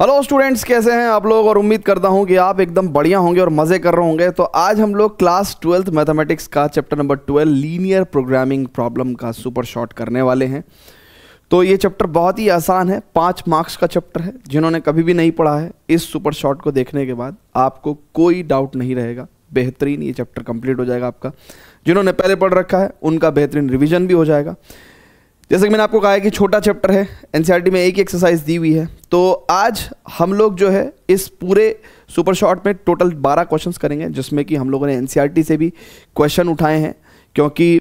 Hello students, कैसे हैं आप लोग। और उम्मीद करता हूं कि आप एकदम बढ़िया होंगे और मज़े कर रहे होंगे। तो आज हम लोग क्लास 12th मैथमेटिक्स का chapter number 12 linear programming problem का सुपर शॉर्ट करने वाले हैं। तो ये चैप्टर बहुत ही आसान है, 5 मार्क्स का चैप्टर है। जिन्होंने कभी भी नहीं पढ़ा है, इस सुपर शॉर्ट को देखने के बाद आपको कोई डाउट नहीं रहेगा, बेहतरीन ये चैप्टर कंप्लीट हो जाएगा आपका। जिन्होंने पहले पढ़ रखा है उनका बेहतरीन रिवीजन भी हो जाएगा। जैसे कि मैंने आपको कहा है कि छोटा चैप्टर है, एनसीईआरटी में एक ही एक्सरसाइज दी हुई है। तो आज हम लोग जो है इस पूरे सुपर शॉर्ट में टोटल 12 क्वेश्चंस करेंगे, जिसमें कि हम लोगों ने एनसीईआरटी से भी क्वेश्चन उठाए हैं, क्योंकि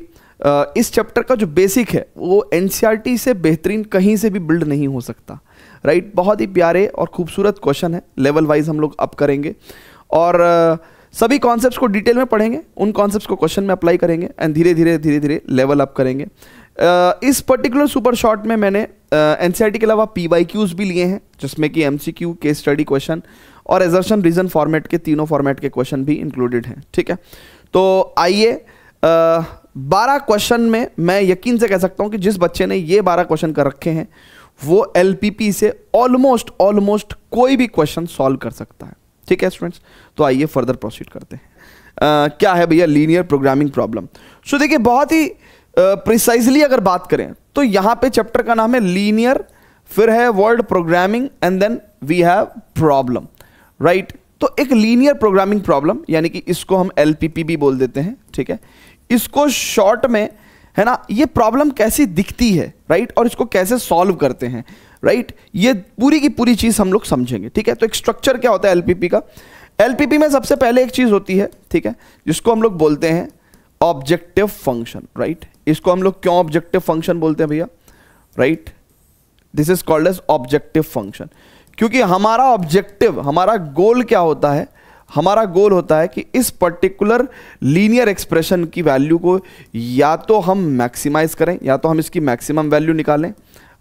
इस चैप्टर का जो बेसिक है वो एनसीईआरटी से बेहतरीन कहीं से भी बिल्ड नहीं हो सकता। राइट, बहुत ही प्यारे और खूबसूरत क्वेश्चन है। लेवल वाइज हम लोग अप करेंगे और सभी कॉन्सेप्ट्स को डिटेल में पढ़ेंगे, उन कॉन्सेप्ट्स को क्वेश्चन में अप्लाई करेंगे एंड धीरे धीरे लेवल अप करेंगे। इस पर्टिकुलर सुपर शॉर्ट में मैंने एनसीईआरटी के अलावा पीवाईक्यूज भी लिए हैं, जिसमें कि एमसीक्यू, केस स्टडी क्वेश्चन और एजर्शन रीजन फॉर्मेट के तीनों फॉर्मेट के क्वेश्चन भी इंक्लूडेड हैं। ठीक है, तो आइए 12 क्वेश्चन में मैं यकीन से कह सकता हूं कि जिस बच्चे ने ये 12 क्वेश्चन कर रखे हैं वो एलपीपी से ऑलमोस्ट कोई भी क्वेश्चन सॉल्व कर सकता है। ठीक है स्टूडेंट्स, तो आइए फर्दर प्रोसीड करते हैं। क्या है भैया लीनियर प्रोग्रामिंग प्रॉब्लम। सो देखिए, बहुत ही प्रिसाइजली अगर बात करें तो यहां पे चैप्टर का नाम है लीनियर, फिर है word programming and then we have problem. Right, तो एक लीनियर प्रोग्रामिंग प्रॉब्लम, यानी कि इसको हम एलपीपी भी बोल देते हैं। ठीक है, इसको शॉर्ट में है ना, ये प्रॉब्लम कैसी दिखती है, राइट, और इसको कैसे सॉल्व करते हैं, राइट, ये पूरी की पूरी चीज हम लोग समझेंगे। ठीक है, तो एक स्ट्रक्चर क्या होता है एलपीपी का। एलपीपी में सबसे पहले एक चीज होती है, ठीक है, जिसको हम लोग बोलते हैं ऑब्जेक्टिव फंक्शन। राइट, इसको हम लोग क्यों ऑब्जेक्टिव फंक्शन बोलते हैं भैया, right, this is called as objective function, क्योंकि हमारा ऑब्जेक्टिव, हमारा गोल क्या होता है, हमारा गोल होता है कि इस पर्टिकुलर लीनियर एक्सप्रेशन की वैल्यू को या तो हम मैक्सिमाइज करें, या तो हम इसकी मैक्सिमम वैल्यू निकालें,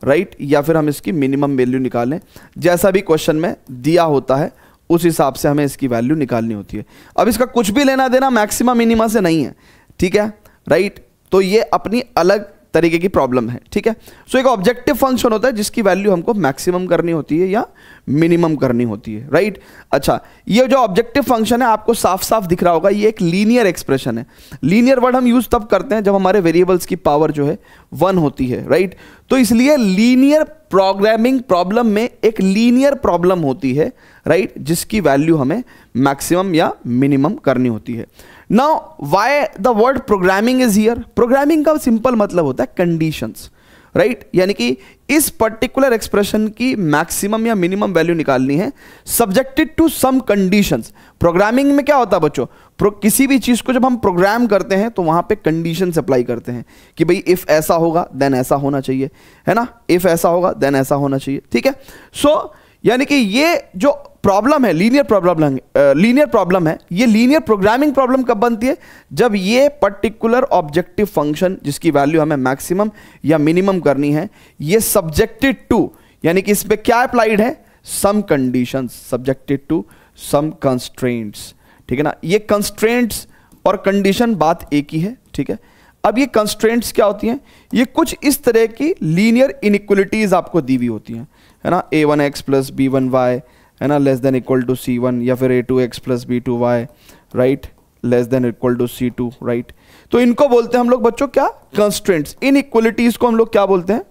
राइट, या फिर हम इसकी मिनिमम वैल्यू निकालें। जैसा भी क्वेश्चन में दिया होता है उस हिसाब से हमें इसकी वैल्यू निकालनी होती है। अब इसका कुछ भी लेना देना मैक्सिमम मिनिमा से नहीं है। ठीक है, राइट, तो ये अपनी अलग तरीके की प्रॉब्लम है। ठीक है, सो एक ऑब्जेक्टिव फंक्शन होता है जिसकी वैल्यू हमको मैक्सिमम करनी होती है या मिनिमम करनी होती है। राइट, अच्छा, ये जो ऑब्जेक्टिव फंक्शन है आपको साफ साफ दिख रहा होगा, ये एक लीनियर एक्सप्रेशन है। लीनियर वर्ड हम यूज तब करते हैं जब हमारे वेरिएबल्स की पावर जो है 1 होती है। राइट, तो इसलिए लीनियर प्रोग्रामिंग प्रॉब्लम में एक लीनियर प्रॉब्लम होती है, राइट, जिसकी वैल्यू हमें मैक्सिमम या मिनिमम करनी होती है। Now why the word programming is here. Programming का सिंपल मतलब होता है कंडीशंस, राइट, यानी कि इस पर्टिकुलर एक्सप्रेशन की मैक्सिमम या मिनिमम वैल्यू निकालनी है subjected to some conditions. Programming में क्या होता है बच्चों, किसी भी चीज को जब हम प्रोग्राम करते हैं तो वहां पे कंडीशंस अप्लाई करते हैं कि भाई इफ ऐसा होगा देन ऐसा होना चाहिए, है ना, इफ ऐसा होगा देन ऐसा होना चाहिए। ठीक है, सो यानी कि ये जो प्रॉब्लम है लीनियर प्रॉब्लम है, ये लीनियर प्रोग्रामिंग प्रॉब्लम कब बनती है, जब ये पर्टिकुलर ऑब्जेक्टिव फंक्शन जिसकी वैल्यू हमें मैक्सिमम या मिनिमम करनी है, ये सब्जेक्टेड टू, यानी कि इस पे क्या अप्लाइड है, some conditions, subjected to some constraints. ठीक है ना, ये कंस्ट्रेंट्स और कंडीशन बात एक ही है। ठीक है, अब ये कंस्ट्रेंट्स क्या होती हैं, ये कुछ इस तरह की लीनियर इनइक्वलिटीज आपको दी हुई होती हैं, है ना, a1x प्लस b1y, है ना, less than equal to c1, या फिर a2x plus b2y, right, less than equal to c2, right. तो इनको बोलते हैं हम लोग बच्चों क्या, कंस्ट्रेंट्स। इन इक्वलिटीज को हम लोग क्या बोलते हैं,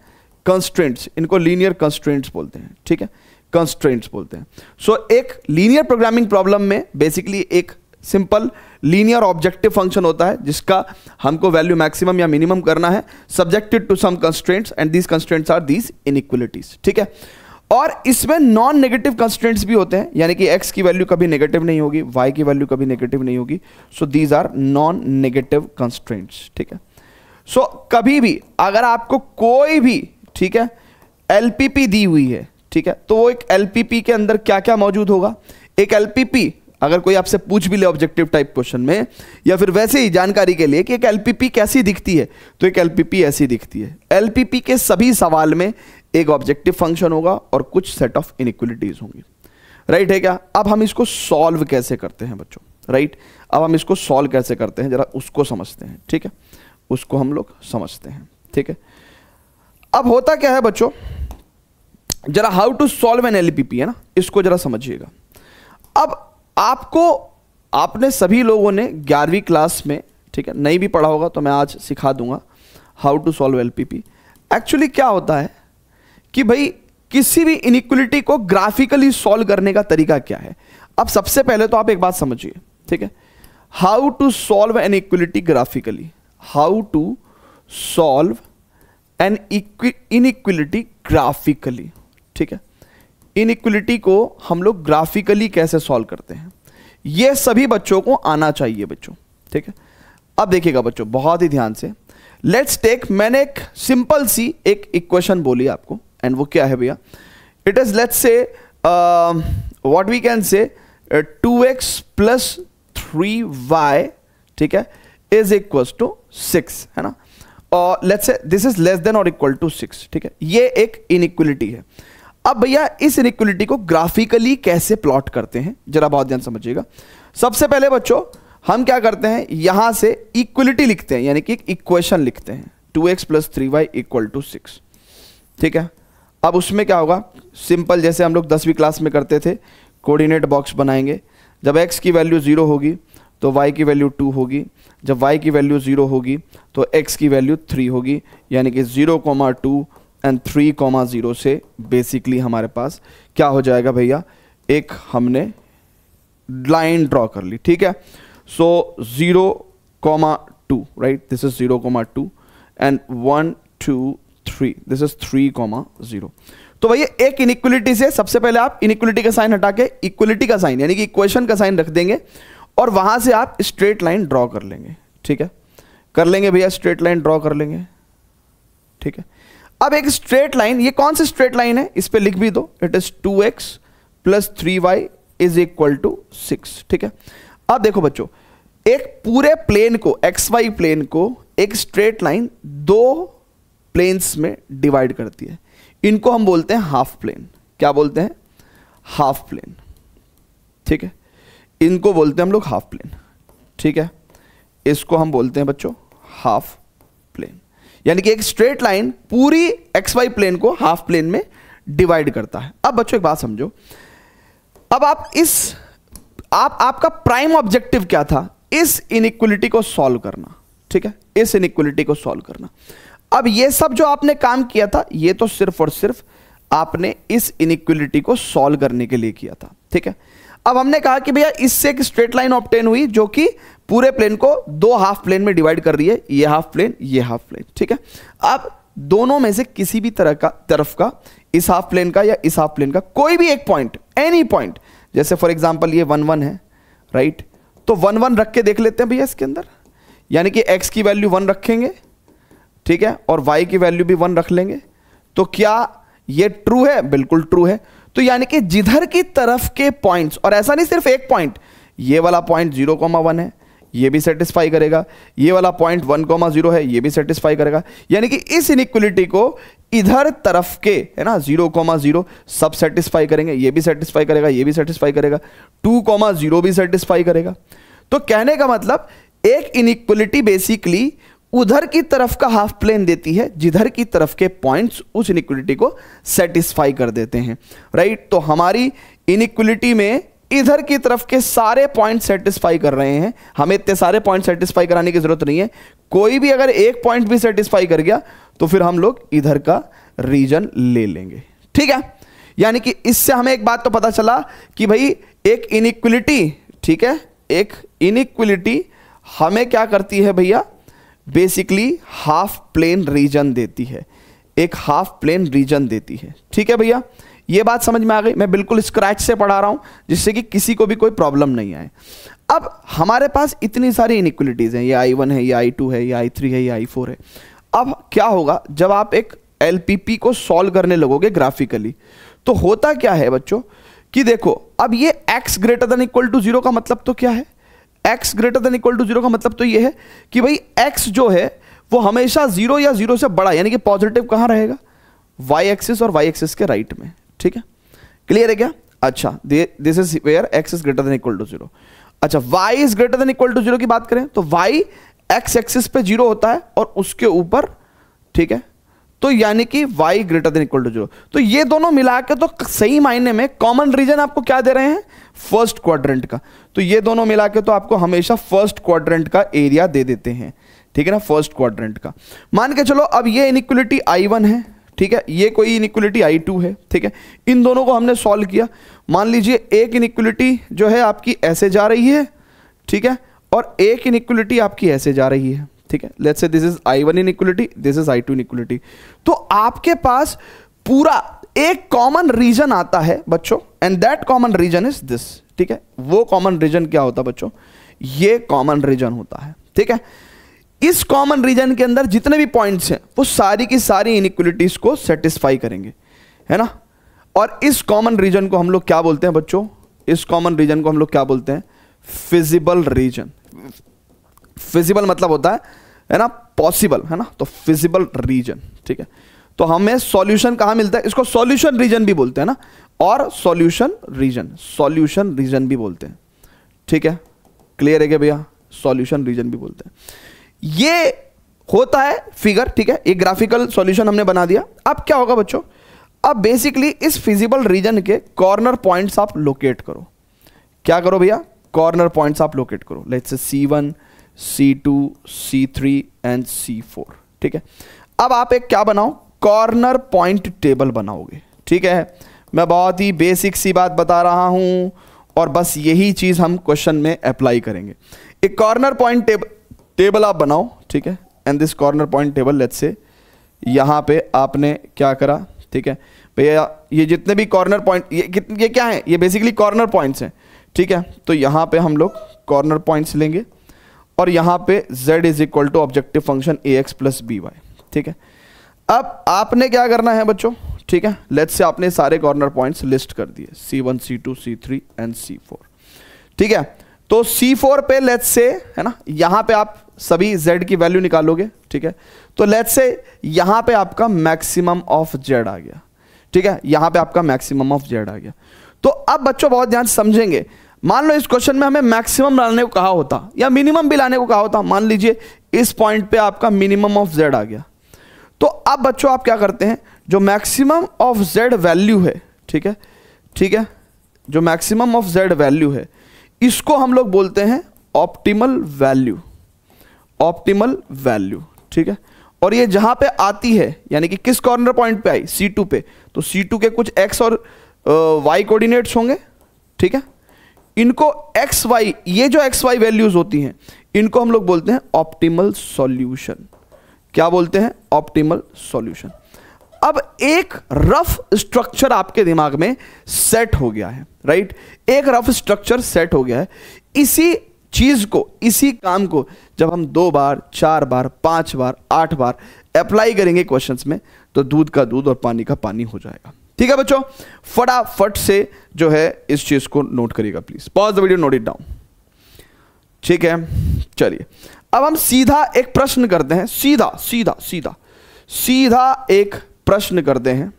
कंस्ट्रेंट्स, इनको लीनियर कंस्ट्रेंट्स बोलते हैं। ठीक है, कंस्ट्रेंट्स बोलते हैं। सो एक लीनियर प्रोग्रामिंग प्रॉब्लम में बेसिकली एक सिंपल लीनियर ऑब्जेक्टिव फंक्शन होता है जिसका हमको वैल्यू मैक्सिमम या मिनिमम करना है, subjected to some constraints and these constraints are these inequalities. ठीक है, और इसमें नॉन नेगेटिव कंस्ट्रेंट्स भी होते हैं, यानी कि x की वैल्यू कभी नेगेटिव नहीं होगी, y की वैल्यू कभी नेगेटिव नहीं होगी। So these are non negative constraints. ठीक है, सो कभी भी अगर आपको कोई भी, ठीक है, एलपीपी दी हुई है, ठीक है, तो वो एक एलपीपी के अंदर क्या क्या मौजूद होगा। एक एलपीपी अगर कोई आपसे पूछ भी ले ऑब्जेक्टिव टाइप क्वेश्चन में, या फिर वैसे ही जानकारी के लिए कि एक एलपीपी कैसी दिखती है, तो एक एलपीपी ऐसी दिखती है। एलपीपी के सभी सवाल में एक ऑब्जेक्टिव फंक्शन होगा और कुछ सेट ऑफ इनइक्वलिटीज होंगी। राइट है क्या। अब हम इसको सॉल्व कैसे करते हैं बच्चों, राइट, अब हम इसको सॉल्व कैसे करते हैं जरा उसको समझते हैं। ठीक है, उसको हम लोग समझते हैं। ठीक है, अब होता क्या है बच्चों, जरा how to solve an LPP है ना, इसको जरा समझिएगा। अब आपने सभी लोगों ने 11वीं क्लास में, ठीक है, नहीं भी पढ़ा होगा तो मैं आज सिखा दूंगा how to solve LPP. Actually क्या होता है कि भाई किसी भी इनइक्वलिटी को ग्राफिकली सॉल्व करने का तरीका क्या है। अब सबसे पहले तो आप एक बात समझिए, ठीक है, how to solve an equality graphically, how to solve an inequality graphically, ठीक है। इनइक्वलिटी को हम लोग ग्राफिकली कैसे सॉल्व करते हैं, ये सभी बच्चों को आना चाहिए बच्चों, ठीक है। अब देखिएगा बच्चों बहुत ही ध्यान से, लेट्स टेक, मैंने एक सिंपल सी एक इक्वेशन बोली आपको, एंड वो क्या है भैया, it is let's say what we can say 2x plus 3y, ठीक है, इज इक्वल टू 6, है ना, और let's say this is less then और इक्वल टू 6, ठीक है। ये एक इनइक्वलिटी है। अब भैया इस इनइक्वलिटी को ग्राफिकली कैसे प्लॉट करते हैं, जरा बहुत ध्यान समझिएगा। सबसे पहले बच्चों हम क्या करते हैं, यहां से इक्वलिटी लिखते हैं, यानी कि एक इक्वेशन लिखते हैं, 2x plus 3y equal to 6, ठीक है। अब उसमें क्या होगा, सिंपल जैसे हम लोग 10वीं क्लास में करते थे, कोऑर्डिनेट बॉक्स बनाएंगे। जब x की वैल्यू 0 होगी तो y की वैल्यू 2 होगी, जब y की वैल्यू 0 होगी तो x की वैल्यू 3 होगी, यानी कि 0,2 एंड 3,0 से बेसिकली हमारे पास क्या हो जाएगा भैया, एक हमने लाइन ड्रॉ कर ली, ठीक है। सो 0,2, right, this is 0,2 and 1 2 3, this is 3,0। तो भैया एक इनइक्वलिटी से सबसे पहले आप इनइक्वलिटी का साइन हटा के इक्वलिटी का साइन यानी कि इक्वेशन का साइन रख देंगे और वहां से आप स्ट्रेट लाइन ड्रॉ कर लेंगे, ठीक है, कर लेंगे भैया, स्ट्रेट लाइन ड्रॉ कर लेंगे, ठीक है। अब एक स्ट्रेट लाइन, ये कौन सी स्ट्रेट लाइन है, इस पे लिख भी दो, it is 2x plus 3y is equal to 6, ठीक है। अब देखो बच्चों, एक पूरे प्लेन को, XY प्लेन को एक स्ट्रेट लाइन दो प्लेन्स में डिवाइड करती है, इनको हम बोलते हैं हाफ प्लेन। क्या बोलते हैं, हाफ प्लेन, ठीक है, इनको बोलते हैं हम लोग हाफ प्लेन, ठीक है, इसको हम बोलते हैं बच्चों हाफ प्लेन। यानी कि एक स्ट्रेट लाइन पूरी XY प्लेन को हाफ प्लेन में डिवाइड करता है। अब बच्चों एक बात समझो, अब आपका प्राइम ऑब्जेक्टिव क्या था, इस इनइक्वलिटी को सॉल्व करना, ठीक है, इस इनइक्वलिटी को सॉल्व करना। अब ये सब जो आपने काम किया था, ये तो सिर्फ और सिर्फ आपने इस इनइक्वलिटी को सॉल्व करने के लिए किया था, ठीक है। अब हमने कहा कि भैया इससे एक स्ट्रेट लाइन ऑब्टेन हुई जो कि पूरे प्लेन को दो हाफ प्लेन में डिवाइड कर रही है, ये हाफ प्लेन, ये हाफ प्लेन, ठीक है। अब दोनों में से किसी भी तरफ का इस हाफ प्लेन का या इस हाफ प्लेन का कोई भी एक पॉइंट, एनी पॉइंट, जैसे फॉर एग्जांपल ये 1 1 है, राइट, तो 1 1 रख के देख लेते हैं भैया इसके अंदर, यानी कि x की वैल्यू 1 रखेंगे, ठीक है, और y की वैल्यू भी 1 रख लेंगे, तो क्या ये ट्रू है, बिल्कुल ट्रू है। तो यानी कि जिधर की तरफ के पॉइंट्स, और ऐसा नहीं सिर्फ एक पॉइंट, ये वाला पॉइंट 0,1 है, ये भी सेटिस्फाई करेगा, ये वाला पॉइंट 1,0 है, ये भी सेटिस्फाई करेगा, यानी कि इस इनइक्वलिटी को इधर तरफ के, है ना, 0,0 सब सेटिस्फाई करेंगे, ये भी सेटिस्फाई करेगा, ये भी सेटिस्फाई करेगा, 2,0 भी सेटिस्फाई करेगा। तो कहने का मतलब एक इनइक्वलिटी बेसिकली उधर की तरफ का हाफ प्लेन देती है, जिधर की तरफ के पॉइंट्स उस इनइक्वलिटी को सेटिस्फाई कर देते हैं, राइट। तो हमारी इनइक्वलिटी में इधर की तरफ के सारे पॉइंट सेटिस्फाई कर रहे हैं, हमें इतने सारे पॉइंट सेटिस्फाई कराने की जरूरत नहीं है, कोई भी अगर एक पॉइंट भी सेटिस्फाई कर गया तो फिर हम लोग इधर का रीजन ले लेंगे, ठीक है। यानी कि इससे हमें एक बात तो पता चला कि भाई एक इनइक्वलिटी, ठीक है, एक इनइक्वलिटी हमें क्या करती है भैया, बेसिकली हाफ प्लेन रीजन देती है, एक हाफ प्लेन रीजन देती है, ठीक है भैया। ये बात समझ में आ गई, मैं बिल्कुल स्क्रैच से पढ़ा रहा हूं जिससे कि किसी को भी कोई प्रॉब्लम नहीं आए। अब हमारे पास इतनी सारी इनइक्वलिटीज हैं, ये I1 है, ये I2 है, ये I3 है, ये I4 है। अब क्या होगा जब आप एक LPP को सॉल्व करने लगोगे ग्राफिकली, तो होता क्या है बच्चों कि देखो, अब ये x greater than equal to 0 का मतलब तो क्या है, x greater than equal to 0 का मतलब तो ये है कि भाई x जो है वो हमेशा 0 या 0 से बड़ा, यानी कि पॉजिटिव कहां रहेगा, y एक्सिस और y एक्सिस के राइट में, ठीक है, क्लियर है क्या। अच्छा, this is where x is greater than equal to 0। अच्छा, y is greater than equal to 0 की बात करें तो y x एक्सिस पे 0 होता है और उसके ऊपर, ठीक है, तो यानी कि y greater than equal to 0। तो ये दोनों मिला के तो सही मायने में कॉमन रीजन आपको क्या दे रहे हैं, फर्स्ट क्वाड्रेंट का। तो ये दोनों मिला के तो आपको हमेशा फर्स्ट क्वाड्रेंट का एरिया दे देते हैं, ठीक है ना, फर्स्ट क्वाड्रेंट का। मान के चलो अब ये इनइक्वलिटी I1 है, ठीक है, ये कोई इनइक्वलिटी I2 है, ठीक है। इन दोनों को हमने सॉल्व किया। मान लीजिए एक इनइक्वलिटी जो है आपकी ऐसे जा रही है, ठीक है, और एक इनइक्वलिटी आपकी ऐसे जा रही है, ठीक है। Let's say this is I1 inequality, this is I2 inequality. तो आपके पास पूरा एक कॉमन रीजन आता है बच्चों, and that common region is this, ठीक है। वो कॉमन रीजन क्या होता है बच्चों, ये कॉमन रीजन होता है, ठीक है। इस कॉमन रीजन के अंदर जितने भी पॉइंट्स हैं वो सारी की सारी इनइक्वलिटीज को सेटिस्फाई करेंगे, है ना। और इस कॉमन रीजन को हम लोग क्या बोलते हैं बच्चों, इस कॉमन रीजन को हम लोग क्या बोलते हैं, फिजिबल रीजन। फिजिबल मतलब होता है ना, पॉसिबल, है ना, तो फिजिबल रीजन, ठीक है। तो हमें सॉल्यूशन कहां मिलता है, इसको सॉल्यूशन रीजन भी बोलते हैं ना, और सॉल्यूशन रीजन भी बोलते हैं, ठीक है। क्लियर है क्या भैया, सॉल्यूशन रीजन भी बोलते हैं। ये होता है फिगर, ठीक है, एक ग्राफिकल सॉल्यूशन हमने बना दिया। अब क्या होगा बच्चों, अब बेसिकली इस फिजिबल रीजन के कॉर्नर पॉइंट्स आप लोकेट करो। क्या करो भैया, कॉर्नर पॉइंट्स आप लोकेट करो। Let's say C1, C2, C3 and C4, ठीक है। अब आप एक क्या बनाओ, कॉर्नर पॉइंट टेबल बनाओगे, ठीक है। मैं बहुत ही बेसिक सी बात बता रहा हूं और बस यही चीज हम क्वेश्चन में अप्लाई करेंगे। एक कॉर्नर पॉइंट टेबल आप बनाओ, ठीक है। And this corner point table, let's say यहां पे आपने क्या करा, ठीक है भैया, ये जितने भी कॉर्नर पॉइंट, ये क्या है, ये बेसिकली कॉर्नर पॉइंट्स हैं, ठीक है। तो यहां पे हम लोग कॉर्नर पॉइंट्स लेंगे और यहां पे z is equal to objective function ax plus by, ठीक है। अब आपने क्या करना है बच्चों, ठीक है, लेट्स से आपने सारे कॉर्नर पॉइंट्स लिस्ट कर दिए, C1, C2, C3 and C4, ठीक है। तो C4 पे लेट्स से, है ना, यहां पे आप सभी z की वैल्यू निकालोगे, ठीक है। तो लेट्स से यहां पे आपका मैक्सिमम ऑफ z आ गया, ठीक है, यहां पे आपका मैक्सिमम ऑफ z आ गया। तो अब बच्चों बहुत ध्यान से समझेंगे, मान लो इस क्वेश्चन में हमें मैक्सिमम लाने को कहा होता या मिनिमम भी लाने को कहा होता, मान लीजिए इस पॉइंट पे आपका मिनिमम ऑफ z आ गया। तो अब बच्चों आप क्या करते हैं, जो मैक्सिमम ऑफ z वैल्यू है, ठीक है, ठीक है, जो मैक्सिमम ऑफ z वैल्यू है इसको हम लोग बोलते हैं ऑप्टिमल वैल्यू, ऑप्टिमल वैल्यू, ठीक है। और ये जहां पे आती है, यानी कि किस कॉर्नर पॉइंट पे आई, C2 पे, तो C2 के कुछ x और y कोऑर्डिनेट्स होंगे, ठीक है। इनको x y, ये जो x y वैल्यूज होती हैं इनको हम लोग बोलते हैं ऑप्टिमल सॉल्यूशन। क्या बोलते हैं, ऑप्टिमल सॉल्यूशन। अब एक रफ स्ट्रक्चर आपके दिमाग में सेट हो गया है, राइट, एक रफ स्ट्रक्चर सेट हो गया है। इसी चीज को, इसी काम को जब हम 2 बार, 4 बार, 5 बार, 8 बार अप्लाई करेंगे क्वेश्चंस में, तो दूध का दूध और पानी का पानी हो जाएगा, ठीक है बच्चों। फटाफट से जो है इस चीज को नोट करिएगा please, pause the video, note it down, ठीक है। चलिए अब हम सीधा एक प्रश्न करते हैं, सीधा सीधा सीधा सीधा एक प्रश्न करते हैं।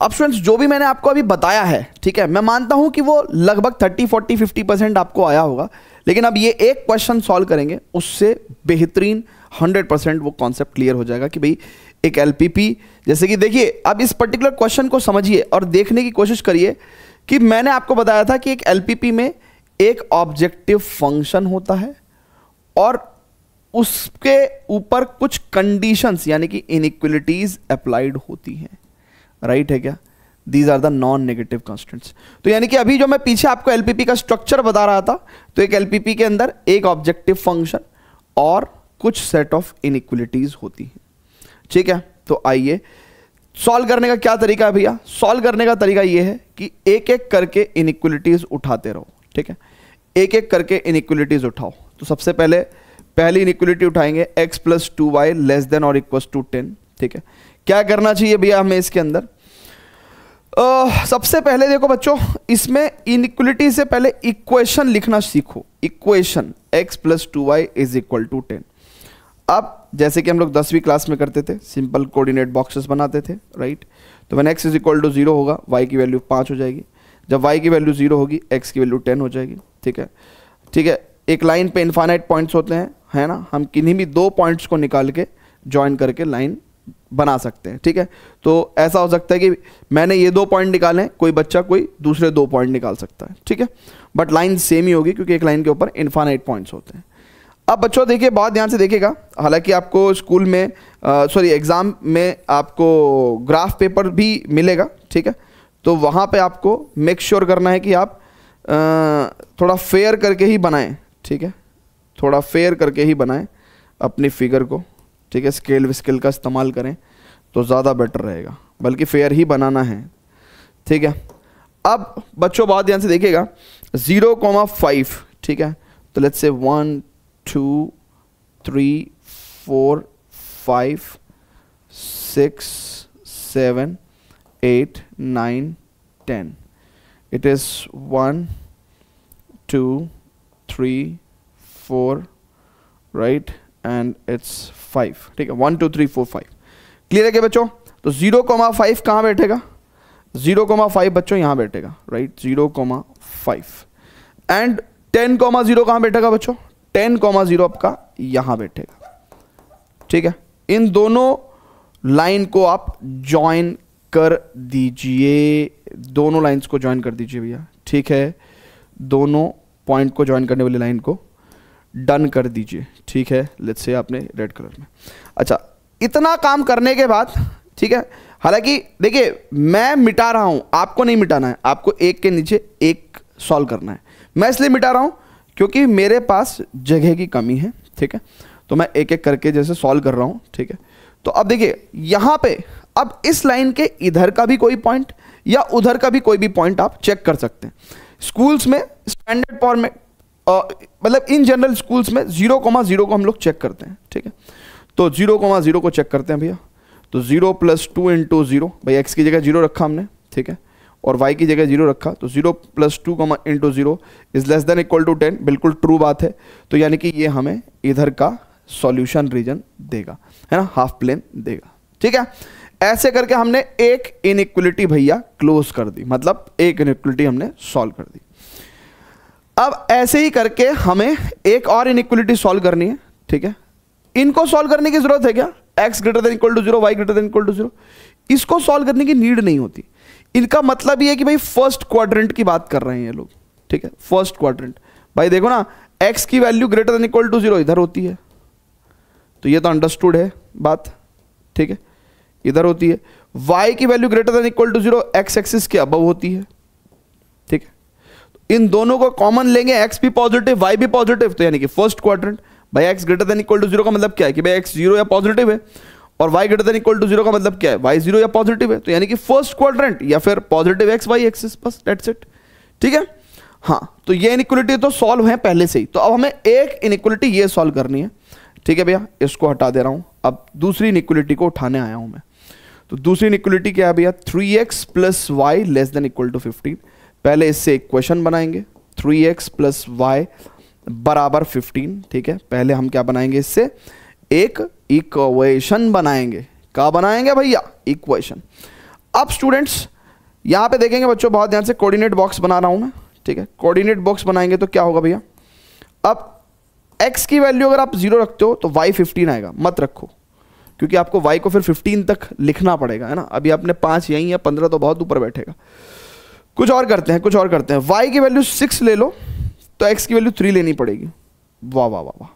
अब स्टूडेंट्स जो भी मैंने आपको अभी बताया है, ठीक है, मैं मानता हूं कि वो लगभग 30, 40, 50% आपको आया होगा, लेकिन अब ये एक क्वेश्चन सॉल्व करेंगे, उससे बेहतरीन 100% वो कॉन्सेप्ट क्लियर हो जाएगा कि भाई एक एलपीपी, जैसे कि देखिए अब इस पर्टिकुलर क्वेश्चन को समझिए और देखने की कोशिश करिए कि मैंने आपको बताया था कि एक एलपीपी में एक ऑब्जेक्टिव फंक्शन होता है और उसके ऊपर कुछ कंडीशंस यानी कि इनइक्वलिटीज अप्लाइड होती हैं, राइट है क्या, these are the non negative constants. तो यानी कि अभी जो मैं पीछे आपको एलपीपी का स्ट्रक्चर बता रहा था, तो एक एलपीपी के अंदर एक ऑब्जेक्टिव फंक्शन और कुछ सेट ऑफ इनइक्वलिटीज होती हैं, ठीक है। तो आइए सॉल्व करने का क्या तरीका है भैया, सॉल्व करने का तरीका यह है कि एक एक करके इनइक्वलिटीज उठाते रहो, ठीक है, एक एक करके इनइक्वलिटीज उठाओ। तो सबसे पहले पहली इनइक्वलिटी उठाएंगे x plus 2y less then और इक्वल टू 10, ठीक है। क्या करना चाहिए भैया हमें इसके अंदर, सबसे पहले देखो बच्चों, इसमें इनइक्वलिटी से पहले इक्वेशन लिखना सीखो, equation x plus 2y is equal to 10। अब जैसे कि हम लोग 10वीं क्लास में करते थे, सिंपल कोऑर्डिनेट बॉक्सेस बनाते थे, राइट। तो when x is equal to 0 होगा, y की वैल्यू 5 हो जाएगी, जब y की वैल्यू 0 होगी x की वैल्यू 10 हो जाएगी, ठीक है, ठीक है। एक लाइन पे इनफाइनाइट पॉइंट्स होते हैं, है ना, हम किन्हीं भी 2 पॉइंट्स को निकाल के ज्वाइन करके लाइन बना सकते हैं, ठीक है। तो ऐसा हो सकता है कि मैंने ये 2 पॉइंट निकाले, कोई बच्चा कोई दूसरे 2 पॉइंट निकाल सकता है, ठीक है, बट लाइन सेम ही होगी क्योंकि एक लाइन के ऊपर इनफाइनाइट पॉइंट्स होते हैं। अब बच्चों देखिए, बहुत ध्यान से देखिएगा, हालांकि आपको स्कूल में सॉरी एग्ज़ाम में आपको ग्राफ पेपर भी मिलेगा, ठीक है, तो वहाँ पे आपको मेक श्योर करना है कि आप थोड़ा फेयर करके ही बनाएं, ठीक है, थोड़ा फेयर करके ही बनाएं अपनी फिगर को, ठीक है, स्केल विस्केल का इस्तेमाल करें तो ज़्यादा बेटर रहेगा, बल्कि फेयर ही बनाना है, ठीक है। अब बच्चों बहुत ध्यान से देखिएगा, 0,5, ठीक है, तो let's say 1 2 3 4 5 6 7 8 9 10, it is 1 2 3 4 right and it's 5, ठीक है, 1 2 3 4 5, क्लियर है क्या बच्चों? तो 0,5 कहाँ बैठेगा? 0,5 बच्चों यहाँ बैठेगा, राइट, 0,5 एंड 10,0 कहाँ बैठेगा बच्चों? 10,0 आपका यहाँ बैठेगा, ठीक है। इन दोनों लाइन को आप ज्वाइन कर दीजिए, दोनों लाइंस को ज्वाइन कर दीजिए भैया, ठीक है, दोनों पॉइंट को ज्वाइन करने वाली लाइन को डन कर दीजिए, ठीक है, लेट्स से आपने रेड कलर में। अच्छा, इतना काम करने के बाद, ठीक है, हालांकि देखिए मैं मिटा रहा हूं, आपको नहीं मिटाना है, आपको एक के नीचे एक सॉल्व करना है। मैं इसलिए मिटा रहा हूं क्योंकि मेरे पास जगह की कमी है, ठीक है, तो मैं एक एक करके जैसे सॉल्व कर रहा हूं, ठीक है। तो अब देखिए यहां पे, अब इस लाइन के इधर का भी कोई पॉइंट या उधर का भी कोई भी पॉइंट आप चेक कर सकते हैं। स्कूल्स में स्टैंडर्ड फॉर्मेट, मतलब इन जनरल स्कूल्स में 0,0 को हम लोग चेक करते हैं, ठीक है। तो 0,0 को चेक करते हैं भैया, तो 0 + 2 × 0, भाई x की जगह 0 रखा हमने, ठीक है, और y की जगह 0 रखा, तो 0 + 2, × 0 is less than equal to 10, बिल्कुल ट्रू बात है। तो यानी कि ये हमें इधर का सॉल्यूशन रीजन देगा, है ना, हाफ प्लेन देगा, ठीक है। ऐसे करके हमने एक इनइक्वलिटी भैया क्लोज कर दी, मतलब एक इनइक्वलिटी हमने सॉल्व कर दी। अब ऐसे ही करके हमें एक और इनइक्वलिटी सॉल्व करनी है, ठीक है। इनको सॉल्व करने की जरूरत है क्या? x > 0, y > 0, इसको सॉल्व करने की नीड नहीं होती। इनका मतलब ये है कि भाई फर्स्ट क्वाड्रेंट की बात कर रहे हैं ये लोग, ठीक है, फर्स्ट क्वाड्रेंट। भाई देखो ना, x की वैल्यू > 0 इधर होती है, तो ये तो अंडरस्टूड है बात, ठीक है, इधर होती है। y की वैल्यू > 0 x एक्सिस के अबव होती है, ठीक है। इन दोनों को कॉमन लेंगे, x भी पॉजिटिव y भी पॉजिटिव, तो यानी कि फर्स्ट क्वाड्रेंट। भाई x > 0 का मतलब क्या है कि भाई x 0 या पॉजिटिव है, और y > 0 का मतलब क्या है, y 0 या पॉजिटिव है, तो यानी कि फर्स्ट क्वाड्रेंट या फिर पॉजिटिव x y एक्सिस, बस दैट्स इट, ठीक है। हाँ, तो ये इनइक्वलिटी तो सॉल्व है पहले से ही, तो अब हमें एक इनइक्वलिटी ये सॉल्व करनी है, ठीक है भैया, इसको हटा दे रहा हूं। अब दूसरी इनइक्वलिटी को उठाने आया हूं मैं। तो दूसरी इनइक्वलिटी क्या है भैया? 3x + y < 15। पहले इससे इक्वेशन बनाएंगे, 3x + y = 15, ठीक है। पहले हम क्या बनाएंगे? इससे एक इक्वेशन बनाएंगे। क्या बनाएंगे भैया? इक्वेशन। अब स्टूडेंट्स यहां पे देखेंगे बच्चों, बहुत ध्यान से, कोऑर्डिनेट बॉक्स बना रहा हूं मैं, ठीक है। कोऑर्डिनेट बॉक्स बनाएंगे तो क्या होगा भैया? अब x की वैल्यू अगर आप 0 रखते हो तो y 15 आएगा, मत रखो, क्योंकि आपको y को फिर 15 तक लिखना पड़ेगा, है ना। अभी आपने 5 यहीं या 15 तो बहुत ऊपर बैठेगा। कुछ और करते हैं, y की वैल्यू 6 ले लो तो x की वैल्यू 3 लेनी पड़ेगी। वाह वाह वाह वाह,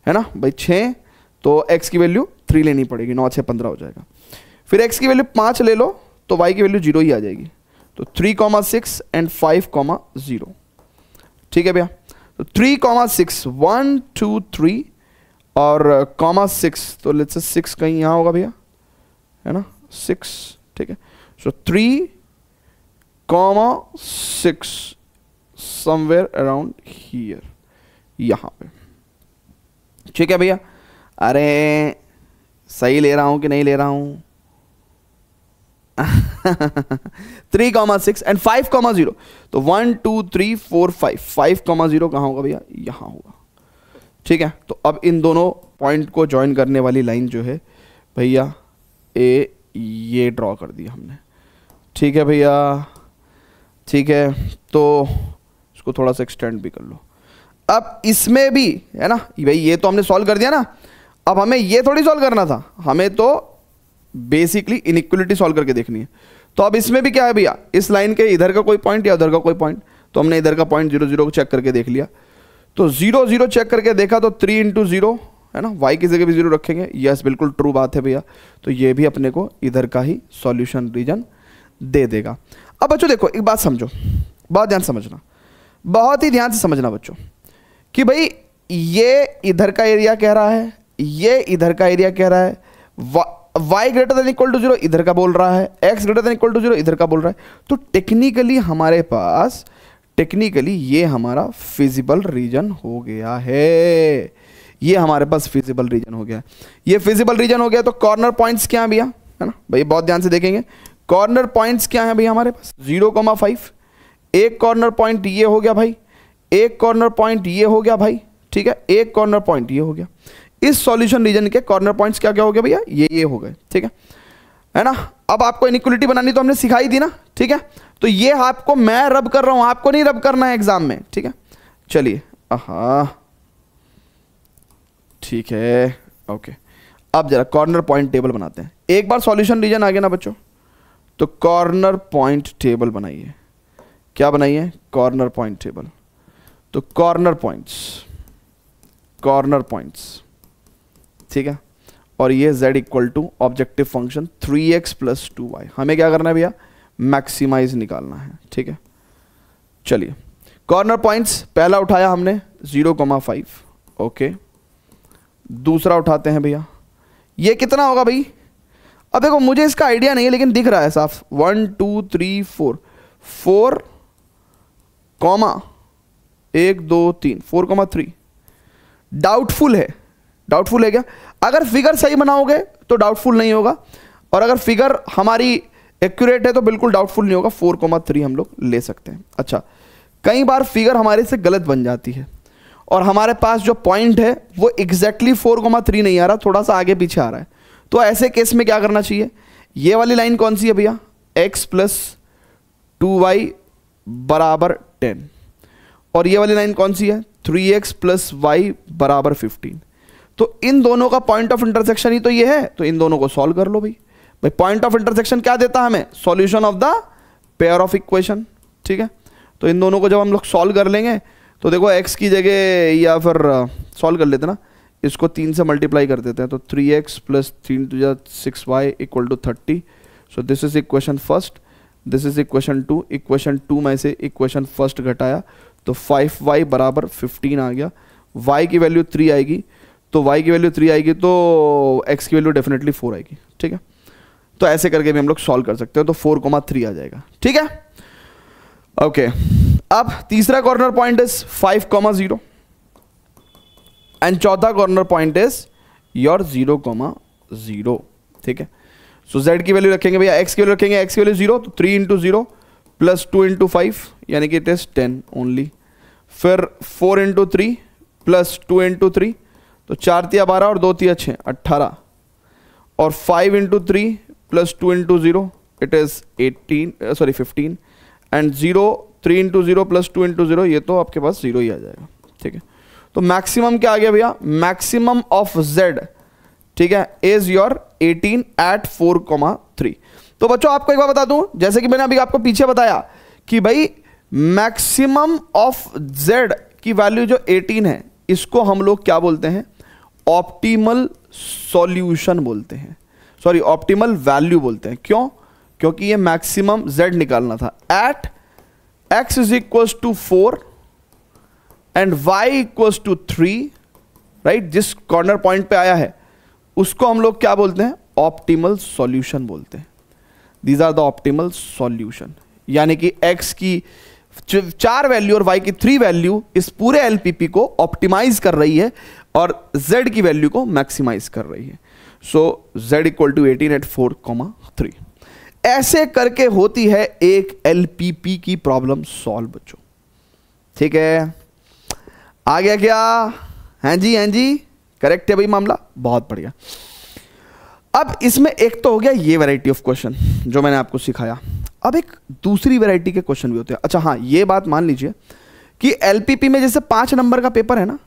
है ना भाई, 6 तो x की वैल्यू 3 लेनी पड़ेगी, 9 6 15 हो जाएगा। फिर x की वैल्यू 5 ले लो तो y की वैल्यू 0 ही आ जाएगी, तो 3,6 एंड 5,0, ठीक है भैया। तो 3,6 1 2 3 और ,6, तो लेट्स से 6 कहीं यहाँ होगा भैया, है ना, 6, ठीक है। सो 3,6 समवेयर अराउंड हियर, यहाँ पे, ठीक है भैया। अरे सही ले रहा हूँ कि नहीं ले रहा हूँ? 3,6 एंड 5,0, तो 1 2 3 4 5, 5,0 कहाँ होगा भैया? यहाँ होगा, ठीक है। तो अब इन दोनों पॉइंट को ज्वाइन करने वाली लाइन जो है भैया, ये ड्रॉ कर दी हमने, ठीक है भैया, ठीक है। तो इसको थोड़ा सा एक्सटेंड भी कर लो। अब इसमें भी है ना भाई, ये तो हमने सॉल्व कर दिया ना, अब हमें ये थोड़ी सॉल्व करना था, हमें तो बेसिकली इनइक्वलिटी सॉल्व करके देखनी है। तो अब इसमें भी क्या है भैया, इस लाइन के इधर का कोई पॉइंट या उधर का कोई पॉइंट, तो हमने इधर का पॉइंट 0 0 को चेक करके देख लिया, तो 0 0 चेक करके देखा तो 3 इंटू 0 है ना, y की जगह भी 0 रखेंगे, यस बिल्कुल ट्रू बात है भैया, तो ये भी अपने को इधर का ही सॉल्यूशन रीजन दे देगा। अब बच्चों देखो एक बात समझो, बहुत ध्यान समझना, बहुत ही ध्यान से समझना बच्चों, कि भाई ये इधर का एरिया कह रहा है, ये इधर का एरिया कह रहा है, y greater than equal to 0 इधर का बोल रहा है, x greater than equal to 0 इधर का बोल रहा है, तो टेक्निकली हमारे पास ये हमारा फिजिबल रीजन हो गया है, ये हमारे पास फिजिबल रीजन हो गया, ये फिजिबल रीजन हो गया। तो कॉर्नर पॉइंट्स क्या है भैया, है ना भाई, बहुत ध्यान से देखेंगे, कॉर्नर पॉइंट्स क्या है भैया हमारे पास 0,5, एक कॉर्नर पॉइंट ये हो गया भाई, एक कॉर्नर पॉइंट ये हो गया भाई, ठीक है, एक कॉर्नर पॉइंट ये हो गया। इस सॉल्यूशन रीजन के कॉर्नर पॉइंट्स क्या क्या हो गया भैया, ये हो गए, ठीक है ना। अब आपको इनइक्वलिटी बनानी तो हमने सिखाई थी ना, ठीक है, तो ये आपको मैं रब कर रहा हूं, आपको नहीं रब करना है एग्जाम में, ठीक है। चलिए ठीक है, ओके। अब जरा कॉर्नर पॉइंट टेबल बनाते हैं। एक बार सॉल्यूशन रीजन आ गया ना बच्चों, तो कॉर्नर पॉइंट टेबल बनाइए। क्या बनाइए, कॉर्नर पॉइंट टेबल। तो कॉर्नर पॉइंट्स, ठीक है, और ये z equal to objective function 3x plus 2y। हमें क्या करना है भैया, मैक्सिमाइज निकालना है, ठीक है। चलिए कॉर्नर पॉइंट्स पहला उठाया हमने 0,5, ओके। दूसरा उठाते हैं भैया, ये कितना होगा भाई, अब देखो मुझे इसका आइडिया नहीं है लेकिन दिख रहा है साफ, 1 2 3 4 कॉमा 1 2 3 4,3। डाउटफुल है क्या, अगर फिगर सही बनाओगे तो डाउटफुल नहीं होगा, और अगर फिगर हमारी एक्यूरेट है तो बिल्कुल डाउटफुल नहीं होगा, 4,3 हम लोग ले सकते हैं। अच्छा, कई बार फिगर हमारे से गलत बन जाती है और हमारे पास जो पॉइंट है वो एग्जैक्टली 4,3 नहीं आ रहा, थोड़ा सा आगे पीछे आ रहा है, तो ऐसे केस में क्या करना चाहिए, ये वाली लाइन कौन सी है भैया, x प्लस 2y बराबर 10, और ये वाली लाइन कौन सी है, 3x प्लस y बराबर 15। तो इन दोनों का पॉइंट ऑफ इंटरसेक्शन ही तो ये है, तो इन दोनों को सॉल्व कर लो भाई। पॉइंट ऑफ इंटरसेक्शन क्या देता है हमें, solution of the pair of equation, ठीक है। तो इन दोनों को जब हम लोग सॉल्व कर लेंगे तो देखो x की जगह, या फिर सॉल्व कर लेते ना, इसको 3 से मल्टीप्लाई कर देते हैं, तो 3x plus 3 to 6y equal to 30। So this is equation first, this is equation 2, equation 2 में से इक्वेशन फर्स्ट घटाया तो 5y बराबर 15 आ गया, y की वैल्यू 3 आएगी, तो y की वैल्यू 3 आएगी तो x की वैल्यू डेफिनेटली 4 आएगी, ठीक है। तो ऐसे करके भी हम लोग सॉल्व कर सकते हैं, तो 4,3 आ जाएगा, ठीक है, ओके। अब तीसरा कॉर्नर पॉइंट इज 5,0 एंड चौथा कॉर्नर पॉइंट इज योर 0,0, ठीक है। सो z की वैल्यू रखेंगे भैया, x की वैल्यू रखेंगे, x की वैल्यू 0, तो 3 इंटू 0 प्लस 2 इंटू 5 यानी कि इट इज 10 ओनली, फिर 4 इंटू 3 प्लस 2 इंटू 3, तो 4 तिया 12 और 2 तिया 6 18, और 5 into 3 plus 2 into 0 it is 15, and 3 into 0 plus 2 into 0, ये तो आपके पास 0 ही आ जाएगा, ठीक है। तो मैक्सिमम क्या आ गया भैया, मैक्सिमम ऑफ z, ठीक है, इज योर 18 एट 4,3। तो बच्चों आपको एक बार बता दूं, जैसे कि मैंने अभी आपको पीछे बताया कि भाई मैक्सिमम ऑफ z की वैल्यू जो 18 है, इसको हम लोग क्या बोलते हैं, ऑप्टिमल सॉल्यूशन बोलते हैं, सॉरी ऑप्टिमल वैल्यू बोलते हैं। क्यों, क्योंकि ये मैक्सिमम z निकालना था at x is equal to 4 and y equal to 3, right, जिस कॉर्नर पॉइंट पे आया है उसको हम लोग क्या बोलते हैं, ऑप्टिमल सॉल्यूशन बोलते हैं। These are the optimal solution, यानी कि x की 4 वैल्यू और y की 3 वैल्यू इस पूरे LPP को ऑप्टिमाइज कर रही है और z की वैल्यू को मैक्सिमाइज कर रही है। सो z इक्वल टू 18 एट 4,3। ऐसे करके होती है एक LPP की प्रॉब्लम सॉल्व बच्चों, ठीक है। आ गया क्या, हैं जी, करेक्ट है भाई मामला, बहुत बढ़िया। अब इसमें एक तो हो गया ये वैरायटी ऑफ क्वेश्चन जो मैंने आपको सिखाया, अब एक दूसरी वैरायटी के क्वेश्चन भी होते हैं। अच्छा हाँ, ये बात मान लीजिए कि एलपीपी में जैसे 5 नंबर का पेपर है ना,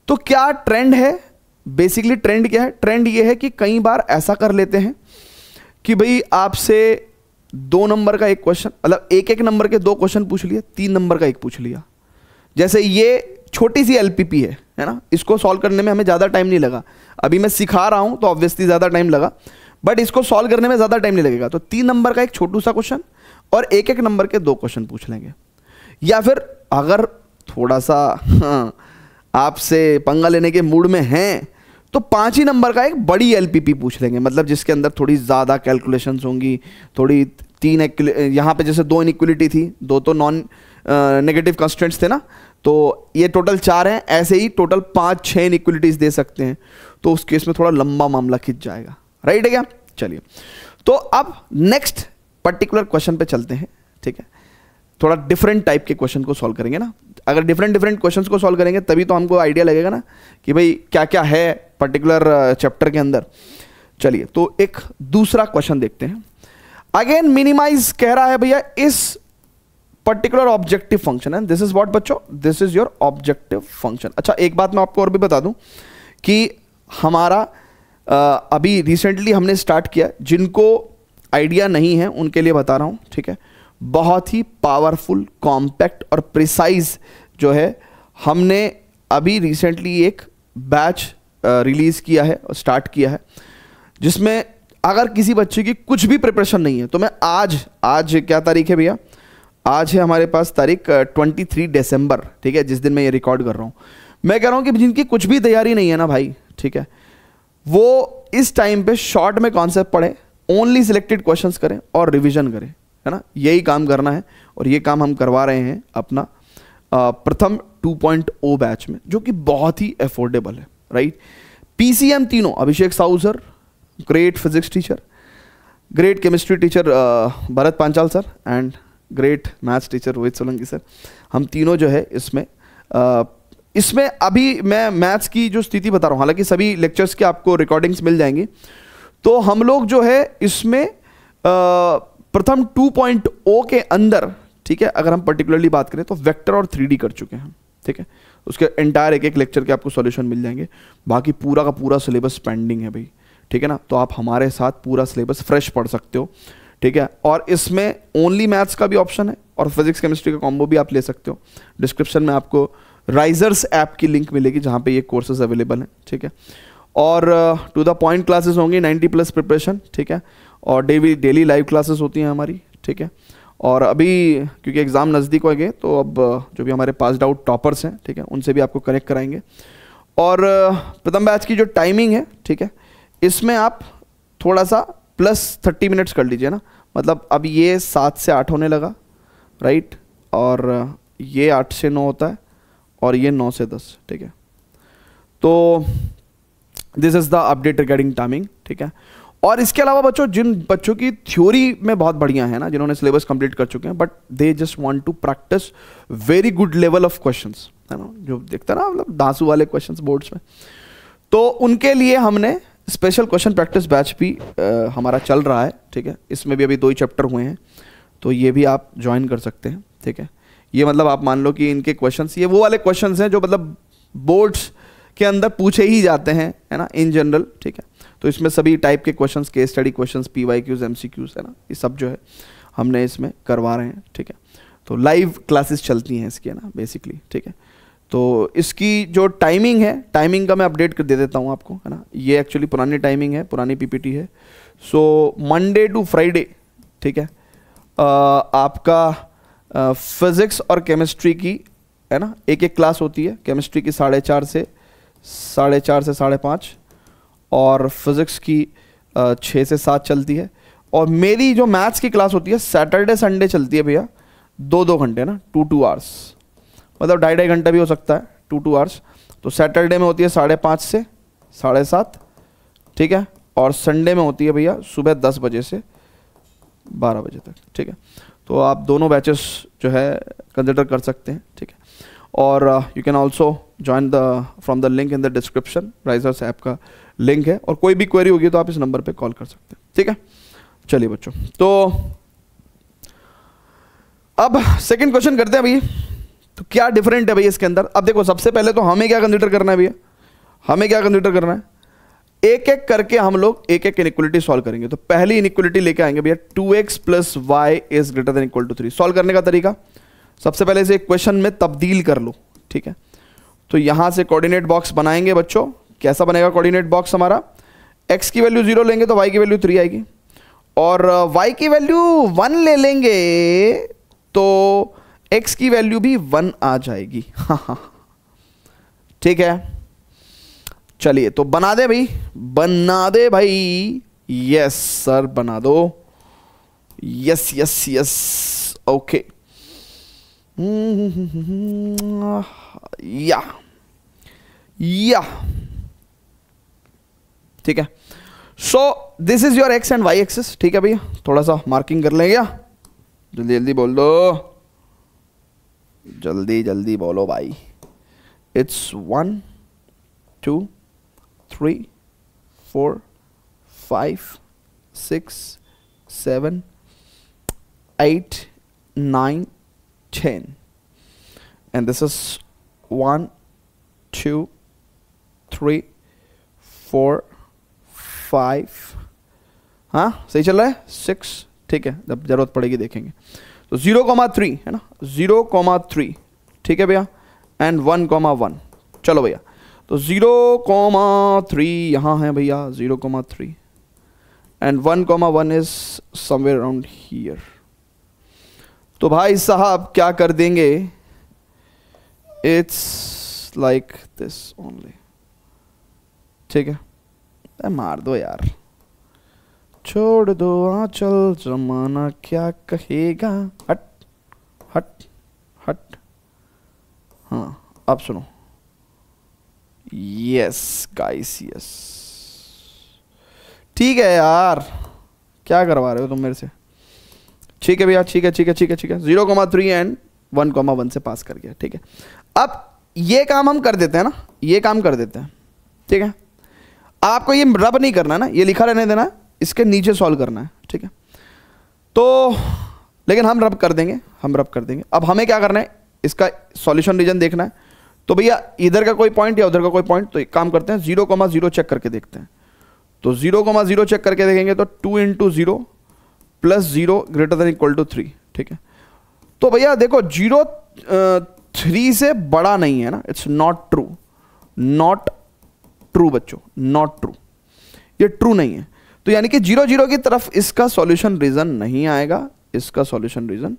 तो क्या ट्रेंड है, बेसिकली ट्रेंड क्या है, ट्रेंड ये है कि कई बार ऐसा कर लेते हैं कि भाई आपसे 2 नंबर का एक क्वेश्चन, मतलब एक नंबर के 2 क्वेश्चन पूछ लिए, 3 नंबर का एक पूछ लिया। जैसे ये छोटी सी एलपीपी है ना, इसको सॉल्व करने में हमें ज़्यादा टाइम नहीं लगा। अभी मैं सिखा रहा हूं तो ऑब्वियसली ज़्यादा टाइम लगा, बट इसको सॉल्व करने में ज़्यादा टाइम नहीं लगेगा। तो 3 नंबर का एक छोटू सा क्वेश्चन और एक नंबर के 2 क्वेश्चन पूछ लेंगे। या फिर अगर थोड़ा सा आपसे पंगा लेने के मूड में हैं तो 5 ही नंबर का एक बड़ी एलपीपी पूछ लेंगे, मतलब जिसके अंदर थोड़ी ज़्यादा कैलकुलेशंस होंगी, थोड़ी 3 यहाँ पे जैसे 2 इनइक्वलिटी थी, 2 तो नॉन नेगेटिव कंस्टेंट्स थे ना, तो ये टोटल 4 हैं, ऐसे ही टोटल 5-6 इनइक्वलिटीज दे सकते हैं। तो उस केस में थोड़ा लंबा मामला खिंच जाएगा, राइट है क्या? चलिए, तो अब नेक्स्ट पर्टिकुलर क्वेश्चन पे चलते हैं, ठीक है। थोड़ा डिफरेंट टाइप के क्वेश्चन को सॉल्व करेंगे ना। अगर डिफरेंट क्वेश्चंस को सॉल्व करेंगे तभी तो हमको आइडिया लगेगा ना कि भाई क्या क्या है पर्टिकुलर चैप्टर के अंदर। चलिए, तो एक दूसरा क्वेश्चन देखते हैं। अगेन मिनिमाइज कह रहा है भैया इस पर्टिकुलर ऑब्जेक्टिव फंक्शन है, दिस इज व्हाट बच्चों, this is your objective function. अच्छा, एक बात मैं आपको और भी बता दूं कि हमारा अभी रिसेंटली हमने स्टार्ट किया, जिनको आइडिया नहीं है उनके लिए बता रहा हूं, ठीक है। बहुत ही पावरफुल, कॉम्पैक्ट और प्रिसाइज जो है, हमने अभी रिसेंटली एक बैच रिलीज किया है और स्टार्ट किया है, जिसमें अगर किसी बच्चे की कुछ भी प्रिपरेशन नहीं है तो मैं आज क्या तारीख है भैया? आज है हमारे पास तारीख 23 दिसंबर, ठीक है, जिस दिन मैं ये रिकॉर्ड कर रहा हूँ। मैं कह रहा हूँ कि जिनकी कुछ भी तैयारी नहीं है ना भाई, ठीक है, वो इस टाइम पे शॉर्ट में कॉन्सेप्ट पढ़ें, ओनली सिलेक्टेड क्वेश्चंस करें और रिवीजन करें, है ना। यही काम करना है और ये काम हम करवा रहे हैं अपना प्रथम 2.0 बैच में, जो कि बहुत ही अफोर्डेबल है, राइट। पीसीएम तीनों, Abhishek Sahu sir, great physics teacher, great chemistry teacher Bharat Panchal sir, and great maths teacher Rohit Solanki sir, हम तीनों जो है इसमें अभी मैं मैथ्स की जो स्थिति बता रहा हूँ, हालांकि सभी लेक्चर्स के आपको रिकॉर्डिंग्स मिल जाएंगी। तो हम लोग जो है इसमें प्रथम 2.0 के अंदर, ठीक है, अगर हम पर्टिकुलरली बात करें तो वेक्टर और 3D कर चुके हैं, ठीक है। उसके एंटायर एक लेक्चर के आपको सॉल्यूशन मिल जाएंगे। बाकी पूरा का पूरा सिलेबस पेंडिंग है भाई, ठीक है ना। तो आप हमारे साथ पूरा सिलेबस फ्रेश पढ़ सकते हो, ठीक है। और इसमें ओनली मैथ्स का भी ऑप्शन है और फिजिक्स केमिस्ट्री का कॉम्बो भी आप ले सकते हो। डिस्क्रिप्शन में आपको राइजर्स ऐप की लिंक मिलेगी जहाँ पे ये कोर्सेज अवेलेबल हैं, ठीक है। और टू द पॉइंट क्लासेस होंगी, 90+ प्रिपरेशन, ठीक है। और डेली लाइव क्लासेस होती हैं हमारी, ठीक है। और अभी क्योंकि एग्ज़ाम नज़दीक हो गए तो अब जो भी हमारे पास्ड आउट टॉपर्स हैं, ठीक है, उनसे भी आपको कनेक्ट कराएंगे। और प्रथम बैच की जो टाइमिंग है, ठीक है, इसमें आप थोड़ा सा +30 मिनट्स कर लीजिए ना। मतलब अब ये 7 से 8 होने लगा, राइट, और ये 8 से 9 होता है और ये 9 से 10, ठीक है। तो this is the update regarding timing, ठीक है। और इसके अलावा बच्चों, जिन बच्चों की थ्योरी में बहुत बढ़िया है ना, जिन्होंने सिलेबस कंप्लीट कर चुके हैं, but they just want to practice very good level of questions, है ना, जो देखता है ना मतलब दांसू वाले क्वेश्चंस बोर्ड्स में, तो उनके लिए हमने स्पेशल क्वेश्चन प्रैक्टिस बैच भी हमारा चल रहा है, ठीक है। इसमें भी अभी 2 ही चैप्टर हुए हैं, तो ये भी आप ज्वाइन कर सकते हैं, ठीक है। ये मतलब आप मान लो कि इनके क्वेश्चंस, ये वो वाले क्वेश्चंस हैं जो मतलब बोर्ड्स के अंदर पूछे ही जाते हैं, है ना, इन जनरल, ठीक है। तो इसमें सभी टाइप के questions, case study questions, PYQs, MCQs, है ना, ये सब जो है हमने इसमें करवा रहे हैं, ठीक है। तो लाइव क्लासेस चलती हैं इसकी, है ना, बेसिकली, ठीक है। तो इसकी जो टाइमिंग है, टाइमिंग का मैं अपडेट कर दे देता हूँ आपको, है ना। ये एक्चुअली पुरानी टाइमिंग है, पुरानी PPT है। सो मंडे टू फ्राइडे, ठीक है, आपका फिजिक्स और केमिस्ट्री की, है ना, एक क्लास होती है। केमिस्ट्री की 4:30 से 5:30 और फिजिक्स की 6 से 7 चलती है। और मेरी जो मैथ्स की क्लास होती है सैटरडे संडे चलती है भैया, 2-2 घंटे ना, 2-2 आवर्स, मतलब 2.5 घंटा भी हो सकता है, 2-2 आवर्स। तो सैटरडे में होती है 5:30 से 7:30, ठीक है। और संडे में होती है भैया सुबह 10 बजे से 12 बजे तक, ठीक है। तो आप दोनों बैचेस जो है कंसिडर कर सकते हैं, ठीक है। और you can also join from the link in the description, risers app का लिंक है। और कोई भी क्वेरी होगी तो आप इस नंबर पे कॉल कर सकते हैं, ठीक है। चलिए बच्चों, तो अब सेकंड क्वेश्चन करते हैं अभी। तो क्या डिफरेंट है भैया इसके अंदर? अब देखो सबसे पहले तो हमें क्या कंसीडर करना है भैया, हमें क्या कंसीडर करना है, एक एक करके हम लोग एक एक इनइक्वालिटी सॉल्व करेंगे। तो पहली इनइक्वालिटी लेके आएंगे भैया 2x plus Y is greater than equal to 3। Solve करने का तरीका, सबसे पहले इसे इक्वेशन में तब्दील कर लो, ठीक है। तो यहां से कोऑर्डिनेट बॉक्स बनाएंगे बच्चों। कैसा बनेगा कोऑर्डिनेट बॉक्स हमारा? x की वैल्यू 0 लेंगे तो y की वैल्यू 3 आएगी, और y की वैल्यू 1 ले लेंगे तो x की वैल्यू भी 1 आ जाएगी। ठीक है, चलिए तो बना दे भाई, बना दे भाई। यस सर बना दो, यस यस यस, ओके। या ठीक है। So this is your X and Y axis, ठीक है भैया। थोड़ा सा मार्किंग कर लेंगे, जल्दी जल्दी बोल दो, जल्दी जल्दी बोलो भाई। इट्स 1 2 3 4 5 6 7 8 9 10 and this is 1 2 3 4 5, हाँ सही चल रहा है, 6, ठीक है। जब जरूरत पड़ेगी देखेंगे। तो 0,3 है ना, 0,3, ठीक है भैया, एंड 1,1। चलो भैया, तो 0,3 यहाँ है भैया, 0,3 and 1,1 is somewhere around here. तो भाई साहब क्या कर देंगे, इट्स लाइक दिस ओनली, ठीक है। मार दो यार, छोड़ दो आंचल, जमाना क्या कहेगा, हट हट हट। हाँ अब सुनो, यस गाइस यस, ठीक है यार, क्या करवा रहे हो तुम मेरे से? ठीक है भैया, ठीक है ठीक है ठीक है ठीक है। 0,3 एंड 1,1 से पास कर गया, ठीक है। अब ये काम हम कर देते हैं ना, ये काम कर देते हैं, ठीक है। आपको ये रब नहीं करना है ना, ये लिखा रहने देना है, इसके नीचे सॉल्व करना है, ठीक है। तो लेकिन हम रब कर देंगे, हम रब कर देंगे। अब हमें क्या करना है, इसका सॉल्यूशन रीजन देखना है। तो भैया इधर का कोई पॉइंट या उधर का कोई पॉइंट, तो एक काम करते हैं 0,0 चेक करके देखते हैं। तो 0,0 चेक करके देखेंगे तो 2 × 0 + 0 ग्रेटर देन इक्वल टू 3, ठीक है। तो भैया देखो 0 3 से बड़ा नहीं है ना, it's not true, not true बच्चों, नॉट ट्रू, ये ट्रू नहीं है। तो यानी कि 0 0 की तरफ इसका सॉल्यूशन रीजन नहीं आएगा, इसका सॉल्यूशन रीजन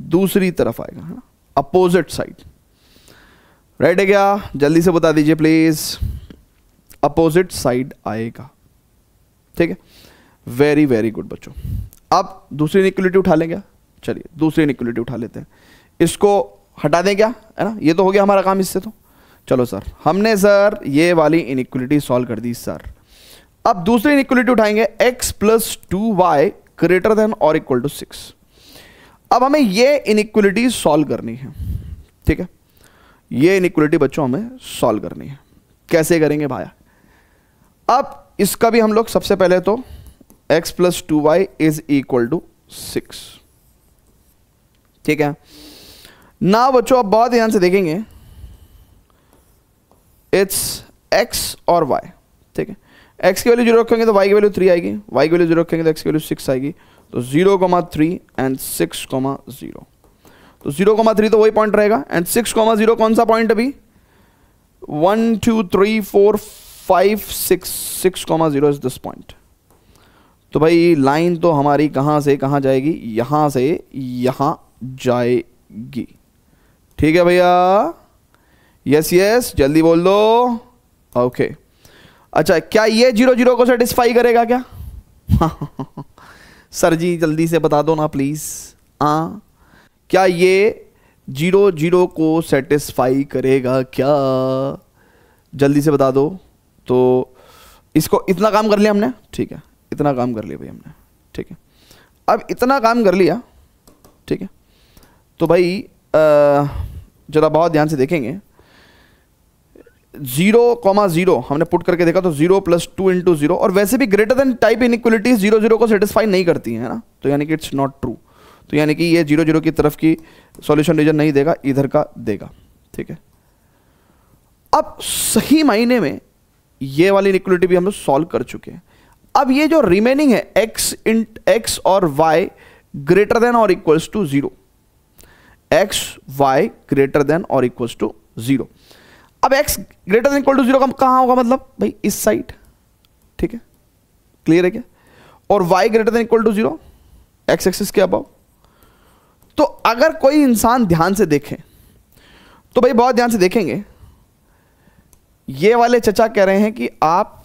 दूसरी तरफ आएगा, है ना, अपोजिट साइड। राइट है क्या? जल्दी से बता दीजिए प्लीज, अपोजिट साइड आएगा, ठीक है। वेरी वेरी गुड बच्चों। अब दूसरी इनइक्वालिटी उठा लेंगे, चलिए दूसरी इनइक्वालिटी उठा लेते हैं। इसको हटा दें क्या, है ना, ये तो हो गया हमारा काम इससे। तो चलो सर, हमने सर ये वाली इनइक्वालिटी सॉल्व कर दी सर। अब दूसरी इनइक्वालिटी उठाएंगे, x + 2y ग्रेटर देन और इक्वल टू 6। अब हमें ये इनइक्वालिटी सॉल्व करनी है, ठीक है। ये इनइक्वालिटी बच्चों हमें सॉल्व करनी है। कैसे करेंगे भाया? अब इसका भी हम लोग सबसे पहले तो x + 2y is equal to 6, ठीक है ना बच्चों। अब बहुत ध्यान से देखेंगे, इट्स x और y, ठीक है। x की वैल्यू 0 रखेंगे तो y की वैल्यू 3 आएगी, y की वैल्यू 0 रखेंगे तो x की वैल्यू 6 आएगी। तो 0,3 एंड 6,0। तो 0,3 तो वही पॉइंट रहेगा, एंड 6,0 कौन सा पॉइंट अभी? 1 2 3 4 5 6, 6,0 इज दिस पॉइंट। तो भाई लाइन तो हमारी कहां से कहां जाएगी? यहां से यहां जाएगी, ठीक है भैया। यस यस, जल्दी बोल दो, ओके। अच्छा, क्या ये 0 0 को सेटिस्फाई करेगा क्या? सर जी जल्दी से बता दो ना प्लीज। क्या ये 0 0 को सेटिस्फाई करेगा क्या? जल्दी से बता दो। तो इसको इतना काम कर लिया हमने, ठीक है, इतना काम कर लिया भाई हमने, ठीक है। अब इतना काम कर लिया, ठीक है। तो भाई जरा बहुत ध्यान से देखेंगे, 0,0 हमने पुट करके देखा तो 0 + 2 × 0, और वैसे भी ग्रेटर देन टाइप इनइक्वालिटीज 0 0 को सेटिस्फाई नहीं करती हैं, है ना। तो यानी कि इट्स नॉट ट्रू। तो यानी कि ये 0 0 की तरफ की सॉल्यूशन रीजन नहीं देगा, इधर का देगा, ठीक है। अब सही मायने में ये वाली इनइक्वालिटी भी हम लोग सॉल्व कर चुके हैं। अब ये जो रिमेनिंग है x और y ग्रेटर देन और equals to 0, x y greater than और इक्वल्स टू 0। अब x greater than equal to 0 कहां होगा, मतलब भाई इस साइड, ठीक है, क्लियर है क्या। और y greater than equal to 0 x axis के अबव। तो अगर कोई इंसान ध्यान से देखे तो भाई बहुत ध्यान से देखेंगे, ये वाले चचा कह रहे हैं कि आप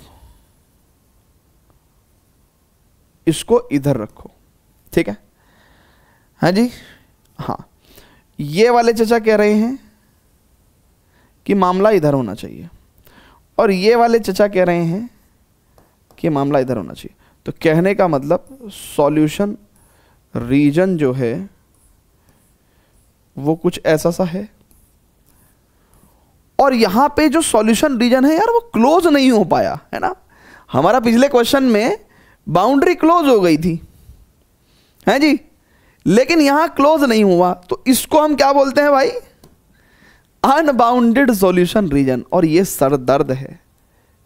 इसको इधर रखो, ठीक है, हाँ जी, हाँ। ये वाले चचा कह रहे हैं कि मामला इधर होना चाहिए, और ये वाले चचा कह रहे हैं कि मामला इधर होना चाहिए। तो कहने का मतलब सॉल्यूशन रीजन जो है वो कुछ ऐसा सा है, और यहां पे जो सॉल्यूशन रीजन है यार वो क्लोज नहीं हो पाया है ना। हमारा पिछले क्वेश्चन में बाउंड्री क्लोज हो गई थी, है जी, लेकिन यहां क्लोज नहीं हुआ, तो इसको हम क्या बोलते हैं भाई, अनबाउंडेड सॉल्यूशन रीजन। और ये सर दर्द है,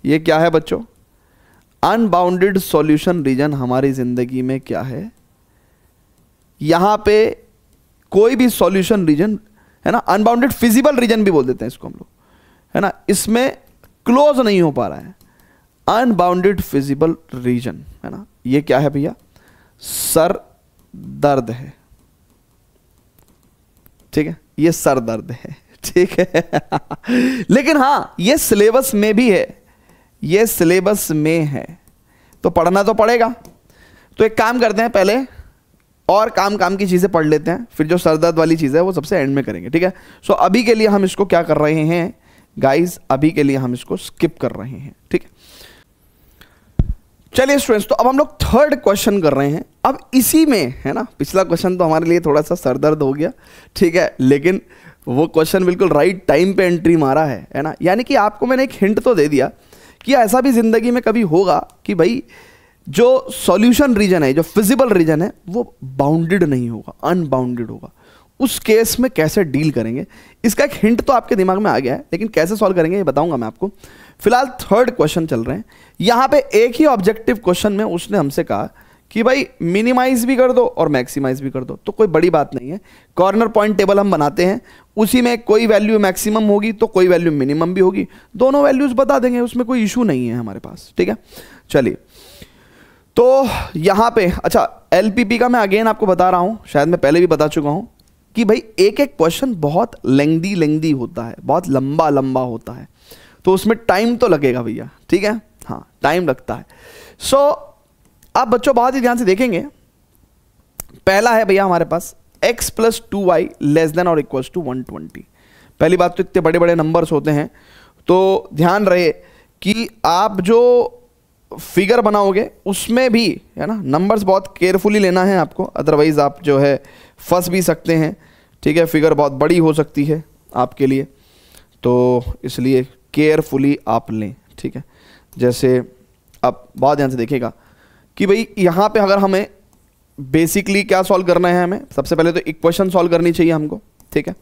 ये क्या है बच्चों, अनबाउंडेड सॉल्यूशन रीजन हमारी जिंदगी में क्या है। यहां पे कोई भी सॉल्यूशन रीजन है ना, अनबाउंडेड फिजिबल रीजन भी बोल देते हैं इसको हम लोग, है ना, इसमें क्लोज नहीं हो पा रहा है, अनबाउंडेड फिजिबल रीजन, है ना। ये क्या है भैया, सर दर्द है, ठीक है, ये सर दर्द है, ठीक है। लेकिन हां ये सिलेबस में भी है, ये सिलेबस में है, तो पढ़ना तो पड़ेगा। तो एक काम करते हैं, पहले और काम की चीजें पढ़ लेते हैं, फिर जो सर दर्द वाली चीज है वो सबसे एंड में करेंगे, ठीक है। सो अभी के लिए हम इसको क्या कर रहे हैं गाइस, अभी के लिए हम इसको स्किप कर रहे हैं, ठीक है। चलिए स्टूडेंट्स, तो अब हम लोग थर्ड क्वेश्चन कर रहे हैं। अब इसी में है ना, पिछला क्वेश्चन तो हमारे लिए थोड़ा सा सरदर्द हो गया, ठीक है, लेकिन वो क्वेश्चन बिल्कुल राइट टाइम पे एंट्री मारा है ना। यानी कि आपको मैंने एक हिंट तो दे दिया कि ऐसा भी जिंदगी में कभी होगा कि भाई जो सॉल्यूशन रीजन है, जो फिजिबल रीजन है, वो बाउंडेड नहीं होगा, अनबाउंडेड होगा। उस केस में कैसे डील करेंगे, इसका एक हिंट तो आपके दिमाग में आ गया है, लेकिन कैसे सॉल्व करेंगे ये बताऊंगा मैं आपको। फिलहाल थर्ड क्वेश्चन चल रहे हैं। यहां पे एक ही ऑब्जेक्टिव क्वेश्चन में उसने हमसे कहा कि भाई मिनिमाइज भी कर दो और मैक्सिमाइज भी कर दो, तो कोई बड़ी बात नहीं है। कॉर्नर पॉइंट टेबल हम बनाते हैं, उसी में कोई वैल्यू मैक्सिमम होगी तो कोई वैल्यू मिनिमम भी होगी, दोनों वैल्यूज बता देंगे, उसमें कोई इशू नहीं है हमारे पास, ठीक है। चलिए, तो यहां पे अच्छा एलपीपी का मैं अगेन आपको बता रहा हूं, शायद मैं पहले भी बता चुका हूं कि भाई एक एक क्वेश्चन बहुत लेंदी होता है, बहुत लंबा होता है, तो उसमें टाइम तो लगेगा भैया, ठीक है, हाँ टाइम लगता है। सो आप बच्चों बहुत ही ध्यान से देखेंगे, पहला है भैया हमारे पास x + 2y लेस देन और इक्वल्स टू 120। पहली बात तो इतने बड़े बड़े नंबर्स होते हैं, तो ध्यान रहे कि आप जो फिगर बनाओगे उसमें भी है ना नंबर्स बहुत केयरफुली लेना है आपको, अदरवाइज आप जो है फंस भी सकते हैं, ठीक है। फिगर बहुत बड़ी हो सकती है आपके लिए, तो इसलिए केयरफुली आप लें, ठीक है। जैसे आप बहुत ध्यान से देखिएगा कि भाई यहाँ पे अगर हमें बेसिकली क्या सॉल्व करना है, हमें सबसे पहले तो इक्वेशन सॉल्व करनी चाहिए हमको, ठीक है,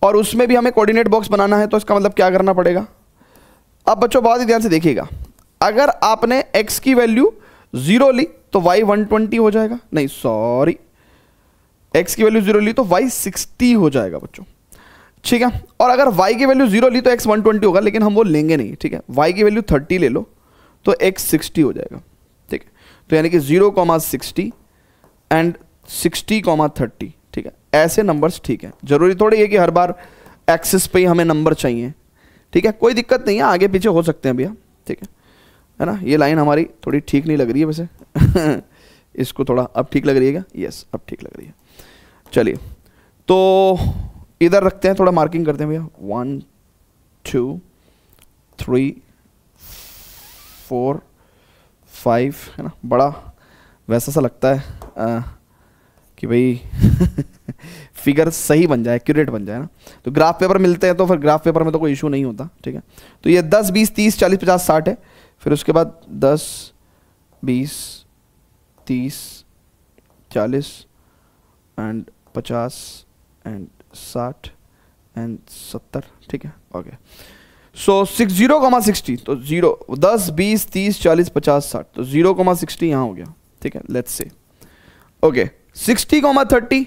और उसमें भी हमें कोऑर्डिनेट बॉक्स बनाना है, तो इसका मतलब क्या करना पड़ेगा। अब बच्चों बहुत ही ध्यान से देखिएगा, अगर आपने x की वैल्यू 0 ली तो y 120 हो जाएगा, नहीं सॉरी, x की वैल्यू 0 ली तो y 60 हो जाएगा बच्चों, ठीक है। और अगर y की वैल्यू 0 ली तो x 120 होगा, लेकिन हम वो लेंगे नहीं, ठीक है। y की वैल्यू 30 ले लो तो x 60 हो जाएगा, ठीक है। तो यानी कि 0,60 एंड 60,30, ठीक है। ऐसे नंबर्स ठीक है, जरूरी थोड़ी है कि हर बार एक्सिस पे ही हमें नंबर चाहिए, ठीक है, कोई दिक्कत नहीं है, आगे पीछे हो सकते हैं भैया, ठीक है ना। ये लाइन हमारी थोड़ी ठीक नहीं लग रही है वैसे इसको थोड़ा अब ठीक लग रही है क्या, यस अब ठीक लग रही है। चलिए, तो इधर रखते हैं, थोड़ा मार्किंग करते हैं भैया, 1 2 3 4 5, है ना, बड़ा वैसा सा लगता है कि भाई फिगर सही बन जाए, एक्यूरेट बन जाए ना। तो ग्राफ पेपर मिलते हैं तो फिर ग्राफ पेपर में तो कोई इशू नहीं होता, ठीक है। तो ये 10 20 30 40 50 60 है, फिर उसके बाद 10 20 30 40 एंड 50 एंड 60 एंड 70, ठीक है, ओके। सो 60,60 तो 0 10 20 30 40 50 60 तो 0,60 यहाँ हो गया, ठीक है, लेट्स से, ओके। 60,30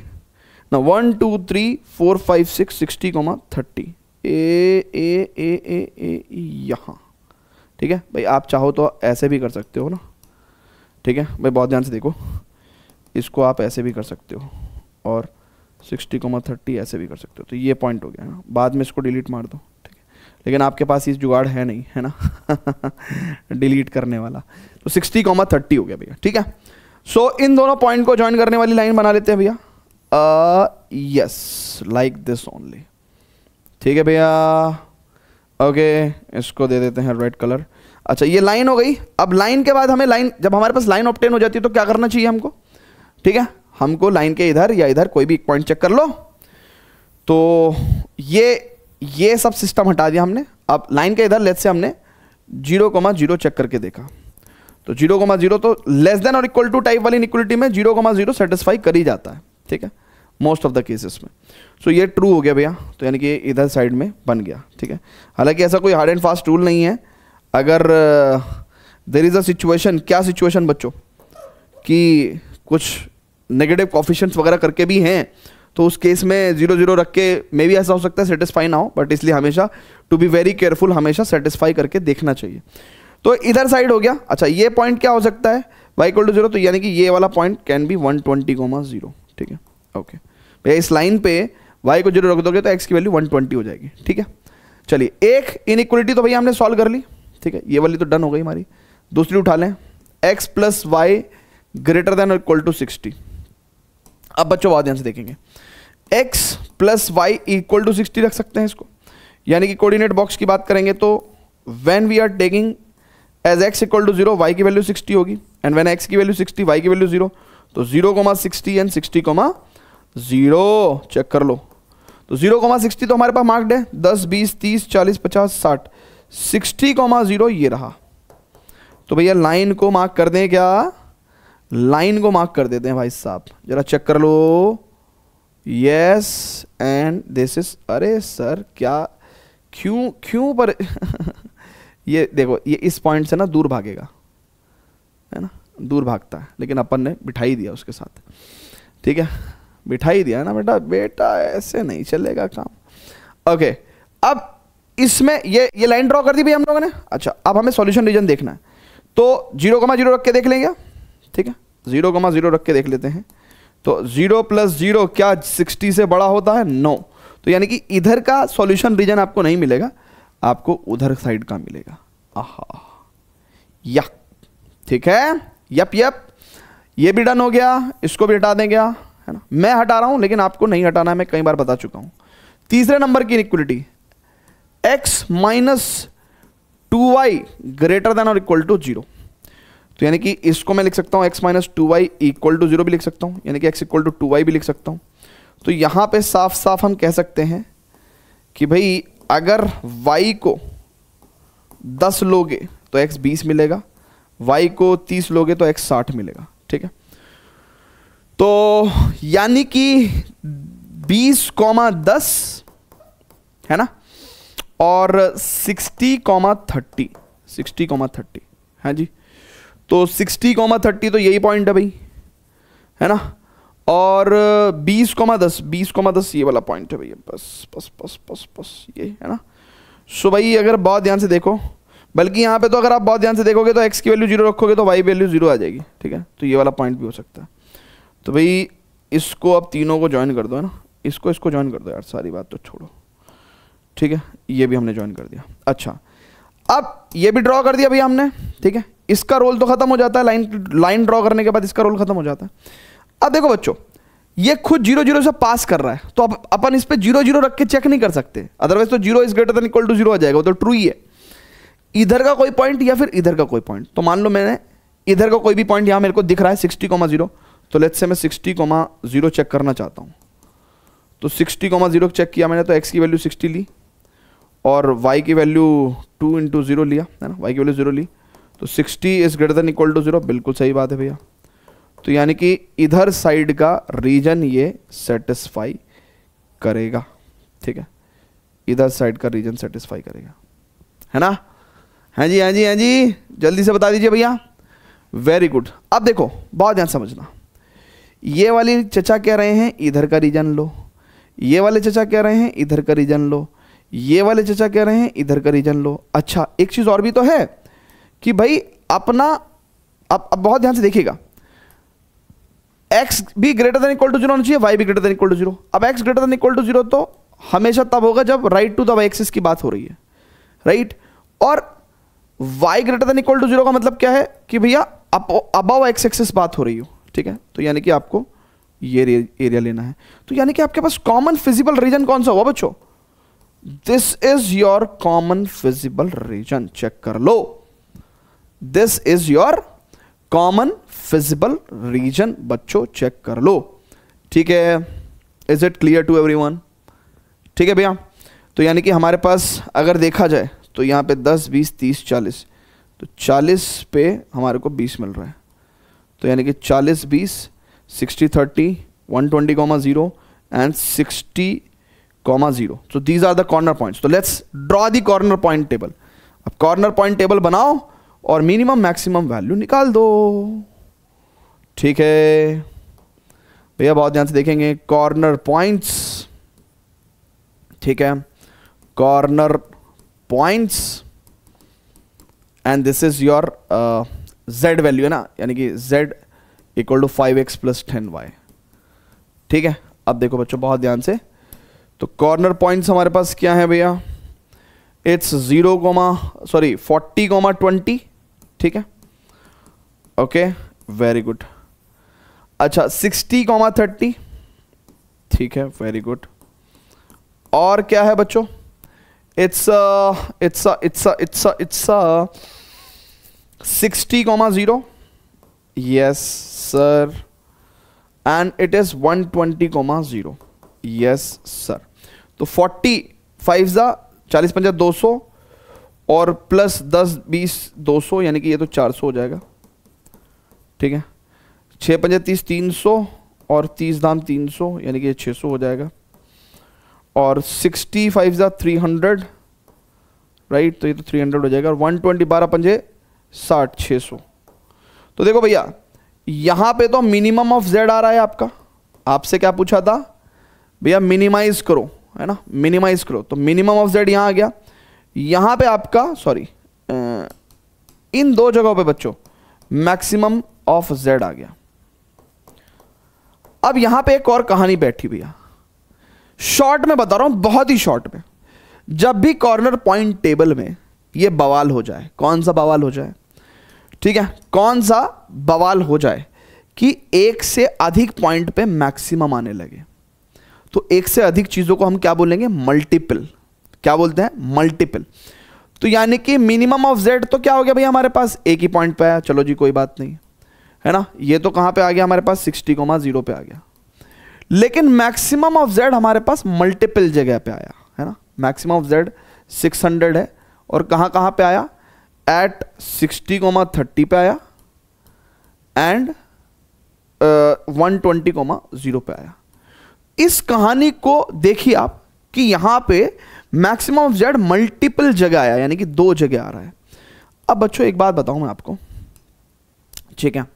ना 1 2 3 4 5 6 60,30 ए यहाँ, ठीक है भाई। आप चाहो तो ऐसे भी कर सकते हो ना, ठीक है भाई, बहुत ध्यान से देखो, इसको आप ऐसे भी कर सकते हो और 60,30 ऐसे भी कर सकते हो, तो ये पॉइंट हो गया ना। बाद में इसको डिलीट मार दो, ठीक है, लेकिन आपके पास ये जुगाड़ है नहीं, है ना डिलीट करने वाला। तो 60,30 हो गया भैया, ठीक है। सो इन दोनों पॉइंट को ज्वाइन करने वाली लाइन बना लेते हैं भैया, यस, लाइक दिस ओनली, ठीक है भैया, ओके। इसको दे देते हैं रेड कलर। अच्छा, ये लाइन हो गई। अब लाइन के बाद हमें लाइन, जब हमारे पास लाइन ऑब्टेन हो जाती है तो क्या करना चाहिए हमको, ठीक है, हमको लाइन के इधर या इधर कोई भी एक पॉइंट चेक कर लो। तो ये सब सिस्टम हटा दिया हमने। अब लाइन के इधर लेट्स से हमने 0,0 चेक करके देखा, तो 0,0 तो लेस देन और इक्वल टू टाइप वाली इनइक्वालिटी में 0,0 सेटिस्फाई कर ही जाता है, ठीक है, मोस्ट ऑफ द केसेस में। सो ये ट्रू हो गया भैया, तो यानी कि इधर साइड में बन गया, ठीक है। हालांकि ऐसा कोई हार्ड एंड फास्ट रूल नहीं है। अगर देयर इज अ सिचुएशन, क्या सिचुएशन बच्चों, कि कुछ नेगेटिव कोफिशिएंट्स वगैरह करके भी हैं, तो उस केस में 0,0 रख के मे भी ऐसा हो सकता है सेटिस्फाई ना हो, बट इसलिए हमेशा टू बी वेरी केयरफुल, हमेशा सेटिस्फाई करके देखना चाहिए। तो इधर साइड हो गया। अच्छा, ये पॉइंट क्या हो सकता है, y = 0, तो यानी कि ये वाला पॉइंट कैन बी 120,0, ठीक है, ओके भैया। इस लाइन पे y को 0 रख दोगे तो x की वैल्यू 120 हो जाएगी, ठीक है। चलिए, एक इनइक्वालिटी तो भैया हमने सॉल्व कर ली, ठीक है, ये वाली तो डन हो गई हमारी। दूसरी उठा लें, x + y ≥ 60। अब बच्चों बहुत ध्यान से देखेंगे, x + y = 60 रख सकते हैं इसको, यानी कि कोऑर्डिनेट बॉक्स की बात करेंगे तो when we are taking as x = 0, y की वैल्यू 60 होगी, एंड व्हेन x की वैल्यू 60, y की वैल्यू 0, तो 0,60 एंड 60,0 चेक कर लो। तो 0,60 तो हमारे पास मार्क्ड है, 10 20 30 40 50 60, 60,0 ये रहा। तो भैया लाइन को मार्क कर दें क्या, लाइन को मार्क कर देते हैं भाई साहब, जरा चेक कर लो, यस, एंड दिस इज, अरे सर क्या, क्यों पर ये देखो, ये इस पॉइंट से ना दूर भागेगा, है ना, दूर भागता है, लेकिन अपन ने बिठा ही दिया उसके साथ, ठीक है, बिठा ही दिया ना बेटा ऐसे नहीं चलेगा काम। ओके, अब इसमें ये लाइन ड्रॉ कर दी भैया हम लोगों ने। अच्छा, अब हमें सॉल्यूशन रीजन देखना है, तो 0,0 रख के देख लेंगे, ठीक है, 0,0 रख के देख लेते हैं। तो 0 + 0 क्या 60 से बड़ा होता है, नो। तो यानी कि इधर का सॉल्यूशन रीजन आपको नहीं मिलेगा, आपको उधर साइड का मिलेगा। आहा, या ठीक है, यप, ये भी डन हो गया, इसको भी हटा दें क्या, है ना। मैं हटा रहा हूं लेकिन आपको नहीं हटाना है, मैं कई बार बता चुका हूं। तीसरे नंबर की इनइक्वालिटी, x - 2y ≥ 0, तो यानी कि इसको मैं लिख सकता हूं x - 2y = 0 भी लिख सकता हूं, यानी कि x = 2y भी लिख सकता हूं। तो यहां पे साफ साफ हम कह सकते हैं कि भाई अगर y को 10 लोगे तो x 20 मिलेगा, y को 30 लोगे तो x 60 मिलेगा, ठीक है। तो यानी कि 20,10 है ना, और 60,30, हाँ जी, तो 60,30 तो यही पॉइंट है भाई, है ना, और 20,10 ये वाला पॉइंट है भैया, बस ये है ना। सो भाई अगर बहुत ध्यान से देखो, बल्कि यहाँ पे तो अगर आप बहुत ध्यान से देखोगे तो x की वैल्यू 0 रखोगे तो y वैल्यू 0 आ जाएगी, ठीक है, तो ये वाला पॉइंट भी हो सकता है। तो भाई इसको अब तीनों को ज्वाइन कर दो, है ना, इसको ज्वाइन कर दो यार, सारी बात तो छोड़ो, ठीक है, ये भी हमने ज्वाइन कर दिया। अच्छा, अब ये भी ड्रॉ कर दिया भैया हमने, ठीक है, इसका रोल तो खत्म हो जाता है, लाइन ड्रॉ करने के बाद इसका रोल खत्म हो जाता है। अब देखो बच्चों, ये खुद 0,0 से पास कर रहा है, तो अब अपन इस पे 0,0 रख के चेक नहीं कर सकते, अदरवाइज तो 0 > 0 आ जाएगा, वो तो ट्रू ही है। इधर का कोई पॉइंट या फिर इधर का कोई पॉइंट, तो मान लो मैंने इधर का कोई भी पॉइंट यहां मेरे को दिख रहा है 60,0, तो लेट्स से मैं 60,0 चेक करना चाहता हूं। तो 60,0 चेक किया मैंने, तो x की वैल्यू 60 ली और y की वैल्यू 2 × 0 लिया, है ना, y की वैल्यू 0 ली, तो 60 > 0, बिल्कुल सही बात है भैया। तो यानी कि इधर साइड का रीजन ये सेटिस्फाई करेगा, ठीक है, इधर साइड का रीजन सेटिस्फाई करेगा, है ना? हाँ जी हाँ जी हाँ जी, जल्दी से बता दीजिए भैया। Very good. अब देखो बहुत ध्यान समझना, ये वाली चचा कह रहे हैं इधर का रीजन लो, ये वाले चचा कह रहे हैं इधर का रीजन लो, ये वाले चचा कह रहे हैं इधर का रीजन लो। अच्छा एक चीज और भी तो है कि भाई अपना, अब बहुत ध्यान से देखिएगा, x भी ग्रेटर देन इक्वल टू 0 होना चाहिए, y भी ग्रेटर देन इक्वल टू 0। अब x greater than equal to 0 तो हमेशा तब होगा जब right to the y axis की बात हो रही है, राइट? और y greater than equal to 0 का मतलब क्या है कि भैया अबव x एक्सिस बात हो रही हो, ठीक है? तो यानी कि आपको ये एरिया लेना है। तो यानी कि आपके पास कॉमन फिजिबल रीजन कौन सा हुआ बच्चों? This is your common feasible region, check कर लो। This is your common feasible region बच्चों, चेक कर लो, ठीक है? Is it clear to everyone? ठीक है भैया। तो यानी कि हमारे पास अगर देखा जाए तो यहाँ पे 10 20 30 40, तो 40 पे हमारे को 20 मिल रहा है, तो यानी कि 40 20 60 30 120,0 and 60,0। so these are the corner points. तो let's draw the corner point table. अब corner point table बनाओ और मिनिमम मैक्सिमम वैल्यू निकाल दो, ठीक है भैया? बहुत ध्यान से देखेंगे कॉर्नर पॉइंट्स, ठीक है, corner points, and this is your z value, है ना? यानी कि z equal to 5x plus 10y, ठीक है? अब देखो बच्चों बहुत ध्यान से, तो कॉर्नर पॉइंट्स हमारे पास क्या है भैया? इट्स 40,20, ठीक है? Okay very good. अच्छा 60,30, ठीक है, वेरी गुड। और क्या है बच्चों? It's 60,0, yes sir, and it is 120,0, yes sir. तो 45 40 50 200 और प्लस 10 20 200, यानी कि ये तो 400 हो जाएगा, ठीक है? 6 5 30 300 और 30 दाम 300, यानी कि ये 600 हो जाएगा। और 65 300, राइट? तो ये तो 300 हो जाएगा। और 120 12 5 60 600। तो देखो भैया यहां पे तो मिनिमम ऑफ z आ रहा है आपका, आपसे क्या पूछा था भैया? मिनिमाइज करो, है ना? मिनिमाइज करो, तो मिनिमम ऑफ z यहां आ गया। यहां पे आपका सॉरी इन दो जगहों पे बच्चों मैक्सिमम ऑफ z आ गया। अब यहां पे एक और कहानी बैठी भैया, शॉर्ट में बता रहा हूं, बहुत ही शॉर्ट में। जब भी कॉर्नर पॉइंट टेबल में ये बवाल हो जाए, कौन सा बवाल हो जाए? ठीक है, कौन सा बवाल हो जाए कि एक से अधिक पॉइंट पे मैक्सिमम आने लगे, तो एक से अधिक चीजों को हम क्या बोलेंगे? मल्टीपल। क्या बोलते हैं? मल्टीपल। तो यानी कि मिनिमम ऑफ z तो क्या हो गया भैया हमारे पास? एक ही पॉइंट पे आया, चलो जी कोई बात नहीं, है ना? ये तो कहां पे आ गया हमारे पास? 60,0 पे आ गया। लेकिन मैक्सिमम ऑफ z हमारे पास मल्टीपल जगह पे आया, है ना? मैक्सिमम ऑफ z 600 है, और कहां कहां पे आया? एट 60,30 पे आया एंड 120,0 पे आया। इस कहानी को देखिए आप कि यहां पे मैक्सिमम ऑफ z मल्टीपल जगह आया, यानी कि दो जगह आ रहा है। अब बच्चों एक बात बताऊं मैं आपको, ठीक है?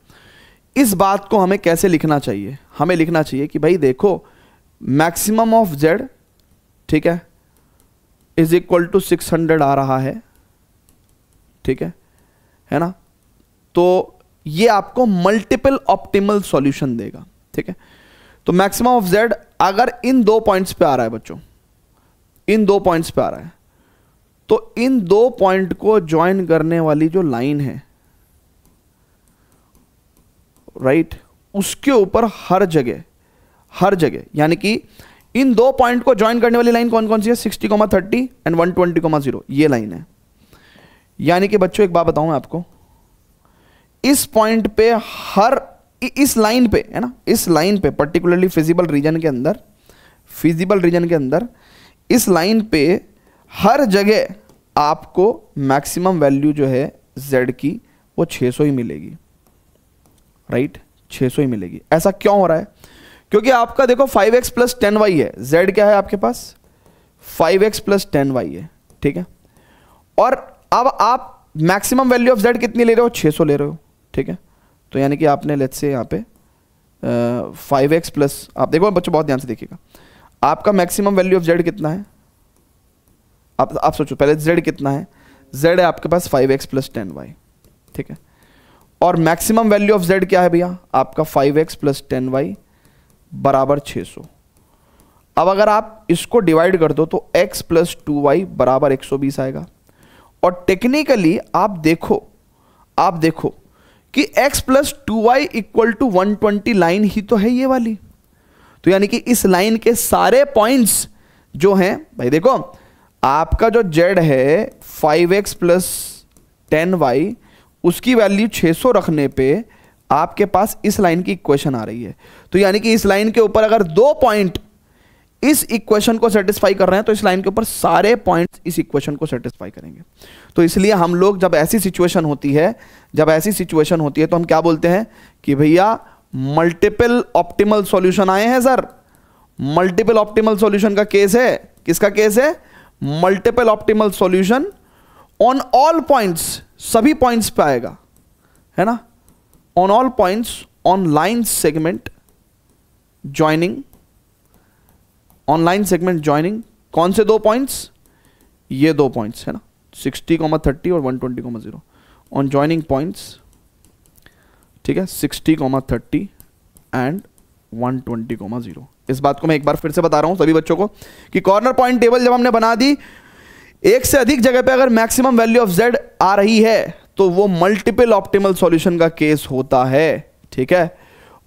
इस बात को हमें कैसे लिखना चाहिए? हमें लिखना चाहिए कि भाई देखो मैक्सिमम ऑफ z, ठीक है, इज इक्वल टू 600 आ रहा है, ठीक है ना? तो ये आपको मल्टीपल ऑप्टिमल सॉल्यूशन देगा, ठीक है? तो मैक्सिमम ऑफ z अगर इन दो पॉइंट्स पे आ रहा है बच्चों, इन दो पॉइंट्स पे आ रहा है, तो इन दो पॉइंट को ज्वाइन करने वाली जो लाइन है, राइट, उसके ऊपर हर जगह यानी कि इन दो पॉइंट को ज्वाइन करने वाली लाइन कौन कौन सी है? 60,30 एंड 120,0, ये लाइन है। यानी कि बच्चों एक बात बताऊं मैं आपको, इस पॉइंट पे हर, इस लाइन पे, है ना, इस लाइन पे पर्टिकुलरली फिजिबल रीजन के अंदर इस लाइन पे हर जगह आपको मैक्सिमम वैल्यू जो है z की वो 600 ही मिलेगी, राइट? 600 ही मिलेगी। ऐसा क्यों हो रहा है? क्योंकि आपका देखो 5x प्लस 10y है, z क्या है आपके पास 5x प्लस 10y है, ठीक है। और अब आप मैक्सिमम वैल्यू ऑफ z कितनी ले रहे हो, 600 ले रहे हो, ठीक है। तो यानी कि आपने लेट्स से यहाँ पे 5x प्लस, आप देखो बच्चों बहुत ध्यान से देखिएगा, आपका मैक्सिमम वैल्यू ऑफ z कितना है, आप सोचो पहले z कितना है, z है आपके पास 5x प्लस 10y, ठीक है। और मैक्सिमम वैल्यू ऑफ z क्या है भैया आपका 5x प्लस 10y बराबर 600। अब अगर आप इसको डिवाइड कर दो तो x प्लस 2y बराबर 120 आएगा। और टेक्निकली आप देखो कि x plus 2y equal to 120 line ही तो है ये वाली। तो यानी कि इस लाइन के सारे पॉइंट्स जो हैं भाई, देखो आपका जो z है 5x प्लस 10y, उसकी वैल्यू 600 रखने पे आपके पास इस लाइन की इक्वेशन आ रही है। तो यानी कि इस लाइन के ऊपर अगर 2 पॉइंट इस इक्वेशन को सेटिस्फाई कर रहे हैं तो इस लाइन के ऊपर सारे पॉइंट्स इस इक्वेशन को सेटिस्फाई करेंगे। तो इसलिए हम लोग जब ऐसी सिचुएशन होती है तो हम क्या बोलते हैं कि भैया मल्टीपल ऑप्टिमल सॉल्यूशन आए हैं सर। मल्टीपल ऑप्टिमल सॉल्यूशन का केस है, किसका केस है, multiple optimal solution on all points, सभी पॉइंट्स पे आएगा, है ना, on all points on line segment joining, on line segment joining कौन से 2 पॉइंट्स, ये 2 पॉइंट्स है ना 60,30 और 120,0 ऑन ज्वाइनिंग पॉइंट्स, ठीक है, 60,30 एंड 120,0। इस बात को मैं एक बार फिर से बता रहा हूं सभी बच्चों को कि कॉर्नर पॉइंट टेबल जब हमने बना दी, एक से अधिक जगह पे अगर मैक्सिमम वैल्यू ऑफ z आ रही है तो वो मल्टीपल ऑप्टिमल सॉल्यूशन का केस होता है, ठीक है।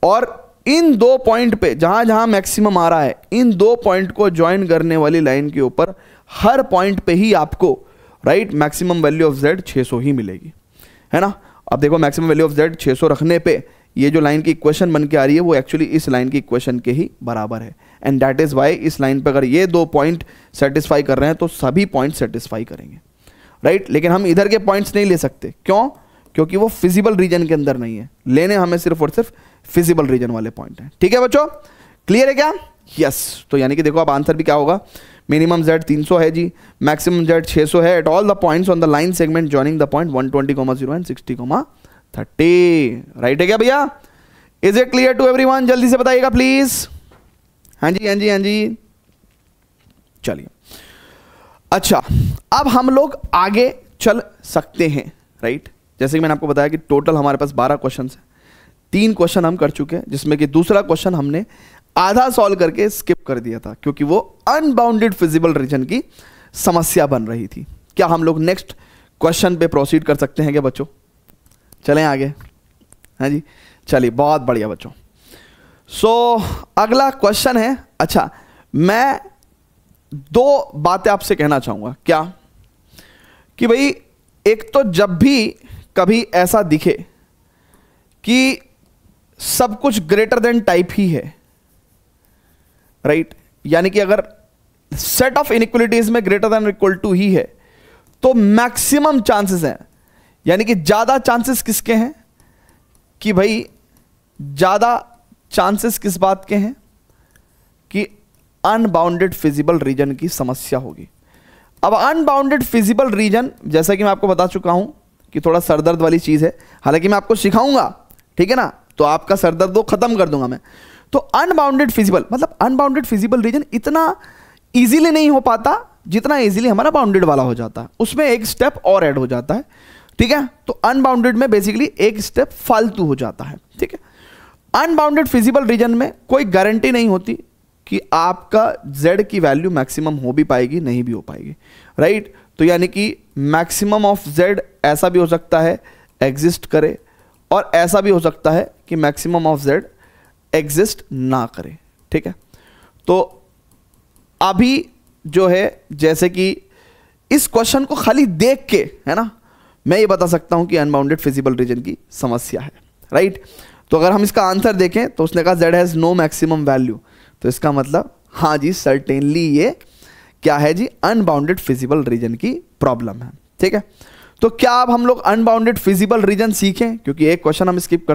और इन 2 पॉइंट पे जहां जहां मैक्सिमम आ रहा है, इन 2 पॉइंट को ज्वाइन करने वाली लाइन के ऊपर हर पॉइंट पे ही आपको right maximum value of z 600 ही मिलेगी, है ना। अब देखो मैक्सिमम वैल्यू ऑफ z 600 रखने पे ये जो लाइन की इक्वेशन बन के आ रही है वो एक्चुअली इस लाइन की इक्वेशन के ही बराबर है। एंड दैट इज वाई इस लाइन पे अगर ये 2 पॉइंट सेटिस्फाई कर रहे हैं तो सभी पॉइंट सेटिस्फाई करेंगे, राइट। लेकिन हम इधर के पॉइंट्स नहीं ले सकते, क्यों, क्योंकि वो फिजिबल रीजन के अंदर नहीं है, लेने हमें सिर्फ और सिर्फ फिजिबल रीजन वाले पॉइंट हैं, ठीक है बच्चों, क्लियर है क्या, यस। तो यानी कि देखो अब आंसर भी क्या होगा, मिनिमम z 300 है जी, मैक्सिमम z 600 है at all the points on the line segment joining the point 120,0 and 60,30, right है क्या भैया, is it clear to everyone, जल्दी से बताइएगा प्लीज। हाँ जी हाँ जी हाँ जी, चलिए अच्छा अब हम लोग आगे चल सकते हैं, राइट। जैसे कि मैंने आपको बताया कि टोटल हमारे पास 12 क्वेश्चन है, 3 क्वेश्चन हम कर चुके हैं, जिसमें कि दूसरा क्वेश्चन हमने आधा सॉल्व करके स्किप कर दिया था क्योंकि वो अनबाउंडेड फिजिबल रीजन की समस्या बन रही थी। क्या हम लोग नेक्स्ट क्वेश्चन पे प्रोसीड कर सकते हैं क्या बच्चों, चलें आगे, हाँ जी चलिए बहुत बढ़िया बच्चों। अगला क्वेश्चन है, अच्छा मैं 2 बातें आपसे कहना चाहूंगा, क्या कि भाई एक तो जब भी कभी ऐसा दिखे कि सब कुछ ग्रेटर देन टाइप ही है, राइट, यानी कि अगर सेट ऑफ इनइक्वलिटीज में ग्रेटर देन इक्वल टू ही है तो मैक्सिमम चांसेस हैं, यानी कि ज्यादा चांसेस किसके हैं कि भाई ज्यादा चांसेस किस बात के हैं कि अनबाउंडेड फिजिबल रीजन की समस्या होगी। अब अनबाउंडेड फिजिबल रीजन जैसा कि मैं आपको बता चुका हूं कि थोड़ा सरदर्द वाली चीज है, हालांकि मैं आपको सिखाऊंगा, ठीक है ना, तो आपका सरदर्द वो खत्म कर दूंगा मैं। तो अनबाउंडेड फिजिबल मतलब अनबाउंडेड फिजिबल रीजन इतना इजीली नहीं हो पाता जितना इजीली हमारा बाउंडेड वाला हो जाता है, उसमें एक स्टेप और ऐड हो जाता है, ठीक है। तो अनबाउंडेड में बेसिकली एक स्टेप फालतू हो जाता है, ठीक है। अनबाउंडेड फिजिबल रीजन में कोई गारंटी नहीं होती कि आपका z की वैल्यू मैक्सिमम हो भी पाएगी नहीं भी हो पाएगी, राइट। तो यानी कि मैक्सिमम ऑफ z ऐसा भी हो सकता है एग्जिस्ट करे और ऐसा भी हो सकता है कि मैक्सिमम ऑफ z एग्जिस्ट ना करे, ठीक है। तो अभी जो है जैसे कि इस क्वेश्चन को खाली देख के, है ना, मैं ये बता सकता हूं कि अनबाउंडेड फिजिबल रीजन की समस्या है, राइट। तो अगर हम इसका आंसर देखें तो उसने कहा z has no maximum value, तो इसका मतलब हाँ जी सर्टेनली ये क्या है जी, अनबाउंडेड फिजिबल रीजन की प्रॉब्लम है, ठीक है। तो क्या अब हम लोग अनबाउंडेड फिजिबल रीजन सीखें, क्योंकि एक क्वेश्चन हम स्किप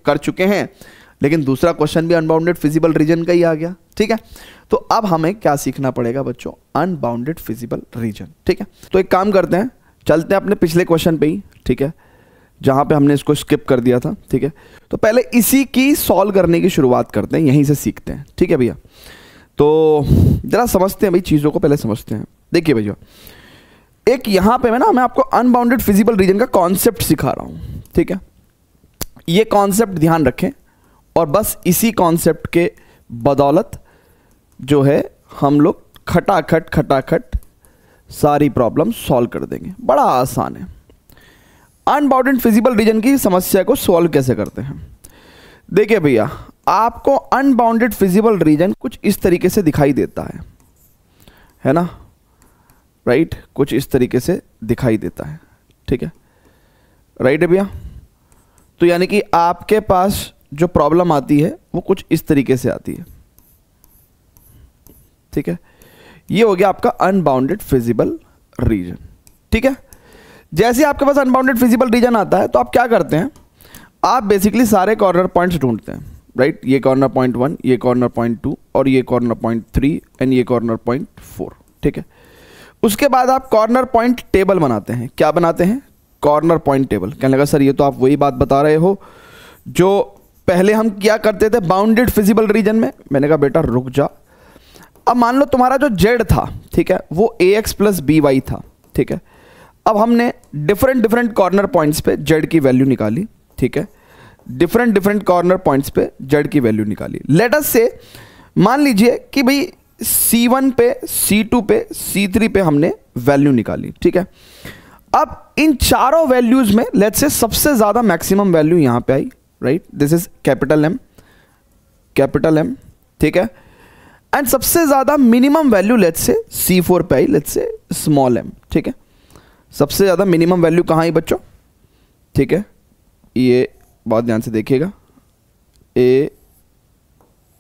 कर चुके हैं, लेकिन दूसरा क्वेश्चन भी अनबाउंडेड फिजिबल रीजन का ही आ गया। ठीक है, तो अब हमें क्या सीखना पड़ेगा बच्चों, अनबाउंडेड फिजिबल रीजन। ठीक है, तो एक काम करते हैं, चलते हैं अपने पिछले क्वेश्चन पे ही, ठीक है, जहां पे हमने इसको स्किप कर दिया था। ठीक है, तो पहले इसी की सॉल्व करने की शुरुआत करते हैं, यहीं से सीखते हैं। ठीक है भैया, तो जरा समझते हैं भाई, चीज़ों को पहले समझते हैं। देखिए भैया, एक यहाँ पे मैं आपको अनबाउंडेड फिजिबल रीजन का कॉन्सेप्ट सिखा रहा हूँ। ठीक है, ये कॉन्सेप्ट ध्यान रखें, और बस इसी कॉन्सेप्ट के बदौलत जो है हम लोग खटाखट सारी प्रॉब्लम सॉल्व कर देंगे। बड़ा आसान है। अनबाउंडेड फिजिबल रीजन की समस्या को सॉल्व कैसे करते हैं, देखिए भैया, आपको अनबाउंडेड फिजिबल रीजन कुछ इस तरीके से दिखाई देता है ना, राइट, कुछ इस तरीके से दिखाई देता है। ठीक है, राइट है भैया, तो यानी कि आपके पास जो प्रॉब्लम आती है वो कुछ इस तरीके से आती है। ठीक है, ये हो गया आपका अनबाउंडेड फिजिबल रीजन। ठीक है, जैसे आपके पास अनबाउंडेड फिजिबल रीजन आता है तो आप क्या करते हैं, आप बेसिकली सारे कॉर्नर पॉइंट्स ढूंढते हैं, राइट, ये कॉर्नर पॉइंट 1, ये कॉर्नर पॉइंट 2, और ये कॉर्नर पॉइंट 3 एंड ये कॉर्नर पॉइंट 4। ठीक है, उसके बाद आप कॉर्नर पॉइंट टेबल बनाते हैं। क्या बनाते हैं, कॉर्नर पॉइंट टेबल। कहने लगा सर ये तो आप वही बात बता रहे हो जो पहले हम क्या करते थे बाउंडेड फिजिबल रीजन में। मैंने कहा बेटा रुक जा, अब मान लो तुम्हारा जो जेड था, ठीक है, वो ax प्लस बी वाई था। ठीक है, अब हमने डिफरेंट कॉर्नर पॉइंट्स पे जेड की वैल्यू निकाली। ठीक है, डिफरेंट कॉर्नर पॉइंट्स पे जेड की वैल्यू निकाली। लेट अस से मान लीजिए कि भाई C1 पे, C2 पे, C3 पे हमने वैल्यू निकाली। ठीक है, अब इन चारों वैल्यूज में लेट्स से सबसे ज्यादा मैक्सिमम वैल्यू यहां पे आई, right, this is capital M। ठीक है, एंड सबसे ज्यादा minimum value let's say C4 पे आई, लेट्स से स्मॉल m। ठीक है, सबसे ज्यादा मिनिमम वैल्यू कहां आई बच्चों, ठीक है, ये बहुत ध्यान से देखिएगा,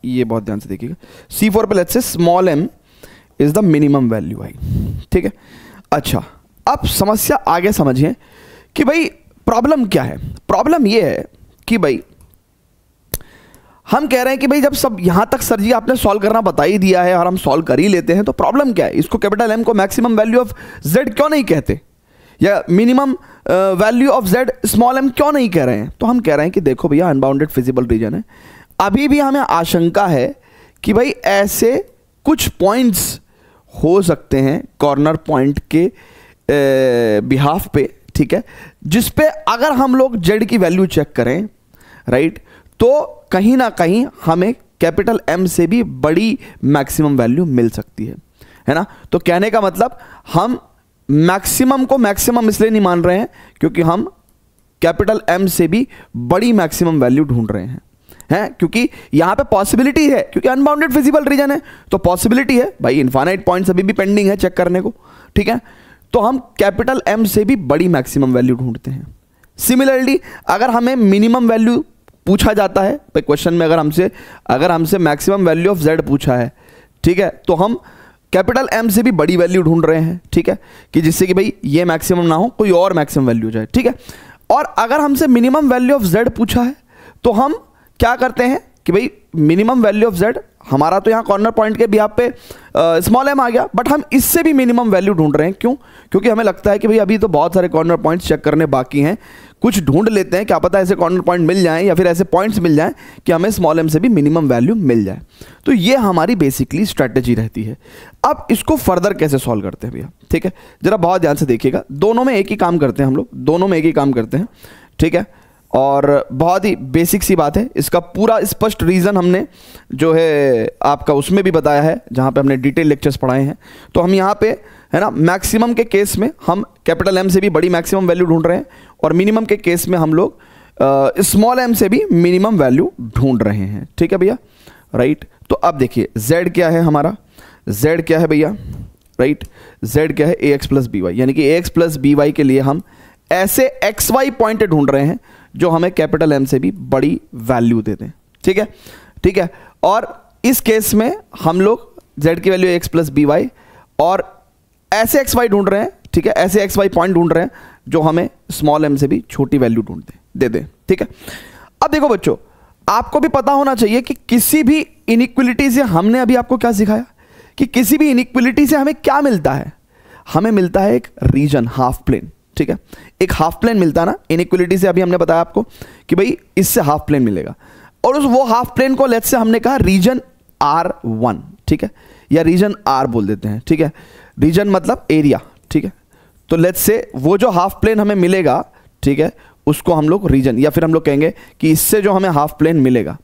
ये बहुत ध्यान से देखिएगा, C4 पे let's say small m is the minimum value आई। ठीक है, अच्छा अब समस्या आगे समझिए कि भाई प्रॉब्लम क्या है। प्रॉब्लम ये है कि भाई हम कह रहे हैं कि भाई जब सब यहां तक सर जी आपने सॉल्व करना बता ही दिया है और हम सॉल्व कर ही लेते हैं, तो प्रॉब्लम क्या है, इसको कैपिटल M को मैक्सिमम वैल्यू ऑफ Z क्यों नहीं कहते, या minimum value of Z small m क्यों नहीं कह रहे हैं। तो हम कह रहे हैं कि देखो भैया अनबाउंडेड फिजिबल रीजन है, अभी भी हमें आशंका है कि भाई ऐसे कुछ पॉइंट्स हो सकते हैं कॉर्नर पॉइंट के बिहाफ पे, ठीक है, जिस पे अगर हम लोग जेड की वैल्यू चेक करें, राइट, तो कहीं ना कहीं हमें कैपिटल M से भी बड़ी मैक्सिमम वैल्यू मिल सकती है ना। तो कहने का मतलब हम मैक्सिमम को मैक्सिमम इसलिए नहीं मान रहे हैं क्योंकि हम कैपिटल M से भी बड़ी मैक्सिमम वैल्यू ढूंढ रहे हैं, क्योंकि यहां पे पॉसिबिलिटी है, क्योंकि अनबाउंडेड फिजिबल रीजन है तो पॉसिबिलिटी है भाई, इनफाइनाइट पॉइंट्स अभी भी पेंडिंग है चेक करने को। ठीक है, तो हम कैपिटल M से भी बड़ी मैक्सिमम वैल्यू ढूंढते हैं। सिमिलरली अगर हमें मिनिमम वैल्यू पूछा जाता है क्वेश्चन में, अगर हमसे मैक्सिमम वैल्यू ऑफ Z पूछा है, ठीक है, तो हम कैपिटल M से भी बड़ी वैल्यू ढूंढ रहे हैं। ठीक है, कि जिससे कि भाई ये मैक्सिमम ना हो, कोई और मैक्सिमम वैल्यू जाए। ठीक है, और अगर हमसे मिनिमम वैल्यू ऑफ Z पूछा है तो हम क्या करते हैं कि भाई मिनिमम वैल्यू ऑफ Z, हमारा तो यहाँ कॉर्नर पॉइंट के भी यहाँ पे स्मॉल m आ गया, बट हम इससे भी मिनिमम वैल्यू ढूंढ रहे हैं। क्यों, क्योंकि हमें लगता है कि भाई अभी तो बहुत सारे कॉर्नर पॉइंट्स चेक करने बाकी हैं, कुछ ढूंढ लेते हैं, क्या पता ऐसे कॉर्नर पॉइंट मिल जाएं या फिर ऐसे पॉइंट्स मिल जाएं कि हमें स्मॉल m से भी मिनिमम वैल्यू मिल जाए। तो ये हमारी बेसिकली स्ट्रैटेजी रहती है। अब इसको फर्दर कैसे सॉल्व करते हैं भैया, ठीक है, जरा बहुत ध्यान से देखिएगा, दोनों में एक ही काम करते हैं हम लोग, दोनों में एक ही काम करते हैं। ठीक है, और बहुत ही बेसिक सी बात है, इसका पूरा स्पष्ट रीज़न हमने जो है आपका उसमें भी बताया है जहाँ पे हमने डिटेल लेक्चर्स पढ़ाए हैं। तो हम यहाँ पे है ना मैक्सिमम के केस में हम कैपिटल M से भी बड़ी मैक्सिमम वैल्यू ढूंढ रहे हैं, और मिनिमम के केस में हम लोग स्मॉल m से भी मिनिमम वैल्यू ढूंढ रहे हैं। ठीक है भैया, राइट। तो अब देखिए Z क्या है हमारा, Z क्या है भैया, राइट, Z क्या है ax प्लस बी वाई, यानी कि ax प्लस बी वाई के लिए हम ऐसे xy पॉइंट ढूंढ रहे हैं जो हमें कैपिटल M से भी बड़ी वैल्यू देते हैं। ठीक है, ठीक है, और इस केस में हम लोग Z की value x plus B Y और ऐसे xy ढूंढ रहे हैं। ठीक है, ऐसे xy पॉइंट ढूंढ रहे हैं जो हमें स्मॉल m से भी छोटी वैल्यू दे दे। ठीक है, अब देखो बच्चों, आपको भी पता होना चाहिए कि किसी भी इनइक्वलिटी से, हमने अभी आपको क्या सिखाया कि किसी भी इनइक्वलिटी से हमें क्या मिलता है, हमें मिलता है एक रीजन, हाफ प्लेन। ठीक है, एक हाफ प्लेन मिलता है ना इनइक्वलिटी से। अभी हमने बताया आपको कि भाई इससे हाफ प्लेन मिलेगा, और उस वो हाफ प्लेन को लेट्स से हमने कहा रीजन R1। ठीक है, या रीजन R बोल देते हैं। ठीक है, रीजन मतलब एरिया। ठीक है, तो लेट्स से वो जो हाफ प्लेन हमें मिलेगा, ठीक है, उसको हम लोग रीजन, या फिर हम लोग कहेंगे कि इससे जो हमें हाफ प्लेन मिलेगा,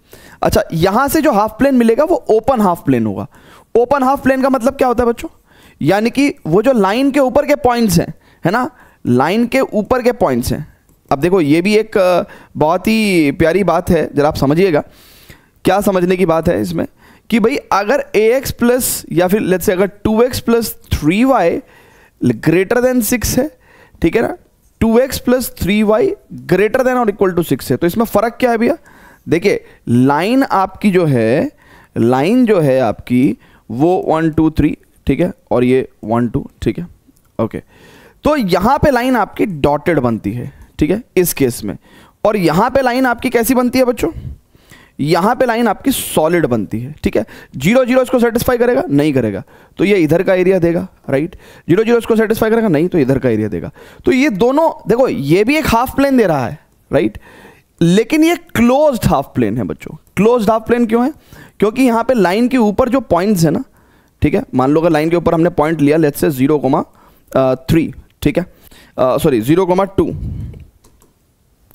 अच्छा यहां से जो हाफ प्लेन मिलेगा वो ओपन हाफ प्लेन होगा। ओपन हाफ प्लेन का मतलब क्या होता है बच्चों, यानी कि वो जो लाइन के ऊपर के पॉइंट्स हैं, है ना, लाइन के ऊपर के पॉइंट्स हैं। अब देखो ये भी एक बहुत ही प्यारी बात है, जरा आप समझिएगा। क्या समझने की बात है इसमें कि भाई अगर ax प्लस, या फिर लेट्स से अगर 2x plus 3y greater than 6 है, ठीक है ना, 2x plus 3y greater than और इक्वल टू 6 है, तो इसमें फर्क क्या है भैया। देखिए लाइन आपकी जो है, लाइन जो है आपकी वो 1 2 3, ठीक है, और ये 1 2, ठीक है, ओके। तो यहां पे लाइन आपकी डॉटेड बनती है, ठीक है, इस केस में। और यहां पे लाइन आपकी कैसी बनती है बच्चों, यहां पे लाइन आपकी सॉलिड बनती है। ठीक है, 0 0 इसको सेटिस्फाई करेगा, नहीं करेगा, तो ये इधर का एरिया देगा, राइट। 0 0 इसको सेटिस्फाई करेगा, नहीं, तो इधर का एरिया देगा। तो ये दोनों देखो, ये भी एक हाफ प्लेन दे रहा है, राइट, लेकिन ये क्लोज्ड हाफ प्लेन है बच्चों। क्लोज्ड हाफ प्लेन क्यों है, क्योंकि यहां पे लाइन के ऊपर जो पॉइंट्स है ना, ठीक है, मान लो अगर लाइन के ऊपर हमने पॉइंट लिया लेट्स से 0,3, ठीक है, सॉरी 0,2,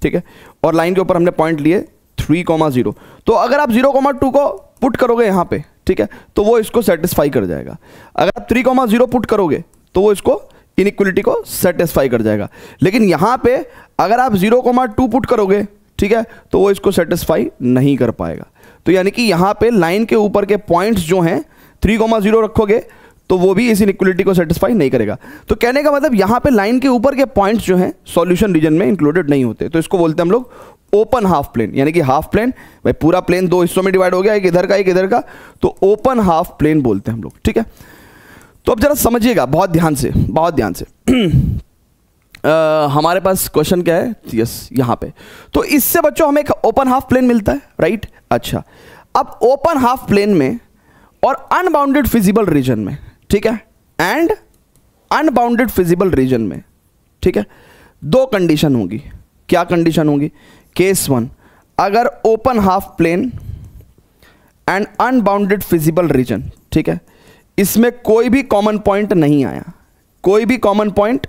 ठीक है, और लाइन के ऊपर हमने पॉइंट लिए 3,0, तो अगर आप 0,2 को पुट करोगे यहां पे, ठीक है, तो वो इसको सेटिस्फाई कर जाएगा। अगर आप 3,0 पुट करोगे तो वो इसको इनइक्वलिटी को सेटिस्फाई कर जाएगा। लेकिन यहां पे अगर आप 0,2 पुट करोगे, ठीक है, तो वो इसको सेटिस्फाई नहीं कर पाएगा। तो यानी कि यहां पे लाइन के ऊपर के पॉइंट्स जो हैं 3,0 रखोगे तो वो भी इस इनइक्वलिटी को सेटिस्फाई नहीं करेगा। तो कहने का मतलब यहां पे लाइन के ऊपर के पॉइंट्स जो हैं सॉल्यूशन रीजन में इंक्लूडेड नहीं होते, तो इसको बोलते हैं हम लोग ओपन हाफ प्लेन। यानी कि हाफ प्लेन, भाई पूरा प्लेन दो हिस्सों में डिवाइड हो गया, एक इधर का एक इधर का, तो ओपन हाफ प्लेन बोलते हैं हम लोग। ठीक है, तो अब जरा समझिएगा बहुत ध्यान से, बहुत ध्यान से। हमारे पास क्वेश्चन क्या है, यस यहां पे, तो इससे बच्चों हमें एक ओपन हाफ प्लेन मिलता है, राइट। अच्छा, अब ओपन हाफ प्लेन में और अनबाउंडेड फिजिबल रीजन में, ठीक है, एंड अनबाउंडेड फिजिबल रीजन में, ठीक है, दो कंडीशन होगी। क्या कंडीशन होगी, केस 1, अगर open half plane and unbounded feasible region, ठीक है, इसमें कोई भी कॉमन पॉइंट नहीं आया, कोई भी कॉमन पॉइंट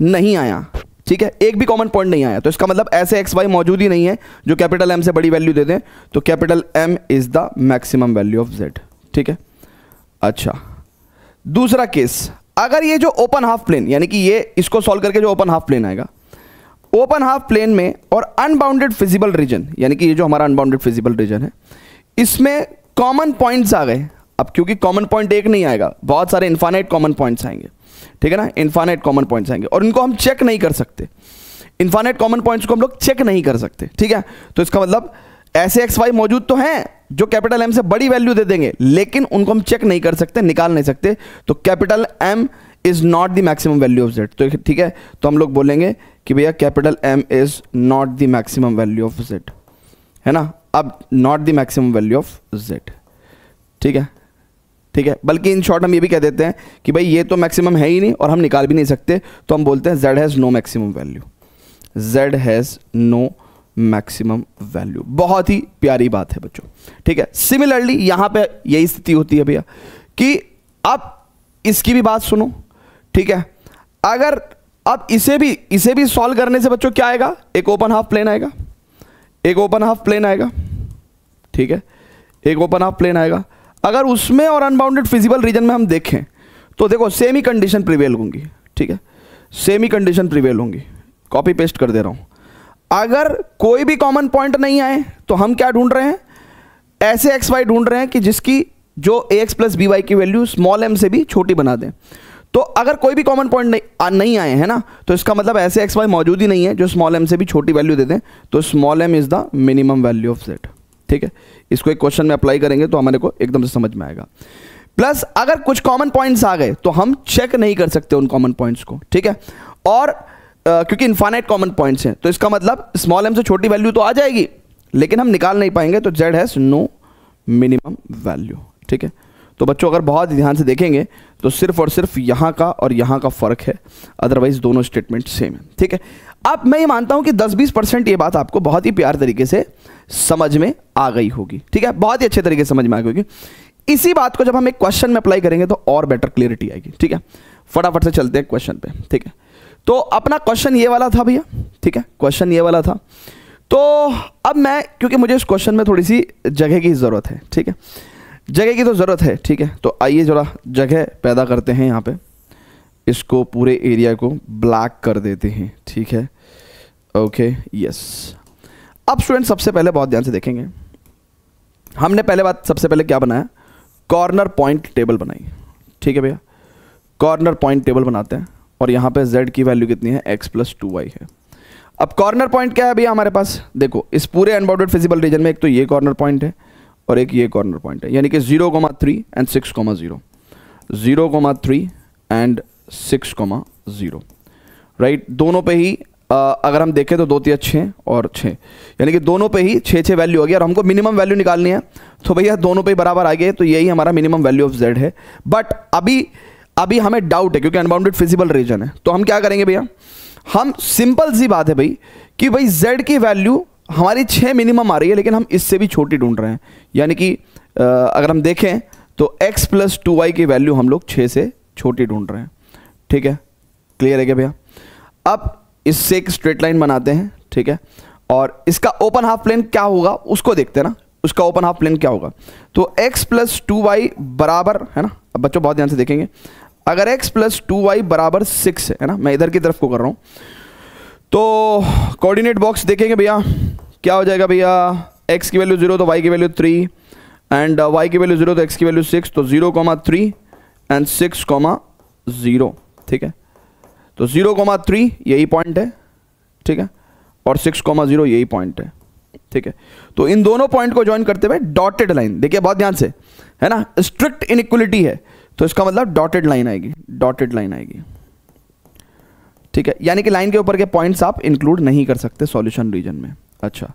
नहीं आया, ठीक है, एक भी कॉमन पॉइंट नहीं आया, तो इसका मतलब ऐसे एक्स वाई मौजूद ही नहीं है जो कैपिटल एम से बड़ी वैल्यू दे दें, तो capital M is the maximum value of Z. ठीक है, अच्छा दूसरा केस, अगर ये जो ओपन हाफ प्लेन, यानी कि ये इसको सॉल्व करके जो ओपन हाफ प्लेन आएगा, ओपन हाफ प्लेन में और अनबाउंडेड फिजिबल रीजन, यानी कि ये जो हमारा अनबाउंडेड फिजिबल रीजन है, इसमें कॉमन पॉइंट्स आ गए। अब क्योंकि कॉमन पॉइंट एक नहीं आएगा, बहुत सारे इनफाइनाइट कॉमन पॉइंट्स आएंगे, ठीक है ना, इनफाइनाइट कॉमन पॉइंट्स आएंगे, और इनको हम चेक नहीं कर सकते, इनफाइनाइट कॉमन पॉइंट्स को हम लोग चेक नहीं कर सकते। ठीक है, तो इसका मतलब ऐसे एक्स वाई मौजूद तो हैं जो कैपिटल एम से बड़ी वैल्यू दे देंगे, लेकिन उनको हम चेक नहीं कर सकते, निकाल नहीं सकते, तो capital M is not the maximum value of Z. तो ठीक है, तो हम लोग बोलेंगे कि भैया capital M is not the maximum value of Z, है ना। अब not the maximum value of Z, ठीक है, ठीक है, बल्कि इन शॉर्ट हम ये भी कह देते हैं कि भाई ये तो मैक्सिमम है ही नहीं और हम निकाल भी नहीं सकते, तो हम बोलते हैं Z has no maximum value, Z has no maximum value. बहुत ही प्यारी बात है बच्चों। ठीक है, सिमिलरली यहां पे यही स्थिति होती है भैया कि अब इसकी भी बात सुनो, ठीक है, अगर अब इसे भी सॉल्व करने से बच्चों क्या आएगा, एक ओपन हाफ प्लेन आएगा, एक ओपन हाफ प्लेन आएगा, ठीक है, एक ओपन हाफ प्लेन आएगा। अगर उसमें और अनबाउंडेड फिजिबल रीजन में हम देखें तो देखो सेम ही कंडीशन प्रिवेल होंगी, ठीक है, सेम ही कंडीशन प्रिवेल होंगी। कॉपी पेस्ट कर दे रहा हूं। अगर कोई भी कॉमन पॉइंट नहीं आए तो हम क्या ढूंढ रहे हैं, ऐसे एक्स वाई ढूंढ रहे हैं कि जिसकी जो ए एक्स प्लस बी वाई की वैल्यू स्मॉल एम से भी छोटी बना दें। तो अगर कोई भी कॉमन पॉइंट नहीं आए हैं ना, तो इसका मतलब ऐसे एक्स वाई मौजूद ही नहीं है जो स्मॉल एम से भी छोटी वैल्यू दे दें, तो small M is the minimum value of Z. ठीक है, इसको एक क्वेश्चन में अप्लाई करेंगे तो हमारे को एकदम से समझ में आएगा। प्लस अगर कुछ कॉमन पॉइंट्स आ गए तो हम चेक नहीं कर सकते उन कॉमन पॉइंट्स को, ठीक है, और क्योंकि इनफाइनाइट कॉमन पॉइंट्स हैं, तो इसका मतलब स्मॉल m से छोटी वैल्यू तो आ जाएगी, लेकिन हम निकाल नहीं पाएंगे, तो z has no minimum value. ठीक है, तो बच्चों अगर बहुत ध्यान से देखेंगे तो सिर्फ और सिर्फ यहाँ का और यहाँ का फर्क है, अदरवाइज दोनों स्टेटमेंट सेम है। ठीक है, अब मैं ये मानता हूँ कि 10-20% ये बात आपको बहुत ही प्यार तरीके से समझ में आ गई होगी। ठीक है, बहुत ही अच्छे तरीके से समझ में आ गई होगी। इसी बात को जब हम एक क्वेश्चन में अप्लाई करेंगे तो और बेटर क्लियरिटी आएगी। ठीक है, फटाफट से चलते हैं क्वेश्चन पे। ठीक है, तो अपना क्वेश्चन ये वाला था भैया। ठीक है, क्वेश्चन ये वाला था। तो अब मैं, क्योंकि मुझे इस क्वेश्चन में थोड़ी सी जगह की ज़रूरत है। ठीक है, जगह की तो ज़रूरत है। ठीक है, तो आइए जरा जगह पैदा करते हैं यहाँ पे, इसको पूरे एरिया को ब्लैक कर देते हैं। ठीक है, ओके, यस। अब स्टूडेंट सबसे पहले बहुत ध्यान से देखेंगे, हमने सबसे पहले क्या बनाया, कॉर्नर पॉइंट टेबल बनाई। ठीक है भैया, कॉर्नर पॉइंट टेबल बनाते हैं, और यहाँ पे z की वैल्यू कितनी है, x + 2y है। अब कॉर्नर पॉइंट क्या है भैया हमारे पास, देखो इस पूरे अनबाउंडेड फिजिबल रीजन में एक तो ये कॉर्नर पॉइंट है और एक ये कॉर्नर पॉइंट है, यानी कि 0,3 एंड 6,0, 0,3 एंड 6,0, राइट। दोनों पे ही अगर हम देखें तो 2 3 6 और 6, यानी कि दोनों पे ही 6 वैल्यू आ गया, और हमको मिनिमम वैल्यू निकालनी है, तो भैया दोनों पे ही बराबर आ गए, तो यही हमारा मिनिमम वैल्यू ऑफ z है। बट अभी हमें डाउट है, क्योंकि अनबाउंडेड फिजिबल रीजन है, तो हम क्या करेंगे भैया, हम सिंपल सी बात है भाई कि भाई z की वैल्यू हमारी 6 मिनिमम आ रही है, लेकिन हम इससे भी छोटी ढूंढ रहे हैं, यानी कि अगर हम देखें तो x + 2y की वैल्यू हम लोग 6 से छोटी ढूंढ रहे हैं। ठीक है, क्लियर है क्या भैया। अब इससे एक स्ट्रेट लाइन बनाते हैं। ठीक है, और इसका ओपन हाफ प्लेन क्या होगा उसको देखते हैं ना, उसका ओपन हाफ प्लेन क्या होगा। तो x + 2y बराबर है ना, अब बच्चों बहुत ध्यान से देखेंगे, अगर x + 2y बराबर 6 है ना, मैं इधर की तरफ को कर रहा हूं, तो कोऑर्डिनेट बॉक्स देखेंगे भैया क्या हो जाएगा भैया, x की वैल्यू 0 तो y की वैल्यू 3, एंड y की वैल्यू 0 तो x की वैल्यू 6, तो 0,3 एंड 6,0। ठीक है, तो 0,3 यही पॉइंट है। ठीक है, और 6,0 यही पॉइंट है। ठीक है, तो इन दोनों पॉइंट को ज्वाइन करते हुए डॉटेड लाइन, देखिए बहुत ध्यान से, है ना, स्ट्रिक्ट इनइक्वलिटी है, तो इसका मतलब डॉटेड लाइन आएगी, डॉटेड लाइन आएगी। ठीक है, यानी कि लाइन के ऊपर के पॉइंट्स आप इंक्लूड नहीं कर सकते सॉल्यूशन रीजन में। अच्छा,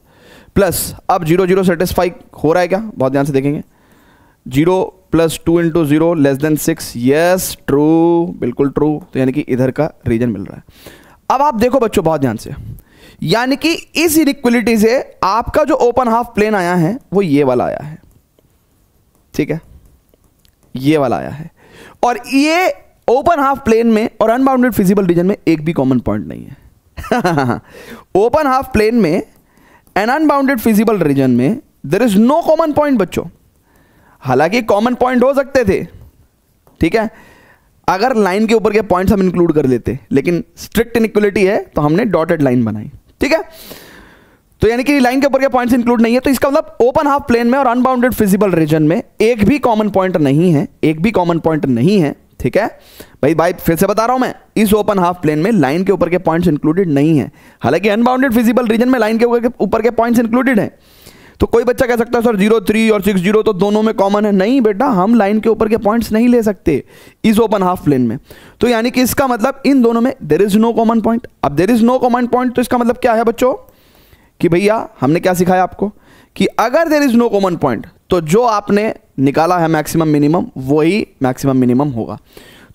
प्लस अब 0 0 सेटिस्फाई हो रहा है क्या, बहुत ध्यान से देखेंगे, 0 + 2 × 0 < 6, यस ट्रू, बिल्कुल ट्रू, तो यानी कि इधर का रीजन मिल रहा है। अब आप देखो बच्चों बहुत ध्यान से, यानी कि इस इनइक्वलिटी से आपका जो ओपन हाफ प्लेन आया है वो ये वाला आया है। ठीक है, ये वाला आया है, और ये ओपन हाफ प्लेन में और अनबाउंडेड फिजिबल रीजन में एक भी कॉमन पॉइंट नहीं है। ओपन हाफ प्लेन में एंड अनबाउंडेड फिजिबल रीजन में there is no common point बच्चों, हालांकि कॉमन पॉइंट हो सकते थे। ठीक है, अगर लाइन के ऊपर के पॉइंट्स हम इंक्लूड कर लेते, लेकिन स्ट्रिक्ट इनइक्वलिटी है तो हमने डॉटेड लाइन बनाई। ठीक है, तो यानी कि लाइन के ऊपर के पॉइंट्स इंक्लूड नहीं है, तो इसका मतलब ओपन हाफ प्लेन में और अनबाउंडेड फिजिबल रीजन में एक भी कॉमन पॉइंट नहीं है, एक भी कॉमन पॉइंट नहीं है। ठीक है भाई फिर से बता रहा हूं मैं, इस ओपन हाफ प्लेन में लाइन के ऊपर के पॉइंट्स इंक्लूडेड नहीं है, हालांकि अनबाउंडेड फिजिबल रीजन में लाइन के ऊपर के पॉइंट्स इंक्लूडेड हैं। तो कोई बच्चा कह सकता है सर 0 3 और 6 0 तो दोनों में कॉमन है। नहीं बेटा, हम लाइन के ऊपर के पॉइंट्स नहीं ले सकते इस ओपन हाफ प्लेन में, तो यानी कि इसका मतलब इन दोनों में there is no common point. अब there is no common point तो इसका मतलब क्या है बच्चों, कि भैया हमने क्या सिखाया आपको, कि अगर there is no common point तो जो आपने निकाला है मैक्सिमम मिनिमम वही मैक्सिमम मिनिमम होगा।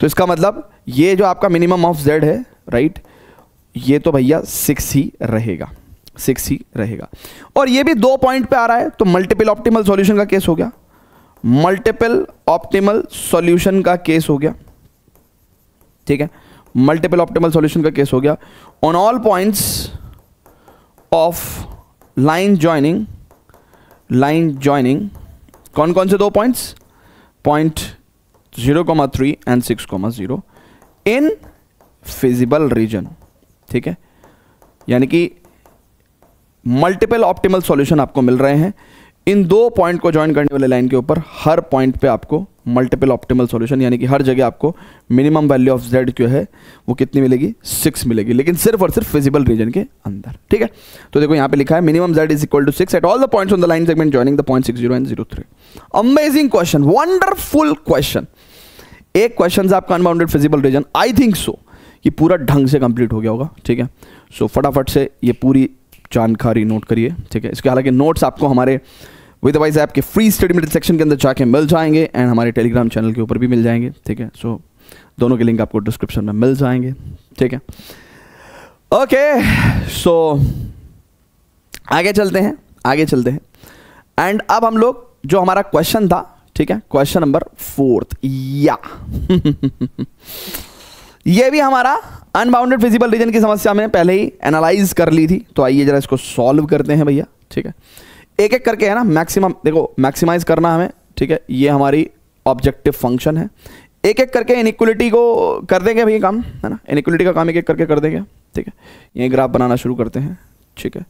तो इसका मतलब ये जो आपका मिनिमम ऑफ z है, राइट, ये तो भैया 6 ही रहेगा, 6 ही रहेगा। और ये भी 2 पॉइंट पे आ रहा है, तो मल्टीपल ऑप्टिमल सॉल्यूशन का केस हो गया, मल्टीपल ऑप्टिमल सॉल्यूशन का केस हो गया। ठीक है, मल्टीपल ऑप्टिमल सॉल्यूशन का केस हो गया on all points of line joining. Line joining कौन कौन से 2 points, point 0,3 and 6,0 in feasible region. ठीक है, यानी कि मल्टीपल ऑप्टिमल सॉल्यूशन आपको मिल रहे हैं इन 2 पॉइंट को ज्वाइन करने वाले लाइन के ऊपर। हर पॉइंट पे आपको मल्टीपल ऑप्टिमल सॉल्यूशन, यानी कि हर जगह आपको मिनिमम वैल्यू ऑफ z जो है वो कितनी मिलेगी, 6 मिलेगी, लेकिन सिर्फ और सिर्फ फिजिबल रीजन के अंदर। ठीक है, तो देखो यहाँ पे लिखा है minimum z is equal to 6 at all the points on the line segment joining the point 60 and 03। Amazing question, wonderful question. एक क्वेश्चन से आपका unbounded feasible region, I think so ये पूरा ढंग से कंप्लीट हो गया होगा, ठीक है। सो फटाफट से ये पूरी जानकारी नोट करिए, ठीक है। इसके हालांकि नोट्स आपको हमारे विदवाइज ऐप के फ्री स्टडी मटेरियल सेक्शन के अंदर जाके मिल जाएंगे एंड हमारे टेलीग्राम चैनल के ऊपर भी मिल जाएंगे, ठीक है। सो दोनों के लिंक आपको डिस्क्रिप्शन में मिल जाएंगे, ठीक है। ओके, सो आगे चलते हैं एंड अब हम लोग जो हमारा क्वेश्चन था, ठीक है, क्वेश्चन नंबर 4 या ये भी हमारा अनबाउंडेड फिजिबल रीजन की समस्या में पहले ही एनालाइज कर ली थी। तो आइए जरा इसको सॉल्व करते हैं भैया, ठीक है। एक एक करके है ना, मैक्सिमम देखो मैक्सिमाइज करना हमें, ठीक है। ये हमारी ऑब्जेक्टिव फंक्शन है। एक एक करके इनइक्वलिटी को कर देंगे भैया काम, है ना। इनइक्वलिटी का काम एक एक करके कर देंगे, ठीक है। ये ग्राफ बनाना शुरू करते हैं, ठीक है।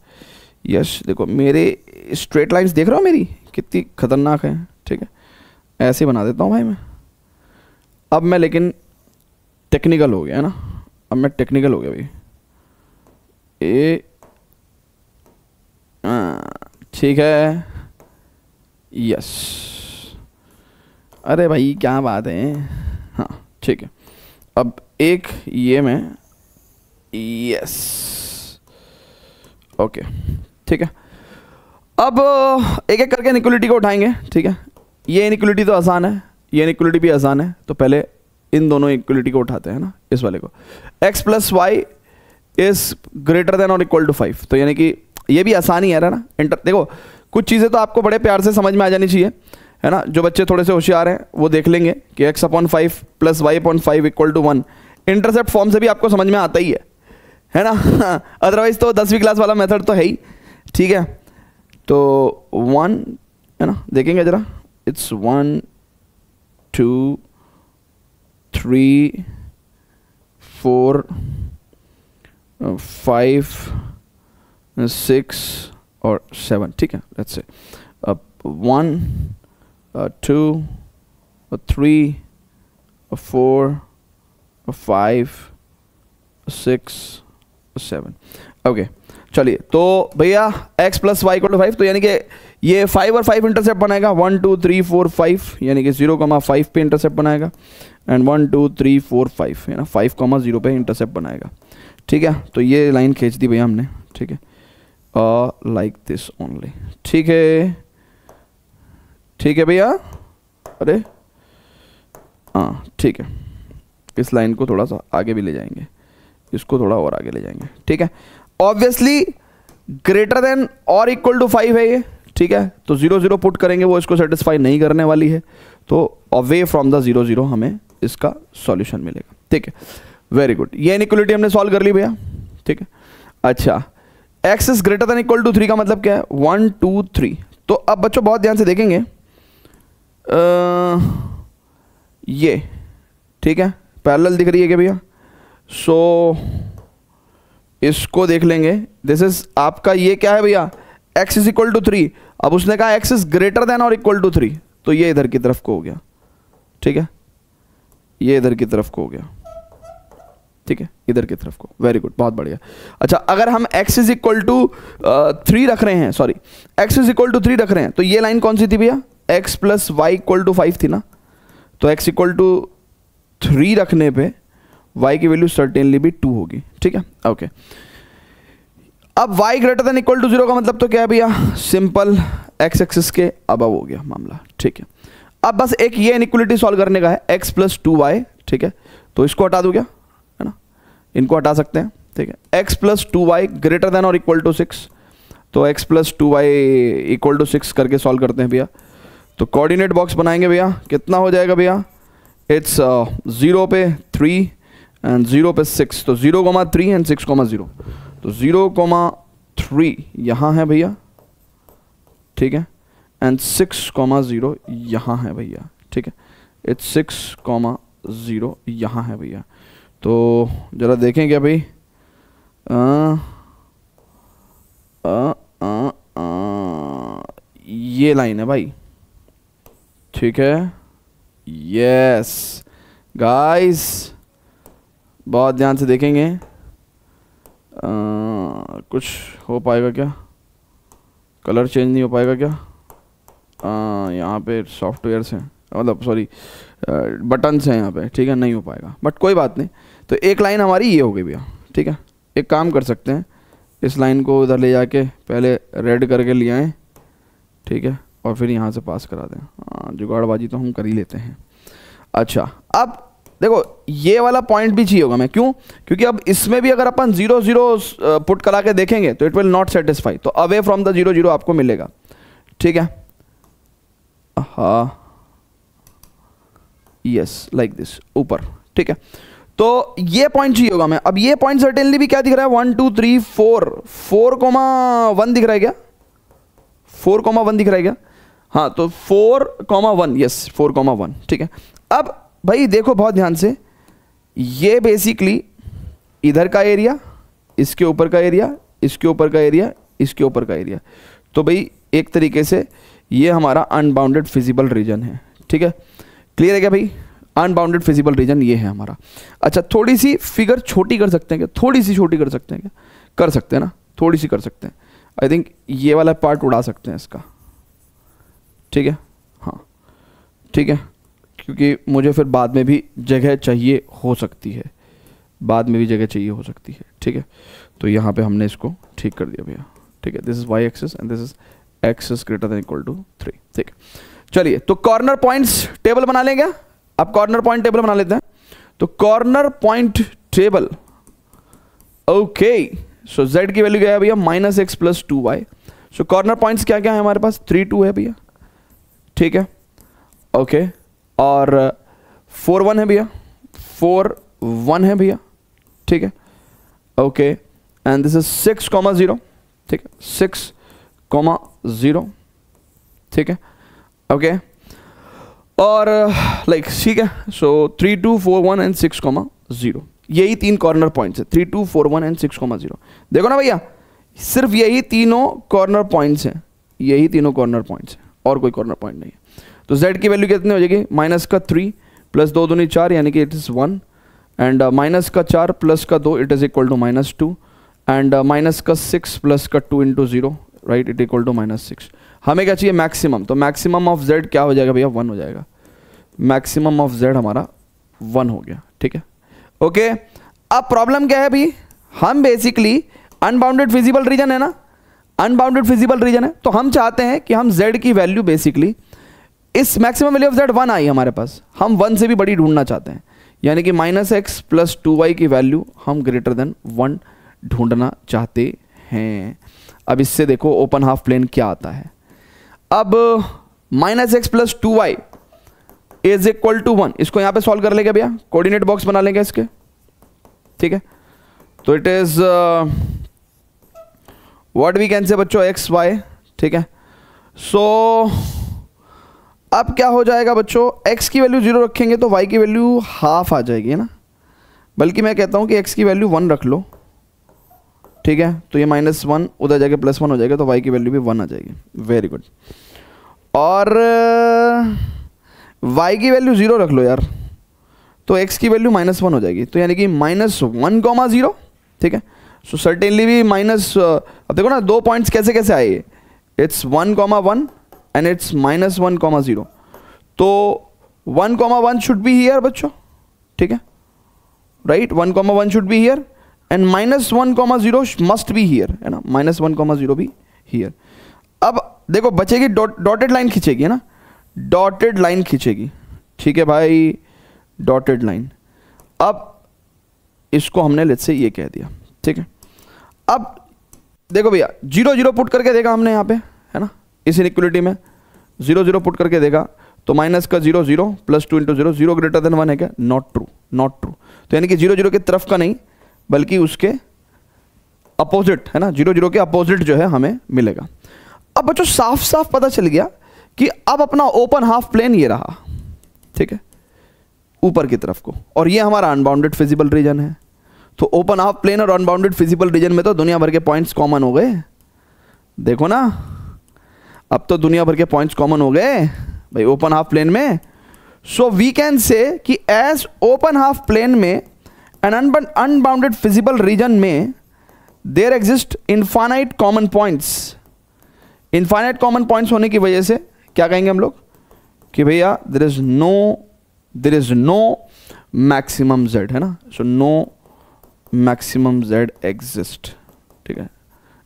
यस, देखो मेरे स्ट्रेट लाइंस देख रहे हो मेरी कितनी खतरनाक है, ठीक है। ऐसे बना देता हूँ भाई मैं। अब मैं लेकिन टेक्निकल हो गया है ना, अब मैं टेक्निकल हो गया भाई। ठीक है, यस। अरे भाई क्या बात है, हाँ ठीक है। अब एक ये में, यस, ओके, ठीक है। अब एक एक करके इनइक्वलिटी को उठाएंगे, ठीक है। ये इनइक्वलिटी तो आसान है, ये इनइक्वलिटी भी आसान है, तो पहले इन दोनों इक्वलिटी को उठाते हैं ना, इस वाले को। x plus Y is greater than और इक्वल टू 5, तो यानी कि ये भी आसानी है ना। देखो कुछ चीज़ें तो आपको बड़े प्यार से समझ में आ जानी चाहिए, है ना। जो बच्चे थोड़े से होशियार हैं वो देख लेंगे कि x/5 plus y/5 equal to 1 intercept form से भी आपको समझ में आता ही है ना। अदरवाइज तो 10वीं क्लास वाला मेथड तो है ही, ठीक है। तो 1 है ना, देखेंगे जरा, इट्स 1 2 3 4 5 6 और 7, ठीक है। लेट्स से अब 1 2 3 4 5 6 7, ओके। चलिए तो भैया x plus Y equal to 5, तो यानी कि ये 5 और 5 इंटरसेप्ट बनाएगा, 1 2 3 4 5, यानी कि 0,5 पे इंटरसेप्ट बनाएगा एंड 1 2 3 4 5 है ना, 5,0 पे इंटरसेप्ट बनाएगा, ठीक है। तो ये लाइन खींच दी भैया हमने, ठीक है, लाइक दिस ओनली, ठीक है, ठीक है भैया। अरे हाँ ठीक है, इस लाइन को थोड़ा सा आगे भी ले जाएंगे, इसको थोड़ा और आगे ले जाएंगे, ठीक है। ऑब्वियसली ग्रेटर देन और इक्वल टू 5 है ये, ठीक है। तो 0 0 पुट करेंगे, वो इसको सेटिस्फाई नहीं करने वाली है, तो अवे फ्रॉम द 0 0 हमें इसका सॉल्यूशन मिलेगा, ठीक है। वेरी गुड, ये इनइक्वलिटी हमने सॉल्व कर ली भैया, ठीक है। अच्छा, x is greater than equal to 3 का मतलब क्या है, 1 2 3। तो अब बच्चों बहुत ध्यान से देखेंगे, ये ठीक है, पैरेलल दिख रही है क्या भैया। सो इसको देख लेंगे, दिस इज आपका ये क्या है भैया, x इज इक्वल टू 3। अब उसने कहा x इज ग्रेटर देन और इक्वल टू 3, तो ये इधर की तरफ को हो गया, ठीक है, ये इधर की तरफ को हो गया, ठीक है, इधर की तरफ को। वेरी गुड, बहुत बढ़िया। अच्छा, अगर हम x इज इक्वल टू 3 रख रहे हैं, sorry x is equal to 3 रख रहे हैं, तो ये लाइन कौन सी थी भैया, x plus Y equal to 5 थी ना। तो x इक्वल टू 3 रखने पे y की वैल्यू सर्टेनली भी 2 होगी, ठीक है, ओके। अब y greater than equal to 0 का मतलब तो क्या है भैया, सिंपल x एक्सिस के अबव हो गया मामला, ठीक है। अब बस एक ये इनइक्वलिटी सॉल्व करने का है, x प्लस 2y, ठीक है। तो इसको हटा दूं क्या, है ना, इनको हटा सकते हैं, ठीक है। x plus 2y greater than और इक्वल टू 6, तो x plus 2y equal to 6 करके सॉल्व करते हैं भैया। तो कोऑर्डिनेट बॉक्स बनाएंगे भैया, कितना हो जाएगा भैया, इट्स 0 पे 3 एंड 0 पे 6, तो 0,3 एंड 6,0, तो 0,3 यहाँ है भैया, ठीक है, एंड 6,0 यहाँ है भैया, ठीक है। इट्स 6,0 यहाँ है भैया। तो जरा देखें क्या भाई, ये लाइन है भाई, ठीक है। यस गाइस, बहुत ध्यान से देखेंगे, कुछ हो पाएगा क्या, कलर चेंज नहीं हो पाएगा क्या, यहाँ पे सॉफ्टवेयर से, मतलब सॉरी बटन्स हैं यहाँ पे, ठीक है, नहीं हो पाएगा, बट कोई बात नहीं। तो एक लाइन हमारी ये हो गई भैया, ठीक है। एक काम कर सकते हैं, इस लाइन को उधर ले जाके पहले रेड करके ले आएँ, ठीक है, और फिर यहाँ से पास करा दें। हाँ, जुगाड़बाजी तो हम कर ही लेते हैं। अच्छा, अब देखो ये वाला पॉइंट भी चाहिए होगा मैं, क्यों? क्योंकि अब इसमें भी अगर अपन 0 0 पुट करा के देखेंगे तो इट विल नॉट सेटिस्फाई, तो अवे फ्रॉम द 0 0 आपको मिलेगा, ठीक है। हाँ, यस, लाइक दिस, ऊपर, ठीक है। तो ये पॉइंट चाहिए होगा मैं। अब ये पॉइंट सर्टेनली भी क्या दिख रहा है, 1 2 3 4,1 दिख रहा है क्या? 4,1 दिख रहा है क्या? हाँ, तो 4,1, यस 4,1, ठीक है। अब भाई देखो बहुत ध्यान से, ये बेसिकली इधर का एरिया, इसके ऊपर का एरिया, इसके ऊपर का एरिया, इसके ऊपर का एरिया, तो भाई एक तरीके से ये हमारा अनबाउंडेड फिजिबल रीजन है, ठीक है। क्लियर है क्या भाई? अनबाउंडेड फिजिबल रीजन ये है हमारा। अच्छा, थोड़ी सी फिगर छोटी कर सकते हैं क्या? थोड़ी सी छोटी कर सकते हैं क्या? कर सकते हैं ना, थोड़ी सी कर सकते हैं। आई थिंक ये वाला पार्ट उड़ा सकते हैं इसका, ठीक है। हाँ, ठीक है, क्योंकि मुझे फिर बाद में भी जगह चाहिए हो सकती है, बाद में भी जगह चाहिए हो सकती है, ठीक है। तो यहाँ पे हमने इसको ठीक कर दिया भैया, ठीक है। This is Y axis and this is axis greater than equal to 3, ठीक है। चलिए, तो कॉर्नर पॉइंट्स टेबल बना लेंगे। अब कॉर्नर पॉइंट टेबल बना लेते हैं। तो कॉर्नर पॉइंट टेबल, ओके, सो z की वैल्यू क्या है भैया? -x + 2y। सो कॉर्नर पॉइंट्स क्या क्या है हमारे पास? 3 2 है भैया, ठीक है, ओके। और 4 1 है भैया, 4 1 है भैया, ठीक है, ओके। एंड दिस इज 6,0, ठीक है, 6,0, ठीक है, ओके। और लाइक ठीक है, सो 3 2 4 1 एंड 6,0, यही 3 कॉर्नर पॉइंट्स है, 3 2 4 1 एंड 6,0। देखो ना भैया, सिर्फ यही तीनों कॉर्नर पॉइंट्स हैं, यही तीनों कॉर्नर पॉइंट्स हैं, और कोई कॉर्नर पॉइंट नहीं है। तो z की वैल्यू कितनी हो जाएगी? -3 + 2 दूनी 4, यानी कि it is 1, and -4 + 2 it is equal to -2, and -6 + 2 × 0, right, it equal to -6। हमें क्या चाहिए? मैक्सिमम। तो मैक्सिमम ऑफ z क्या हो जाएगा भैया? 1 हो जाएगा। मैक्सिमम ऑफ z हमारा 1 हो गया, ठीक है, ओके। अब प्रॉब्लम क्या है भाई? हम बेसिकली अनबाउंडेड फिजिबल रीजन है ना, अनबाउंडेड फिजिबल रीजन है, तो हम चाहते हैं कि हम z की वैल्यू बेसिकली, इस मैक्सिमम वैल्यू ऑफ z 1 आई हमारे पास, हम 1 से भी बड़ी ढूंढना चाहते हैं, यानी कि -x + 2y की वैल्यू हम ग्रेटर देन 1 ढूंढना चाहते हैं। अब इससे देखो ओपन हाफ प्लेन क्या आता है। अब -x + 2y is equal to 1, इसको यहां पे सॉल्व कर लेंगे भैया, कोऑर्डिनेट बॉक्स बना लेंगे इसके, ठीक है। तो it is what we can say बच्चों, x y, ठीक है। सो अब क्या हो जाएगा बच्चों? x की वैल्यू 0 रखेंगे तो y की वैल्यू हाफ आ जाएगी, है ना। बल्कि मैं कहता हूं कि x की वैल्यू 1 रख लो, ठीक है, तो ये -1 उधर जाके +1 हो जाएगा, तो y की वैल्यू भी 1 आ जाएगी। Very good. और y की वैल्यू 0 रख लो यार, तो x की वैल्यू -1 हो जाएगी, तो यानी कि -1,0, ठीक है। सो सर्टेनली भी अब देखो ना 2 पॉइंट्स कैसे कैसे आए, इट्स 1,1 एंड इट्स -1,0, तो 1,1 शुड बी हियर बच्चों, ठीक है, right, 1,1 should be here and -1,0 must be here, है ना, -1,0 भी हियर। अब देखो बचेगी डॉटेड लाइन खींचेगी, है ना, डॉटेड लाइन खींचेगी, ठीक है भाई, डॉटेड लाइन। अब इसको हमने लेट्स से ये कह दिया, ठीक है। अब देखो भैया 0 0 पुट करके देखा हमने यहाँ पे, है ना, इस इनइक्वालिटी में 0 0 पुट करके देखा, तो -0 0 + 2 × 0, 0 ग्रेटर देन 1 है क्या? Not true, not true. तो यानी कि 0 0 की तरफ का नहीं, बल्कि उसके अपोजिट, है ना, 0 0 के अपोजिट जो है हमें मिलेगा। अब बच्चों साफ साफ पता चल गया कि अब अपना ओपन हाफ प्लेन ये रहा, ठीक है, ऊपर की तरफ को, और ये हमारा अनबाउंडेड फिजिबल रीजन है। तो ओपन हाफ प्लेन और अनबाउंडेड फिजिबल रीजन में तो दुनिया भर के पॉइंट्स कॉमन हो गए, देखो ना, अब तो दुनिया भर के पॉइंट्स कॉमन हो गए भाई ओपन हाफ प्लेन में। सो वी कैन से कि एज ओपन हाफ प्लेन में एन अनबाउंडेड फिजिबल रीजन में there exist infinite common points. Infinite common points होने की वजह से क्या कहेंगे हम लोग? कि भैया there is no maximum z, है ना, so no maximum z exist, ठीक है,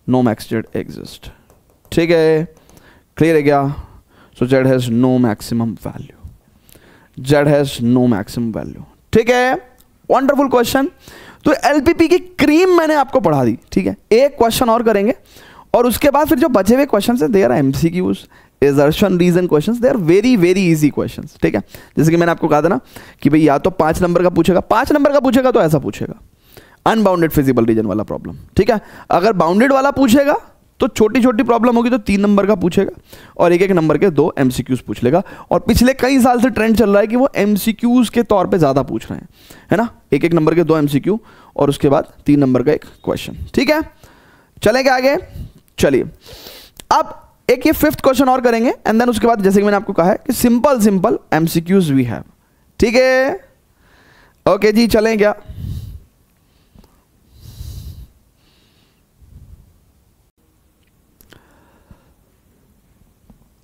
नो मैक्स z एग्जिस्ट, ठीक है, क्लियर है क्या? So z has no maximum value, z has no maximum value, ठीक है, वंडरफुल क्वेश्चन। तो एलपीपी की क्रीम मैंने आपको पढ़ा दी, ठीक है, एक क्वेश्चन और करेंगे और उसके बाद फिर जो बचे हुए क्वेश्चन है they are MCQs, assertion reason questions, they are very very easy questions, ठीक है। जैसे कि मैंने आपको कहा था ना कि भाई या तो 5 नंबर का पूछेगा, 5 नंबर का पूछेगा तो ऐसा पूछेगा, अनबाउंडेड फिजिबल रीजन वाला प्रॉब्लम, ठीक है। अगर बाउंडेड वाला पूछेगा तो छोटी छोटी प्रॉब्लम होगी तो 3 नंबर का पूछेगा और एक एक नंबर के 2 एमसीक्यूज पूछ लेगा। और पिछले कई साल से ट्रेंड चल रहा है कि वो एमसीक्यूज के तौर पे ज्यादा पूछ रहे हैं, है ना, एक एक नंबर के 2 एमसीक्यू और उसके बाद 3 नंबर का एक क्वेश्चन, ठीक है। चलेंगे आगे, चलिए अब एक ये 5th क्वेश्चन और करेंगे एंड देन उसके बाद जैसे कि मैंने आपको कहा है कि सिंपल एमसीक्यूज वी हैव, ठीक है। ओके जी, चलें क्या?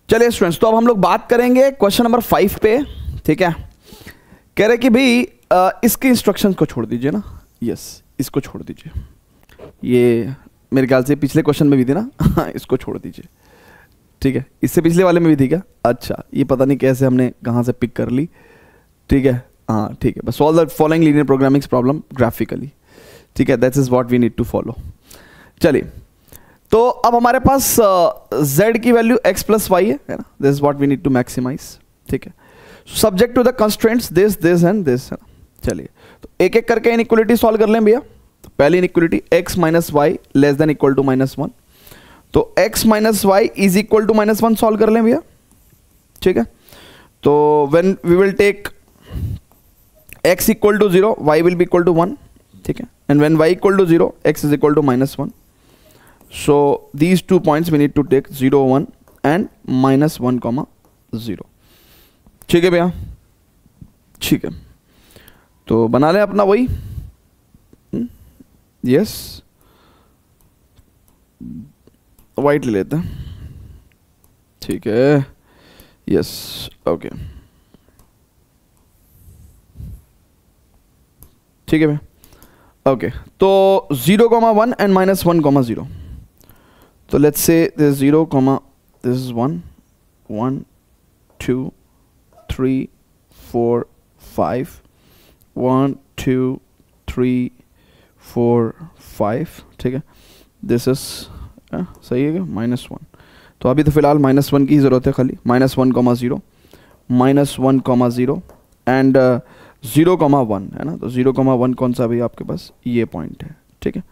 चलिए स्टूडेंट्स, तो अब हम लोग बात करेंगे क्वेश्चन नंबर 5 पे, ठीक है। कह रहे कि भाई इसके इंस्ट्रक्शंस को छोड़ दीजिए ना, यस, इसको छोड़ दीजिए, ये मेरे ख्याल से पिछले क्वेश्चन में भी थी ना इसको छोड़ दीजिए, ठीक है, इससे पिछले वाले में भी थी क्या? अच्छा, ये पता नहीं कैसे हमने कहाँ से पिक कर ली, ठीक है, हाँ ठीक है, बस solve the following linear programming problem graphically, ठीक है, that's is what we need to follow. चलिए, तो अब हमारे पास z की वैल्यू x प्लस वाई है ना, this is what we need to maximise, ठीक है, subject to the constraints this this and this, है ना। चलिए, तो एक एक करके इनइक्वालिटी सॉल्व कर लें भैया। तो पहली inequality x minus Y less than equal to -1, तो x minus Y is equal to -1 solve कर लें भैया, ठीक है। तो when we will take x equal to 0 y will be equal to 1, ठीक है, and when y equal to 0 x is equal to -1, so these 2 points we need to take 0 1 and -1, 0, ठीक है भैया, ठीक है। तो बना लें अपना वही, यस, वाइट ले लेते हैं, ठीक है, यस, ओके, ठीक है भैया, ओके। तो 0, 1 and -1, 0, so let's say this is 0, this is 1, 1, 2, 3, 4, 5, 1, 2, 3, 4, 5, ठीक है, this is सही है क्या? -1, तो अभी तो फिलहाल -1 की ज़रूरत है खाली, -1, 0, -1, 0 एंड 0, 1, है ना। तो 0, 1 कौन सा भैया आपके पास? ये पॉइंट है, ठीक है।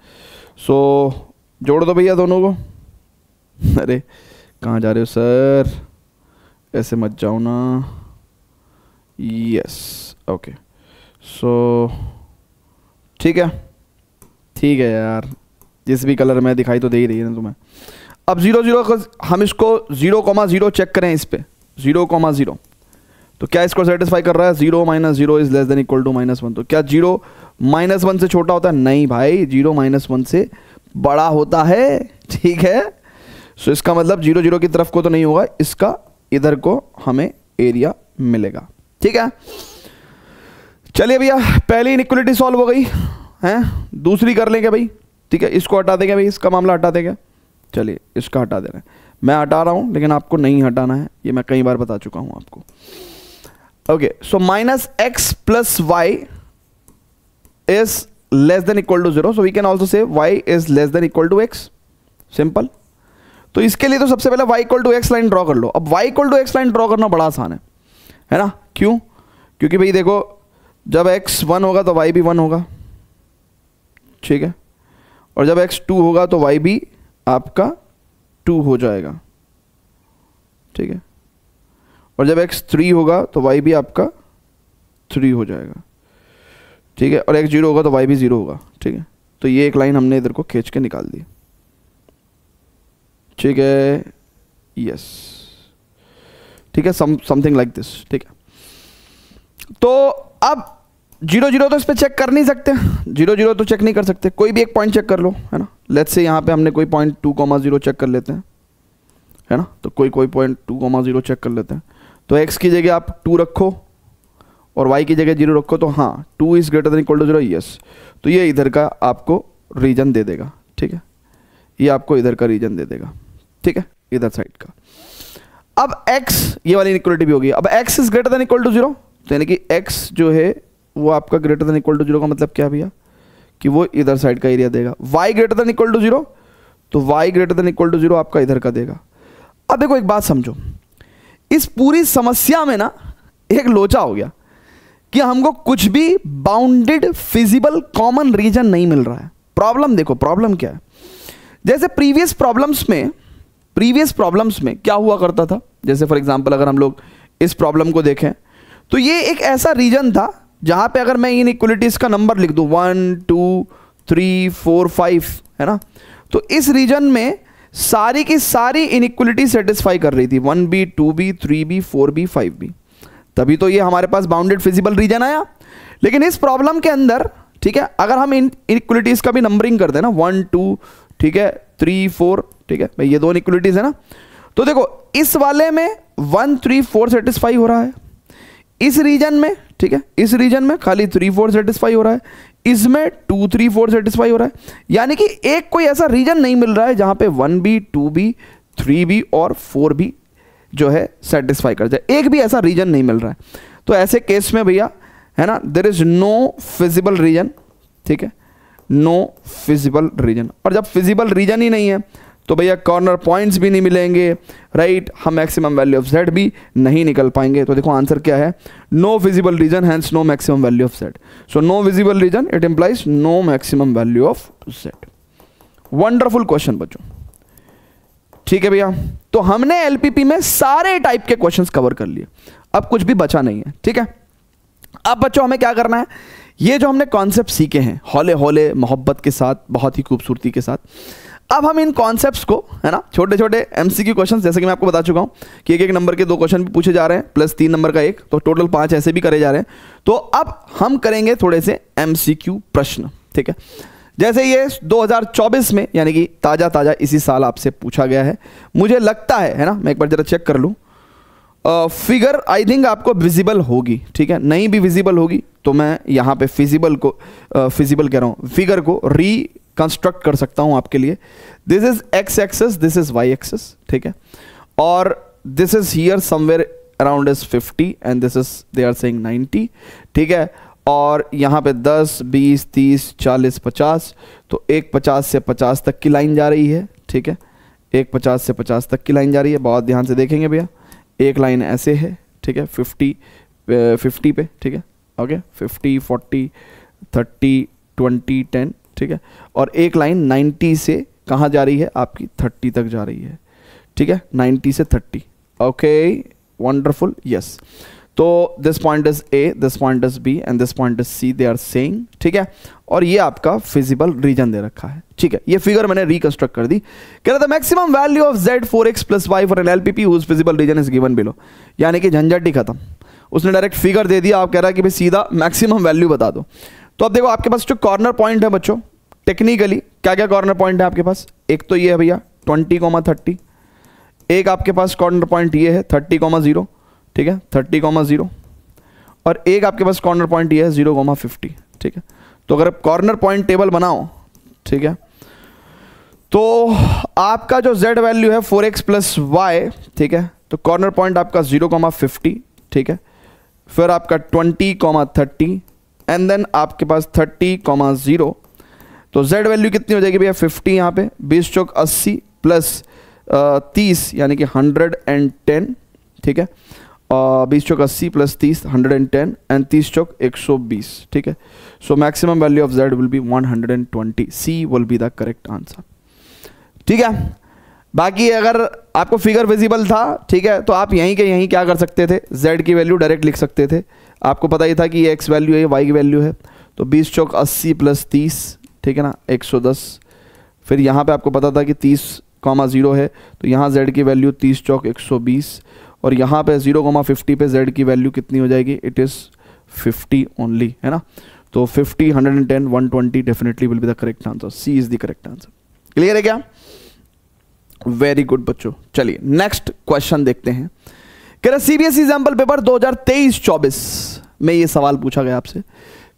सो जोड़ दो भैया दोनों को। अरे कहाँ जा रहे हो सर, ऐसे मत जाओ ना, यस, ओके, सो ठीक है, ठीक है यार, जिस भी कलर में दिखाई तो दे ही रही है ना तुम्हें। अब 0, 0 हम इसको 0, 0 चेक करें इस पे, 0, 0, तो क्या इसको सेटिस्फाई कर रहा है? 0 - 0 is less than equal to -1, तो क्या 0 -1 से छोटा होता है? नहीं भाई, 0 -1 से बड़ा होता है, ठीक है। सो इसका मतलब 0, 0 की तरफ को तो नहीं होगा, इसका इधर को हमें एरिया मिलेगा, ठीक है। चलिए भैया, पहली इनइक्वालिटी सॉल्व हो गई है, दूसरी कर लेंगे भाई, ठीक है। इसको हटा देंगे भाई, इसका मामला हटा देंगे, चलिए इसका हटा दे रहे हैं, मैं हटा रहा हूं लेकिन आपको नहीं हटाना है, ये मैं कई बार बता चुका हूं आपको। Okay, so -x + y is less than equal to 0, so we can also say y is less than equal to x, simple. तो इसके लिए तो सबसे पहले y = x लाइन ड्रॉ कर लो। अब y = x लाइन ड्रॉ करना बड़ा आसान है ना। क्यों? क्योंकि भाई देखो, जब x 1 होगा तो y भी 1 होगा, ठीक है, और जब x 2 होगा तो y भी आपका 2 हो जाएगा, ठीक है, और जब x 3 होगा तो y भी आपका 3 हो जाएगा, ठीक है, और x 0 होगा तो y भी 0 होगा, ठीक है। तो ये एक लाइन हमने इधर को खींच के निकाल दी, ठीक है, यस, ठीक है, समथिंग लाइक दिस, ठीक है। तो अब 0, 0 तो इस पे चेक कर नहीं सकते, 0, 0 तो चेक नहीं कर सकते, कोई भी एक पॉइंट चेक कर लो, है ना। लेट्स से यहाँ पे हमने कोई पॉइंट 2, 0 चेक कर लेते हैं, है ना। तो कोई पॉइंट 2, 0 चेक कर लेते हैं। तो x की जगह आप 2 रखो और y की जगह 0 रखो, तो हाँ 2 is greater than equal to 0, yes. तो ये इधर का आपको रीजन दे देगा, ठीक है, ये आपको इधर का रीजन दे देगा, ठीक है, इधर साइड का। अब x, ये वाली इनइक्वालिटी भी होगी। अब x is greater than equal to 0, तो यानी कि x जो है वो आपका ग्रेटर देन इक्वल टू 0 का मतलब क्या भैया, कि वो इधर साइड का एरिया देगा। y greater than equal to 0, तो y greater than equal to 0 आपका इधर का देगा। अब देखो एक बात समझो, इस पूरी समस्या में ना एक लोचा हो गया कि हमको कुछ भी बाउंडेड फिजिबल कॉमन रीजन नहीं मिल रहा है। प्रॉब्लम देखो, प्रॉब्लम क्या है, जैसे प्रीवियस प्रॉब्लम्स में क्या हुआ करता था, जैसे फॉर एग्जांपल अगर हम लोग इस प्रॉब्लम को देखें तो ये एक ऐसा रीजन था जहां पे अगर मैं इनइक्वालिटीज का नंबर लिख दूं 1 2 3 4 5, है ना, तो इस रीजन में सारी की सारी इनइक्वालिटी सेटिस्फाई कर रही थी, 1b 2b 3b 4b 5b, तभी तो ये हमारे पास बाउंडेड फिजिबल रीजन आया। लेकिन इस प्रॉब्लम के अंदर, ठीक है, अगर हम इनइक्वालिटीज का भी नंबरिंग कर दें ना 1 2, ठीक है, 3 4, ठीक है भाई, ये दो इनइक्वालिटीज है ना, तो देखो इस वाले में 1 3 4 सेटिस्फाई हो रहा है, इस रीजन में, ठीक है, इस रीजन में खाली 3 4 सेटिस्फाई हो रहा है, इसमें 2 3 4 सेटिस्फाई हो रहा है। यानी कि एक कोई ऐसा रीजन नहीं मिल रहा है जहां पे 1b 2b 3b और 4b जो है सेटिस्फाई कर जाए, एक भी ऐसा रीजन नहीं मिल रहा है। तो ऐसे केस में भैया, है ना, there is no feasible region, ठीक है, नो फिजिबल रीजन। और जब फिजिबल रीजन ही नहीं है तो भैया कॉर्नर पॉइंट्स भी नहीं मिलेंगे, राइट, हम मैक्सिमम वैल्यू ऑफ z भी नहीं निकल पाएंगे। तो देखो आंसर क्या है, no feasible region hence no maximum value of z। So no visible region it implies no maximum value of z। Wonderful question बच्चों, ठीक है भैया। तो हमने एलपीपी में सारे टाइप के क्वेश्चंस कवर कर लिए, अब कुछ भी बचा नहीं है, ठीक है। अब बच्चों हमें क्या करना है, ये जो हमने कॉन्सेप्ट सीखे हैं हौले हौले मोहब्बत के साथ, बहुत ही खूबसूरती के साथ, अब हम इन कॉन्सेप्ट्स को, है ना, छोटे छोटे एमसीक्यू क्वेश्चंस, जैसे कि मैं आपको बता चुका हूं कि एक नंबर के 2 क्वेश्चन भी पूछे जा रहे हैं प्लस 3 नंबर का 1, तो टोटल 5 ऐसे भी करे जा रहे हैं। तो अब हम करेंगे थोड़े से एमसीक्यू प्रश्न, ठीक है। जैसे ये 2024 में, यानी कि ताज़ा इसी साल आपसे पूछा गया है, मुझे लगता है ना, मैं एक बार जरा चेक कर लूँ, फिगर आई थिंक आपको विजिबल होगी, ठीक है, नहीं भी विजिबल होगी तो मैं यहाँ पे फिजिबल कह रहा हूँ, फिगर को कंस्ट्रक्ट कर सकता हूं आपके लिए। This is X axis, this is Y axis, ठीक है, और this is here somewhere around is 50 and this is they are saying 90, ठीक है, और यहाँ पे 10 20 30 40 50, तो एक 50 से 50 तक की लाइन जा रही है, ठीक है, एक 50 से 50 तक की लाइन जा रही है। बहुत ध्यान से देखेंगे भैया, एक लाइन ऐसे है, ठीक है, 50 पे, ठीक है, ओके, 50 40 30 20 10, ठीक है, और एक लाइन 90 से कहाँ जा रही है, आपकी 30 तक जा रही है, ठीक है, 90 से 30, ओके, वंडरफुल, यस। तो this point is A, this point is B and this point is C, they are saying, ठीक है, और ये आपका फिजिबल रीजन दे रखा है, ठीक है। ये फिगर मैंने रिकंस्ट्रक्ट कर दी, कह रहा था maximum value of z 4x + y for an LPP whose feasible region is given below, यानी कि झंझट ही खत्म, उसने डायरेक्ट फिगर दे दिया, आप कह रहा है कि भाई सीधा मैक्सिमम वैल्यू बता दो। तो अब देखो आपके पास जो कॉर्नर पॉइंट है बच्चों, टेक्निकली क्या क्या कॉर्नर पॉइंट है आपके पास, एक तो ये है भैया 20, 30, एक आपके पास कॉर्नर पॉइंट ये है 30, ठीक है, 30, और एक आपके पास कॉर्नर पॉइंट ये है 0, 50, ठीक है। तो अगर कॉर्नर पॉइंट टेबल बनाओ, ठीक है, तो आपका जो z वैल्यू है 4x + y, ठीक है, तो कॉर्नर पॉइंट आपका 0, 50, ठीक है, फिर आपका 20, 30 एंड देन आपके पास 30, 0, तो z वैल्यू कितनी हो जाएगी भैया 50, यहाँ पे 20 चौक 80 प्लस 30 यानी कि 110, ठीक है, 20 चौक 80 प्लस 30 110 एंड 30 चौक 120, ठीक है। So maximum value of z will be 120, C will be the correct answer, ठीक है। बाकी अगर आपको फिगर विजिबल था, ठीक है, तो आप यहीं के यहीं क्या कर सकते थे, z की वैल्यू डायरेक्ट लिख सकते थे, आपको पता ही था कि ये x वैल्यू है, ये y की वैल्यू है, तो 20 चौक 80 प्लस 30, ठीक है ना, 110, फिर यहाँ पे आपको पता था कि 30, 0 है, तो यहाँ z की वैल्यू 30 चौक 120, और यहाँ पे 0, 50 पे z की वैल्यू कितनी हो जाएगी, इट इज़ 50 ओनली, है ना। तो 50, 110, 120 definitely will be the correct answer, C is the correct answer. Clear है क्या? वेरी गुड बच्चों। चलिए नेक्स्ट क्वेश्चन देखते हैं कह रहा सीबीएसई एग्जाम्पल पेपर 2023-24 में ये सवाल पूछा गया आपसे।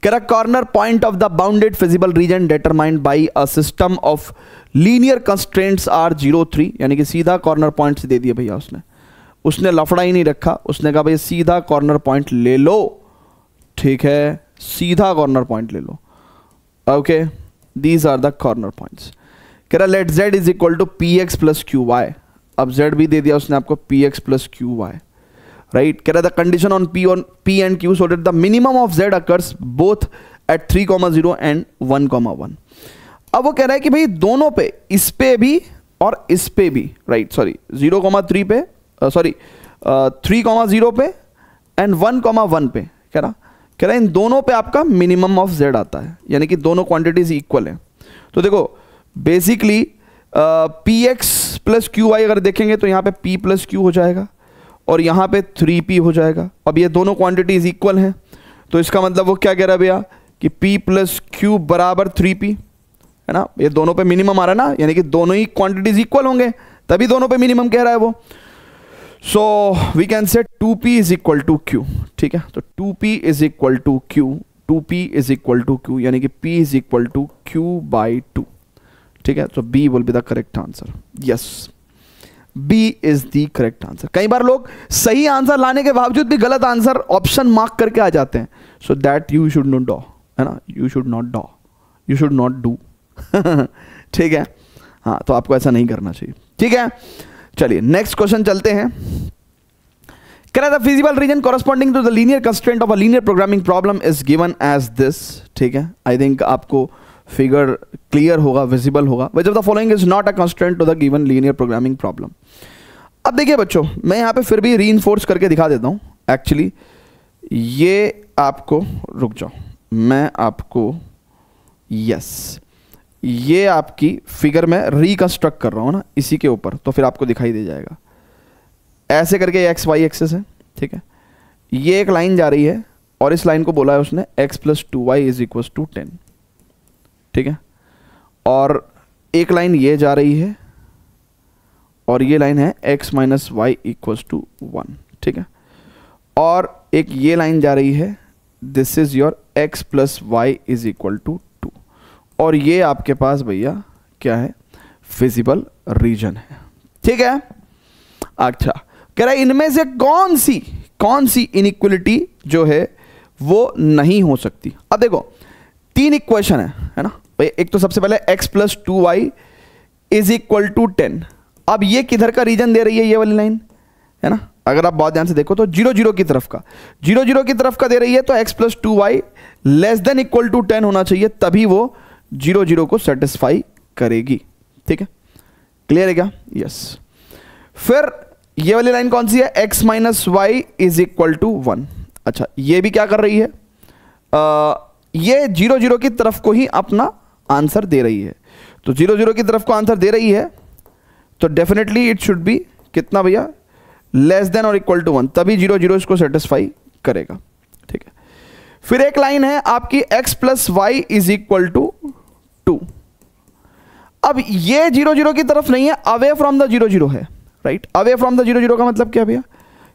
कह रहा corner point of the bounded feasible region determined by a system of linear constraints are 0, 3, यानी कि सीधा कॉर्नर पॉइंट से दे दिया भैया उसने लफड़ा ही नहीं रखा, उसने कहा भाई सीधा कॉर्नर पॉइंट ले लो, ठीक है, सीधा कॉर्नर पॉइंट ले लो। Okay, these are the corner points. कह रहा let z is equal to p x plus Q y, अब z भी दे दिया उसने आपको p x plus Q y, right. कह रहा the condition on p and q so that the minimum of z occurs both at 3,0 and 1,1। अब वो कह रहा है कि भाई दोनों पे, इस पे भी और इस पे भी, राइट, सॉरी 0,3 पे, सॉरी 3,0 पे एंड 1,1 पे, कह रहा इन दोनों पे आपका मिनिमम ऑफ z आता है, यानी कि दोनों क्वांटिटीज इक्वल हैं। तो देखो basically P x plus Q Y अगर देखेंगे तो यहाँ पे p प्लस क्यू हो जाएगा और यहाँ पे 3p हो जाएगा। अब ये दोनों क्वांटिटीज इक्वल हैं, तो इसका मतलब वो क्या कह रहा है भैया कि p प्लस क्यू बराबर 3p, है ना, ये दोनों पे मिनिमम आ रहा है ना, यानी कि दोनों ही क्वांटिटीज इक्वल होंगे तभी दोनों पे मिनिमम कह रहा है वो। सो वी कैन से 2p is equal to q, ठीक है, तो 2p is equal to q, 2p is equal to q, यानी कि p is equal to q by 2, ठीक है। तो b will be the correct answer, yes, b is the correct answer. कई बार लोग सही आंसर लाने के बावजूद भी गलत आंसर ऑप्शन मार्क करके आ जाते हैं, so that you should not do, है ना, you should not do, you should not do, ठीक है, हाँ, तो आपको ऐसा नहीं करना चाहिए, ठीक है। चलिए नेक्स्ट क्वेश्चन चलते हैं। कह रहा था feasible region corresponding to the linear constraint of a linear programming problem is given as this, ठीक है। आई थिंक आपको फिगर क्लियर होगा, विजिबल होगा। Which of the following is not a constraint to the given linear programming problem. अब देखिए बच्चों, मैं यहाँ पे फिर भी रीइंफोर्स करके दिखा देता हूँ। एक्चुअली ये आपको, रुक जाओ, मैं आपको, यस, ये आपकी फिगर में रिकंस्ट्रक्ट कर रहा हूँ ना इसी के ऊपर, तो फिर आपको दिखाई दे जाएगा। ऐसे करके एक्स वाई एक्सेस है, ठीक है, ये एक लाइन जा रही है और इस लाइन को बोला है उसने x plus 2y is equal to 10, ठीक है, और एक लाइन ये जा रही है और ये लाइन है x minus Y equals to 1, ठीक है, और एक ये लाइन जा रही है, this is your x plus Y is equal to 2, और ये आपके पास भैया क्या है, फिजिबल रीजन है, ठीक है। अच्छा, कह रहा है इनमें से कौन सी इनइक्वलिटी जो है वो नहीं हो सकती। अब देखो 3 इक्वेशन है ना भाई, एक तो सबसे पहले x plus 2y is equal to 10। अब ये किधर का रीजन दे रही है, ये वाली लाइन है ना, अगर आप बहुत ध्यान से देखो तो 0 0 की तरफ का, 0 0 की तरफ का दे रही है, तो x plus 2y less than equal to 10 होना चाहिए, तभी वो 0 0 को सेटिस्फाई करेगी, ठीक है, क्लियर है क्या, यस। फिर ये वाली लाइन कौन सी है, x minus Y is equal to 1। अच्छा, ये भी क्या कर रही है, ये 0 0 की तरफ को ही अपना आंसर दे रही है, तो 0 0 की तरफ को आंसर दे रही है, तो डेफिनेटली इट शुड बी कितना भैया, लेस देन और इक्वल टू 1, तभी 0 0 इसको सेटिस्फाई करेगा, ठीक है। फिर एक लाइन है आपकी x plus Y is equal to 2। अब ये 0 0 की तरफ नहीं है, अवे फ्रॉम द 0 0 है, राइट। अवे फ्रॉम द 0 0 का मतलब क्या भैया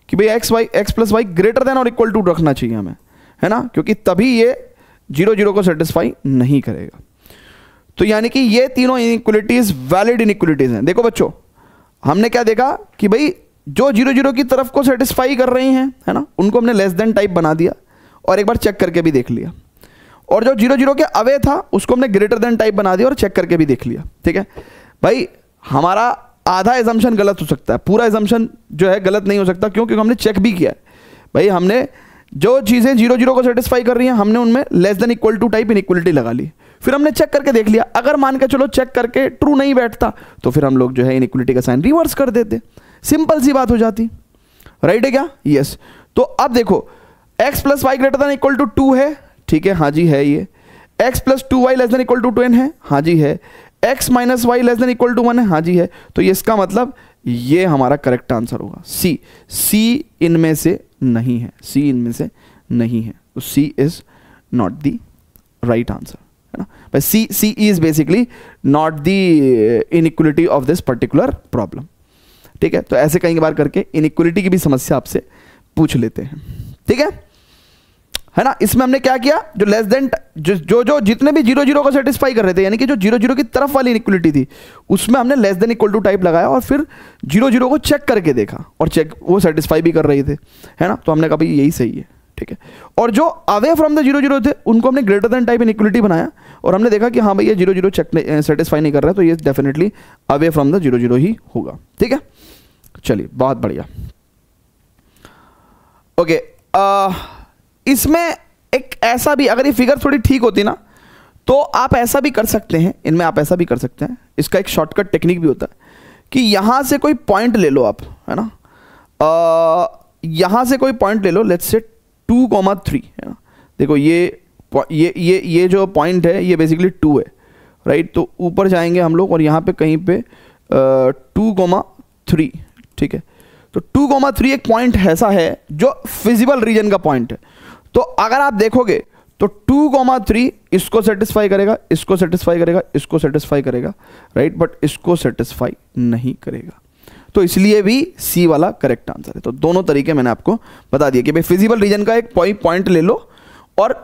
कि भाई x plus y greater than और इक्वल टू रखना चाहिए हमें, है ना, क्योंकि तभी ये 0 0 को सेटिस्फाई नहीं करेगा। तो यानी कि ये तीनों इनइक्वलिटीज वैलिड इनइक्वलिटीज हैं। देखो बच्चों, हमने क्या देखा कि भाई जो 0 0 की तरफ को सेटिस्फाई कर रही हैं, है ना, उनको हमने लेस देन टाइप बना दिया और एक बार चेक करके भी देख लिया, और जो 0 0 के अवे था उसको हमने ग्रेटर देन टाइप बना दिया और चेक करके भी देख लिया, ठीक है। भाई हमारा आधा एजम्पशन गलत हो सकता है, पूरा एजम्पशन जो है गलत नहीं हो सकता, क्यों, क्योंकि हमने चेक भी किया है। भाई हमने जो चीज़ें 0 0 को सेटिस्फाई कर रही हैं, हमने उनमें less than equal to type inequality लगा ली, फिर हमने चेक करके देख लिया। अगर मान के चलो चेक करके ट्रू नहीं बैठता, तो फिर हम लोग जो है इनइक्वलिटी का साइन रिवर्स कर देते, सिंपल सी बात हो जाती, राइट है क्या, यस। तो अब देखो x plus y greater than equal to 2 है, ठीक है, हाँ जी है, ये x plus 2y less than equal to 10 है, हाँ जी है, x minus Y less than equal to 1 है, हाँ जी है। तो ये इसका मतलब ये हमारा करेक्ट आंसर होगा, C इनमें से नहीं है, C इनमें से नहीं है, तो C is not the right answer, है ना। but C is basically not the inequality of this particular problem. ठीक है, तो ऐसे कई बार करके इनइक्वलिटी की भी समस्या आपसे पूछ लेते हैं, ठीक है ना। इसमें हमने क्या किया, जो लेस देन जो जितने भी 0 0 को सेटिस्फाई कर रहे थे, यानी कि जो 0 0 की तरफ वाली इनइक्वलिटी थी, उसमें हमने less than equal to type लगाया और फिर 0 0 को चेक करके देखा और चेक वो सेटिस्फाई भी कर रहे थे, है ना। तो हमने कहा भाई यही सही है, ठीक है। और जो अवे फ्रॉम द 0 0 थे उनको हमने ग्रेटर देन टाइप इनइक्वलिटी बनाया और हमने देखा कि हाँ भाई ये 0 0 चेक सेटिस्फाई नहीं कर रहा है, तो ये डेफिनेटली अवे फ्रॉम द 0 0 ही होगा, ठीक है। चलिए बहुत बढ़िया। ओके, इसमें एक ऐसा भी, अगर ये फिगर थोड़ी ठीक होती ना तो आप ऐसा भी कर सकते हैं, इनमें आप ऐसा भी कर सकते हैं, इसका एक शॉर्टकट टेक्निक भी होता है कि यहां से कोई पॉइंट ले लो आप, है ना। यहां से कोई पॉइंट ले लो, लेट्स से 2,3, है ना। देखो ये जो पॉइंट है ये बेसिकली 2 है, राइट। तो ऊपर जाएंगे हम लोग और यहाँ पे कहीं पे 2,3, ठीक है। तो 2,3 एक पॉइंट ऐसा है जो फिजिबल रीजन का पॉइंट है। तो अगर आप देखोगे तो 2,3 इसको सेटिस्फाई करेगा, इसको सेटिस्फाई करेगा, इसको सेटिस्फाई करेगा, राइट, बट इसको सेटिस्फाई नहीं करेगा। तो इसलिए भी सी वाला करेक्ट आंसर है। तो दोनों तरीके मैंने आपको बता दिया कि भाई फिजिबल रीजन का एक पॉइंट ले लो और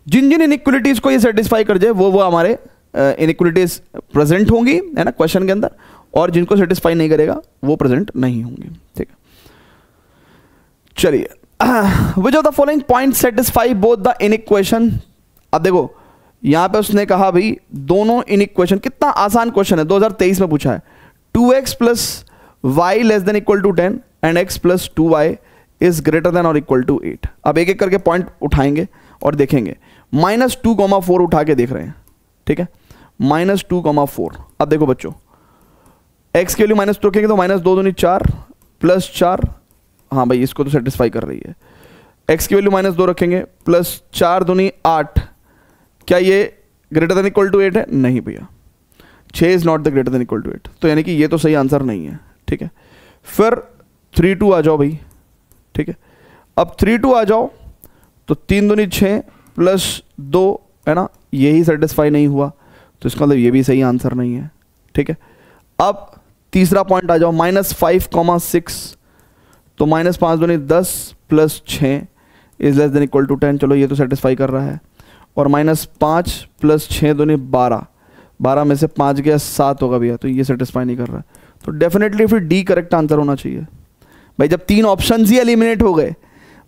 जिन जिन इनइक्वलिटीज को ये सेटिस्फाई कर जाए वो हमारे इनइक्वलिटीज प्रेजेंट होंगी, है ना, क्वेश्चन के अंदर, और जिनको सेटिस्फाई नहीं करेगा वो प्रेजेंट नहीं होंगे, ठीक है। चलिए, which of the following point satisfy both the inequation. अब देखो यहां पे उसने कहा भाई दोनों इनइक्वेशन, कितना आसान क्वेश्चन है, 2023 में पूछा है। 2x plus y less than equal to 10 and x plus 2y is greater than और इक्वल टू 8। अब एक एक करके पॉइंट उठाएंगे और देखेंगे। -2,4 उठा के देख रहे हैं, ठीक है, -2,4। अब देखो बच्चों, x के लिए माइनस तो रखेंगे तो -2 दूनी 4 प्लस 4, हाँ भाई इसको तो सेटिस्फाई कर रही है। x की वैल्यू -2 रखेंगे प्लस 4 दूनी 8, क्या ये ग्रेटर देन इक्वल टू 8 है? नहीं भैया, 6 is not the greater than equal to 8, तो यानी कि ये तो सही आंसर नहीं है, ठीक है। फिर 3 2 आ जाओ भाई, ठीक है। अब 3 2 आ जाओ तो 3 दूनी 6 प्लस 2, है ना, यही सेटिस्फाई नहीं हुआ, तो इसका मतलब ये भी सही आंसर नहीं है, ठीक है। अब तीसरा पॉइंट आ जाओ, -5,6, तो -5 दूनी 10 plus 6 is less than equal to 10, चलो ये तो सेटिस्फाई कर रहा है। और -5 प्लस 6 दूनी 12, 12 में से 5 गया 7 होगा भैया, तो ये सेटिस्फाई नहीं कर रहा है, तो डेफिनेटली फिर डी करेक्ट आंसर होना चाहिए भाई। जब 3 ऑप्शन ही एलिमिनेट हो गए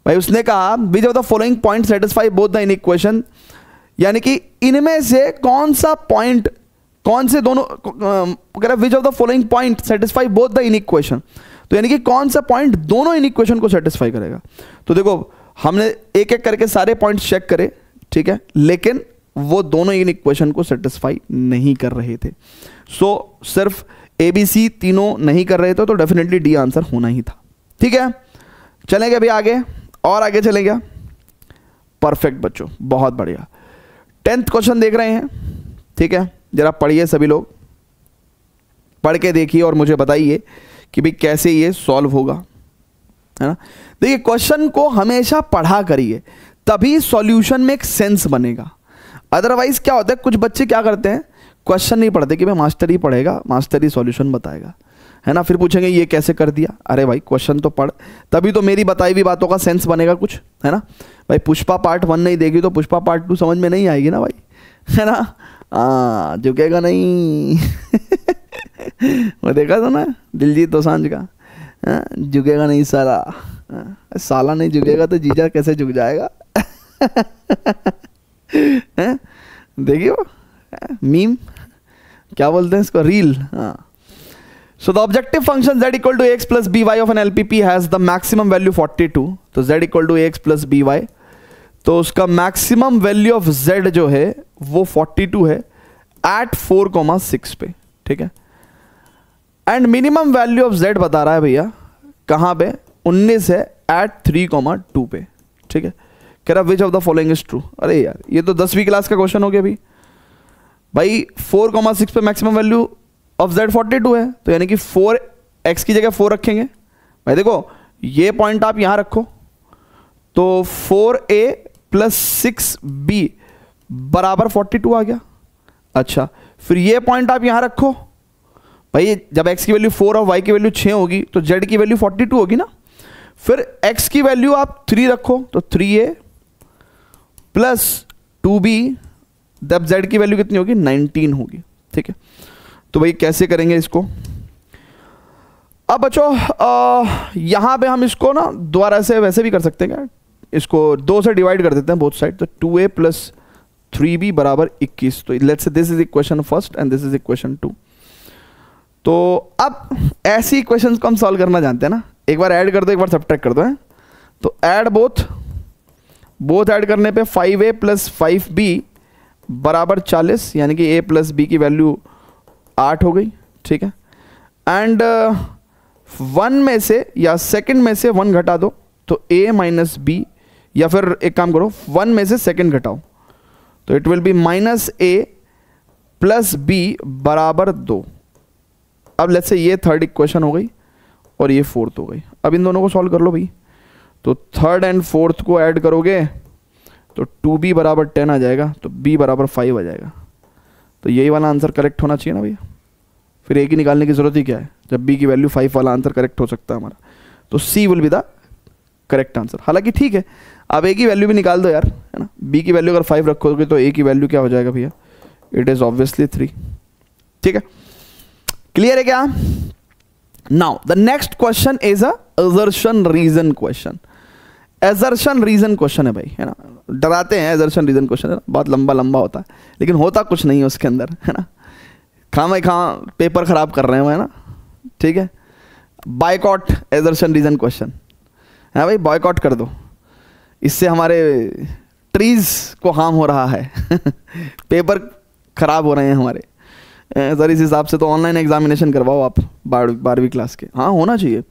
भाई, उसने कहा which of the following point satisfy both the inequation, यानी कि इनमें से कौन सा पॉइंट, कौन से दोनों, which of the following point satisfy both the inequation, तो यानी कि कौन सा पॉइंट दोनों इनइक्वेशन को सेटिस्फाई करेगा। तो देखो हमने एक एक करके सारे पॉइंट्स चेक करे, ठीक है, लेकिन वो दोनों इनइक्वेशन को सेटिस्फाई नहीं कर रहे थे। सो सिर्फ ABC तीनों नहीं कर रहे थे, तो डेफिनेटली डी आंसर होना ही था, ठीक है। चलेंगे अभी आगे, और आगे चलेंगे। परफेक्ट बच्चों, बहुत बढ़िया। 10th क्वेश्चन देख रहे हैं, ठीक है, जरा पढ़िए सभी लोग, पढ़ के देखिए और मुझे बताइए कि भाई कैसे ये सॉल्व होगा, है ना। देखिए क्वेश्चन को हमेशा पढ़ा करिए, तभी सॉल्यूशन में एक सेंस बनेगा। अदरवाइज क्या होता है, कुछ बच्चे क्या करते हैं, क्वेश्चन नहीं पढ़ते कि भाई मास्टर ही पढ़ेगा, मास्टर ही सॉल्यूशन बताएगा, है ना। फिर पूछेंगे ये कैसे कर दिया, अरे भाई क्वेश्चन तो पढ़, तभी तो मेरी बताई हुई बातों का सेंस बनेगा कुछ, है ना। भाई पुष्पा पार्ट 1 नहीं देगी तो पुष्पा पार्ट 2 समझ में नहीं आएगी ना भाई, है ना। झुकेगा नहीं वो देखा था ना दिलजीत दोसांझ का, झुकेगा नहीं साला, साला नहीं झुकेगा तो जीजा कैसे झुक जाएगा देखिए वो मीम क्या बोलते हैं इसको, रील, हाँ। So the objective function z equal to ax plus by of an LPP has the maximum value 42, तो z equal to ax plus by, तो उसका maximum value of z जो है वो 42 है at 4,6 पे, ठीक है। And minimum value of z बता रहा है भैया कहाँ पे, 19 है at 3,2 पे, ठीक है। कह रहा which of the following is true. अरे यार ये तो 10वीं क्लास का क्वेश्चन हो गया भाई 4,6 पे मैक्सिमम वैल्यू ऑफ z 42 है, तो यानी कि 4x की जगह 4 रखेंगे भाई। देखो ये पॉइंट आप यहां रखो तो 4a प्लस 6b बराबर 42 आ गया। अच्छा फिर ये पॉइंट आप यहां रखो भाई जब x की वैल्यू 4 और y की वैल्यू 6 होगी तो z की वैल्यू 42 होगी ना। फिर x की वैल्यू आप 3 रखो तो 3a प्लस 2b, तब z की वैल्यू कितनी होगी 19 होगी। ठीक है, तो भाई कैसे करेंगे इसको। अब बच्चों यहां पे हम इसको ना दोबारा से वैसे भी कर सकते हैं क्या, इसको 2 से डिवाइड कर देते हैं बोथ साइड, तो 2a प्लस 3b बराबर 21। तो let's say this is equation first and this is equation 2। तो अब ऐसी इक्वेशंस को हम सॉल्व करना जानते हैं ना, एक बार ऐड कर दो एक बार सब्ट्रैक्ट कर दो है। तो ऐड बोथ ऐड करने पे 5a प्लस 5b बराबर 40, यानी कि a प्लस b की वैल्यू 8 हो गई। ठीक है, एंड 1 में से या सेकंड में से 1 घटा दो तो a माइनस b, या फिर एक काम करो 1 में से सेकंड घटाओ तो it will be minus a plus b बराबर 2। अब लेट्स से ये थर्ड इक्वेशन हो गई और ये फोर्थ हो गई। अब इन दोनों को सॉल्व कर लो भाई। तो थर्ड एंड फोर्थ को ऐड करोगे तो 2b बराबर 10 आ जाएगा, तो b बराबर 5 आ जाएगा। तो यही वाला आंसर करेक्ट होना चाहिए ना भैया, फिर a की निकालने की जरूरत ही क्या है जब b की वैल्यू 5 वाला आंसर करेक्ट हो सकता है हमारा। तो c will be the correct answer. हालांकि ठीक है, अब a की वैल्यू भी निकाल दो यार, है ना। b की वैल्यू अगर 5 रखोगे तो a की वैल्यू क्या हो जाएगा भैया, इट इज ऑब्वियसली 3। ठीक है, क्लियर है क्या। Now the next question is a assertion reason question. assertion reason question है भाई, है ना। डराते हैं assertion रीजन क्वेश्चन, बहुत लंबा होता है लेकिन होता कुछ नहीं है उसके अंदर, है ना। खां पेपर खराब कर रहे हैं, है ना। ठीक है, बायकॉट assertion रीजन क्वेश्चन है भाई, बॉयकॉट कर दो, इससे हमारे ट्रीज को हार्म हो रहा है पेपर खराब हो रहे हैं हमारे। सर इस हिसाब से तो ऑनलाइन एग्जामिनेशन करवाओ आप 12वीं क्लास के। हाँ होना चाहिए,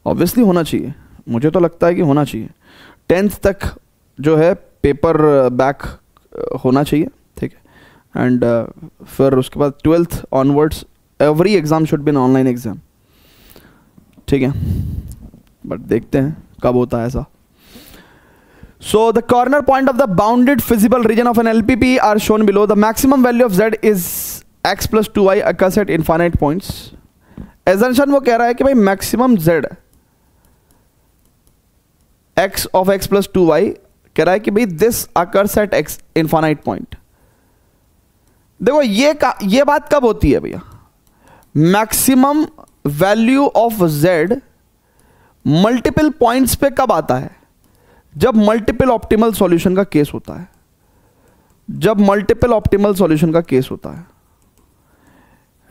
ऑब्वियसली होना चाहिए, मुझे तो लगता है कि होना चाहिए। 10th तक जो है पेपर बैक होना चाहिए। ठीक है, एंड फिर उसके बाद 12th onwards every exam should be an online exam. ठीक है, बट देखते हैं कब होता है ऐसा। So the corner point of the bounded feasible region of an LPP are shown below. The maximum value of z is x plus 2y occurs at infinite points. Assumption वो कह रहा है कि भाई maximum z x of x plus 2y कह रहा है कि भाई this occurs at x infinite point. देखो ये बात कब होती है भैया, maximum value of z multiple points पे कब आता है, जब मल्टीपल ऑप्टिमल सॉल्यूशन का केस होता है। जब मल्टीपल ऑप्टिमल सॉल्यूशन का केस होता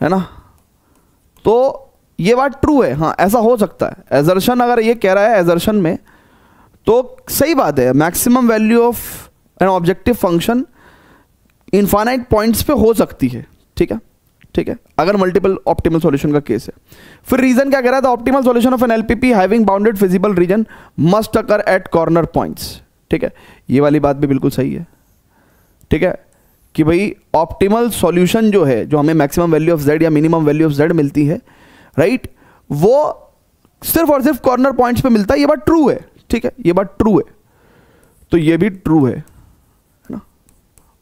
है ना। तो ये बात ट्रू है, हाँ ऐसा हो सकता है। एजर्शन अगर ये कह रहा है एजर्शन में तो सही बात है, maximum value of an objective function infinite points पे हो सकती है। ठीक है, ठीक है, अगर मल्टीपल ऑप्टिमल सॉल्यूशन का केस है। फिर रीजन क्या कह रहा है, the optimal solution of an LPP having bounded feasible region must occur at corner points. ठीक है, ये वाली बात भी बिल्कुल सही है। ठीक है, कि भाई ऑप्टिमल सॉल्यूशन जो है, जो हमें मैक्सिमम वैल्यू ऑफ जेड या मिनिमम वैल्यू ऑफ जेड मिलती है, राइट, वो सिर्फ और सिर्फ कॉर्नर पॉइंट्स पे मिलता है। ये बात ट्रू है। ठीक है, ये बात ट्रू है, तो ये भी ट्रू है ना।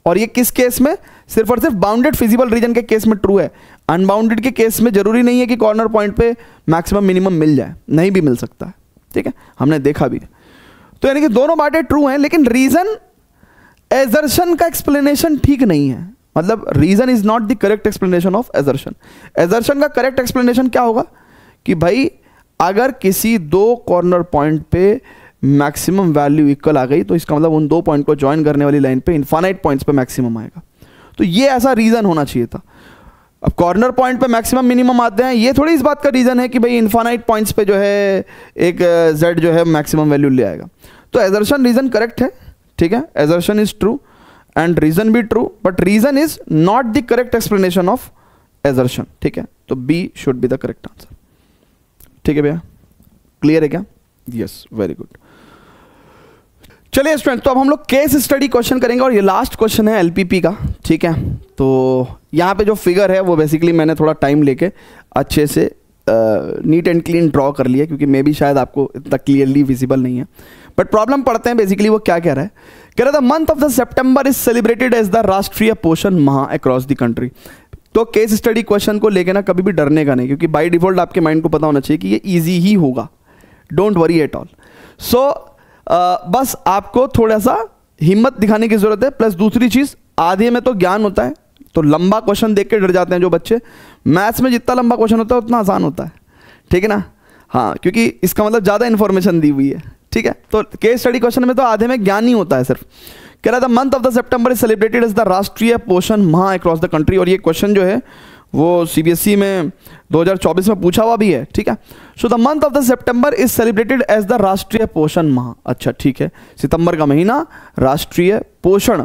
और ये किस केस में, सिर्फ और सिर्फ बाउंडेड फिजिबल रीजन के केस में ट्रू है। अनबाउंडेड के केस में जरूरी नहीं है कि कॉर्नर पॉइंट पे मैक्सिमम मिनिमम मिल जाए, नहीं भी मिल सकता है। ठीक है, हमने देखा भी। तो यानी कि दोनों बातें ट्रू हैं, लेकिन रीजन एजर्शन का एक्सप्लेनेशन ठीक नहीं है। मतलब reason is not the correct explanation of assertion. Assertion का करेक्ट एक्सप्लेनेशन क्या होगा कि भाई अगर किसी दो कॉर्नर पॉइंट पे मैक्सिमम वैल्यू इक्वल आ गई तो इसका मतलब उन दो पॉइंट को ज्वाइन करने वाली लाइन पे इनफाइनाइट पॉइंट्स पे मैक्सिमम आएगा। तो ये ऐसा रीजन होना चाहिए था। अब कॉर्नर पॉइंट पे मैक्सिमम मिनिमम आते हैं, ये थोड़ी इस बात का रीजन है कि भाई इनफाइनाइट पॉइंट्स पे जो है एक z जो है मैक्सिमम वैल्यू ले आएगा। तो एजर्शन रीजन करेक्ट है। ठीक है, assertion is true and reason भी true, but reason is not the correct explanation of assertion. ठीक है, तो B should be the correct answer. ठीक है भैया, क्लियर है क्या? Yes, very good. चलिए स्टूडेंट, तो अब हम लोग केस स्टडी क्वेश्चन करेंगे और ये लास्ट क्वेश्चन है एलपीपी का। ठीक है, तो यहाँ पे जो फिगर है वो बेसिकली मैंने थोड़ा टाइम लेके अच्छे से नीट एंड क्लीन ड्रॉ कर लिया, क्योंकि मे भी शायद आपको इतना क्लियरली विजिबल नहीं है। बट प्रॉब्लम पढ़ते हैं बेसिकली वो क्या कह रहा है। कह रहा है the month of the September is celebrated as the Rashtriya Poshan Maah across the country. तो केस स्टडी क्वेश्चन को लेके ना कभी भी डरने का नहीं, क्योंकि बाय डिफॉल्ट आपके माइंड को पता होना चाहिए कि ये इजी ही होगा, डोंट वरी एट ऑल। सो बस आपको थोड़ा सा हिम्मत दिखाने की जरूरत है। प्लस दूसरी चीज, आधे में तो ज्ञान होता है, तो लंबा क्वेश्चन देख के डर जाते हैं जो बच्चे। मैथ्स में जितना लंबा क्वेश्चन होता है उतना आसान होता है, ठीक है ना। हाँ, क्योंकि इसका मतलब ज़्यादा इन्फॉर्मेशन दी हुई है, ठीक है। तो केस स्टडी क्वेश्चन में तो आधे में ज्ञान ही होता है सिर्फ। कह रहा था month of the September is celebrated as the Rashtriya Poshan Maah across the country. और ये क्वेश्चन जो है वो सीबीएसई में 2024 में पूछा हुआ भी है, ठीक है। So the month of the September is celebrated as the Rashtriya Poshan माह। अच्छा, ठीक है, सितंबर का महीना राष्ट्रीय पोषण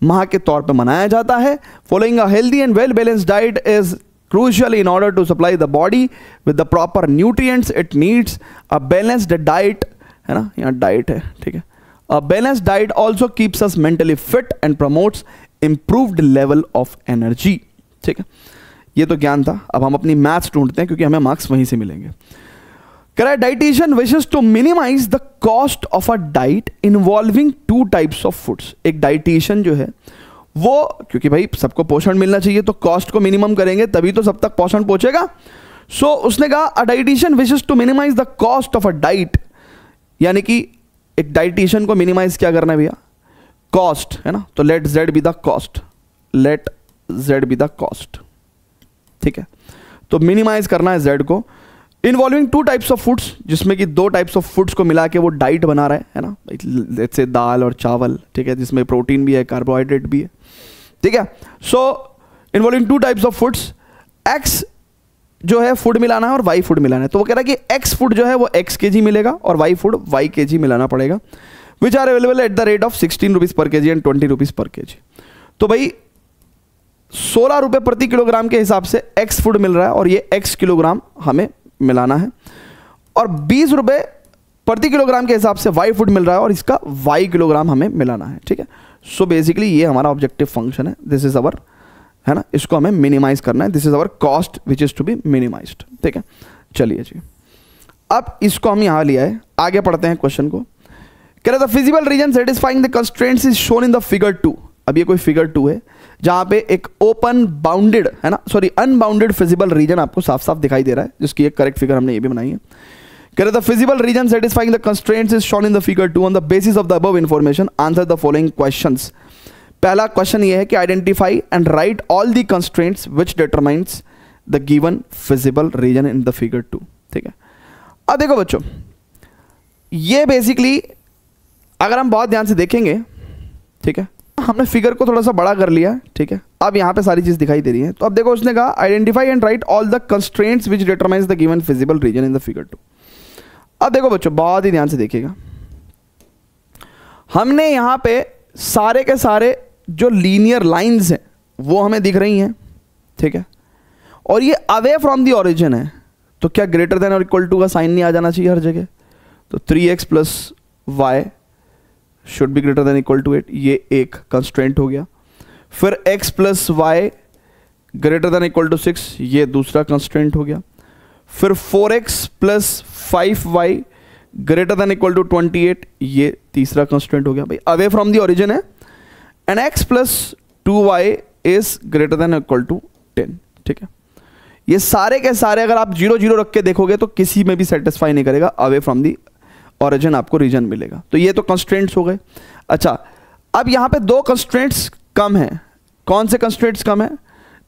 माह के तौर पर मनाया जाता है। Following a healthy and well balanced diet is crucial in order to supply the body with the proper nutrients it needs. A balanced diet, है ना, यहाँ डाइट है, ठीक है। A balanced diet also keeps us mentally fit and promotes improved level of energy, ठीक है। ये तो ज्ञान था। अब हम अपनी मैथ्स ढूंढते हैं क्योंकि हमें मार्क्स वहीं से मिलेंगे। कह रहा है dietitian wishes to minimize the cost of a diet involving 2 types of foods. एक डाइटिशियन जो है वो, क्योंकि भाई सबको पोषण मिलना चाहिए तो कॉस्ट को मिनिमम करेंगे तभी तो सब तक पोषण पहुंचेगा। सो उसने कहा a dietitian wishes to minimize the cost of a diet, यानी कि एक डाइटिशियन को मिनिमाइज क्या करना है भैया, कॉस्ट, है ना। तो let Z be the cost, let Z be the cost, ठीक है। तो मिनिमाइज करना है जेड को, इन्वॉल्विंग 2 टाइप्स ऑफ फूड्स, जिसमें कि 2 टाइप्स ऑफ फूड्स को मिला के वो डाइट बना रहा है ना। लेट्स से दाल और चावल, ठीक है, जिसमें प्रोटीन भी है, कार्बोहाइड्रेट भी है, ठीक है। So involving 2 types of foods, x जो है फूड मिलाना है और वाई फूड मिलाना है। तो वो कह रहा है कि एक्स फूड जो है वो एक्स के जी मिलेगा और वाई फूड वाई के जी मिलाना पड़ेगा, which are available at the rate of 16 rupees पर के जी एंड 20 रुपीज़ पर के जी। तो भाई 16 रुपये प्रति किलोग्राम के हिसाब से एक्स फूड मिल रहा है और ये एक्स किलोग्राम हमें मिलाना है, और 20 रुपये प्रति किलोग्राम के हिसाब से वाई फूड मिल रहा है और इसका वाई किलोग्राम हमें मिलाना है, ठीक है। सो बेसिकली ये हमारा ऑब्जेक्टिव फंक्शन है, दिस इज अवर, है ना, इसको हमें मिनिमाइज करना है, this is our cost which is to be minimized, ठीक है। चलिए जी, अब इसको हम यहाँ लिया है, आगे पढ़ते हैं क्वेश्चन को। कह रहा था feasible reason satisfying the constraints is shown in the figure 2। अब ये कोई फिगर 2 है जहां पे एक ओपन बाउंडेड, है ना, सॉरी अनबाउंडेड फिजिबल रीजन आपको साफ साफ दिखाई दे रहा है, जिसकी एक करेक्ट फिगर हमने ये भी बनाई है। कह रहा था feasible reason satisfying the constraints is shown in the figure 2 on the basis of the above information answer the following questions. पहला क्वेश्चन ये है कि identify and right all the constraints which determines the given feasible region in the figure 2, ठीक है। अब देखो बच्चों, ये बेसिकली अगर हम बहुत ध्यान से देखेंगे, ठीक है, हमने फिगर को थोड़ा सा बड़ा कर लिया, ठीक है। अब यहाँ पे सारी चीज दिखाई दे रही है। तो अब देखो उसने कहा identify and right all the constraints which determines the given feasible region in the figure 2। अब देखो बच्चों, बहुत ही ध्यान से देखिएगा, हमने यहाँ पे सारे के सारे जो लीनियर लाइंस हैं वो हमें दिख रही हैं, ठीक है, और ये अवे फ्रॉम द ओरिजिन है। तो क्या ग्रेटर देन और इक्वल टू का साइन नहीं आ जाना चाहिए हर जगह? तो 3x plus y should be greater than equal to 8, ये एक कंस्ट्रेंट हो गया। फिर x plus y greater than equal to 6, ये दूसरा कंस्ट्रेंट हो गया। फिर 4x plus 5y greater than equal to 28, ये तीसरा कंस्ट्रेंट हो गया। भाई अवे फ्रॉम द ओरिजिन है, and x plus 2y is greater than equal to 10, ठीक है। ये सारे के सारे अगर आप 0 0 रख के देखोगे तो किसी में भी सेटिस्फाई नहीं करेगा, अवे फ्रॉम दी ओरिजिन आपको रीजन मिलेगा। तो ये तो कंस्ट्रेंट्स हो गए। अच्छा, अब यहाँ पे 2 कंस्ट्रेंट्स कम हैं। कौन से कंस्ट्रेंट्स कम हैं?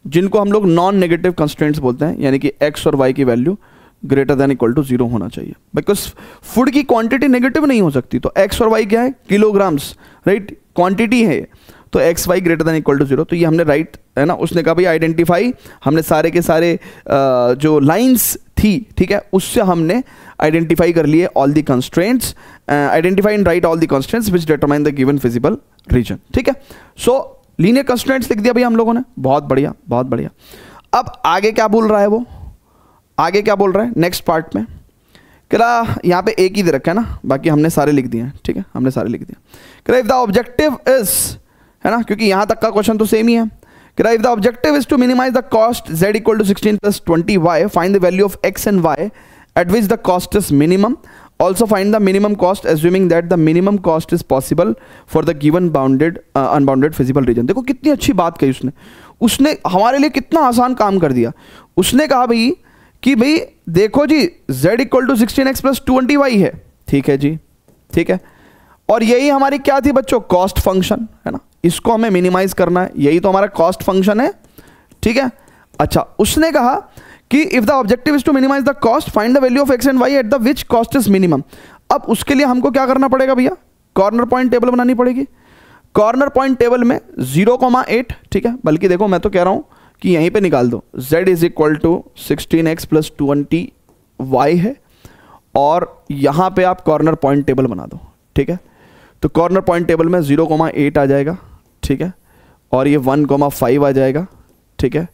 जिनको हम लोग नॉन नेगेटिव कंस्ट्रेंट्स बोलते हैं, यानी कि x और y की value greater than equal to 0 होना चाहिए, बिकॉज फूड की क्वांटिटी नेगेटिव नहीं हो सकती। तो x और y क्या है? किलोग्राम्स, राइट, क्वांटिटी है। तो x y greater than equal to 0, तो ये हमने राइट, है ना। उसने कहा भाई आइडेंटिफाई, हमने सारे के सारे जो लाइंस थी, ठीक है, उससे हमने आइडेंटिफाई कर लिए all the constraints, identify and right all the constraints which determine the given feasible region, ठीक है। सो लीनियर कंस्ट्रेंट्स लिख दिया भैया हम लोगों ने, बहुत बढ़िया बहुत बढ़िया। अब आगे क्या बोल रहा है वो, आगे क्या बोल रहा है नेक्स्ट पार्ट में? कह रहा यहाँ पे एक ही दे रखा है ना, बाकी हमने सारे लिख दिए हैं, ठीक है, हमने सारे लिख दिए। कह रहा इफ द ऑब्जेक्टिव इज, है ना, क्योंकि यहां तक का क्वेश्चन तो सेम ही है। कह रहा if the objective is to minimize the cost z equal to 16 plus 20y, find the value of x and y at which the cost is minimum also find the minimum cost assuming that the minimum cost is possible for the given bounded unbounded feasible region. देखो कितनी अच्छी बात कही उसने हमारे लिए कितना आसान काम कर दिया। उसने कहा भाई कि भाई देखो जी z equal to 16x plus 20y है, ठीक है जी, ठीक है, और यही हमारी क्या थी बच्चों, कॉस्ट फंक्शन है ना, इसको हमें मिनिमाइज करना है, यही तो हमारा कॉस्ट फंक्शन है, ठीक है। अच्छा, उसने कहा कि if the objective is to minimize the cost find the value of x and y at the which cost is minimum. अब उसके लिए हमको क्या करना पड़ेगा भैया, कॉर्नर पॉइंट टेबल बनानी पड़ेगी। कॉर्नर पॉइंट टेबल में 0,8, ठीक है, बल्कि देखो मैं तो कह रहा हूं कि यहीं पे निकाल दो, z is equal to 16x plus 20y है, और यहां पे आप कॉर्नर पॉइंट टेबल बना दो, ठीक है। तो कॉर्नर पॉइंट टेबल में 0,8 आ जाएगा, ठीक है, और ये 1,5 आ जाएगा, ठीक है,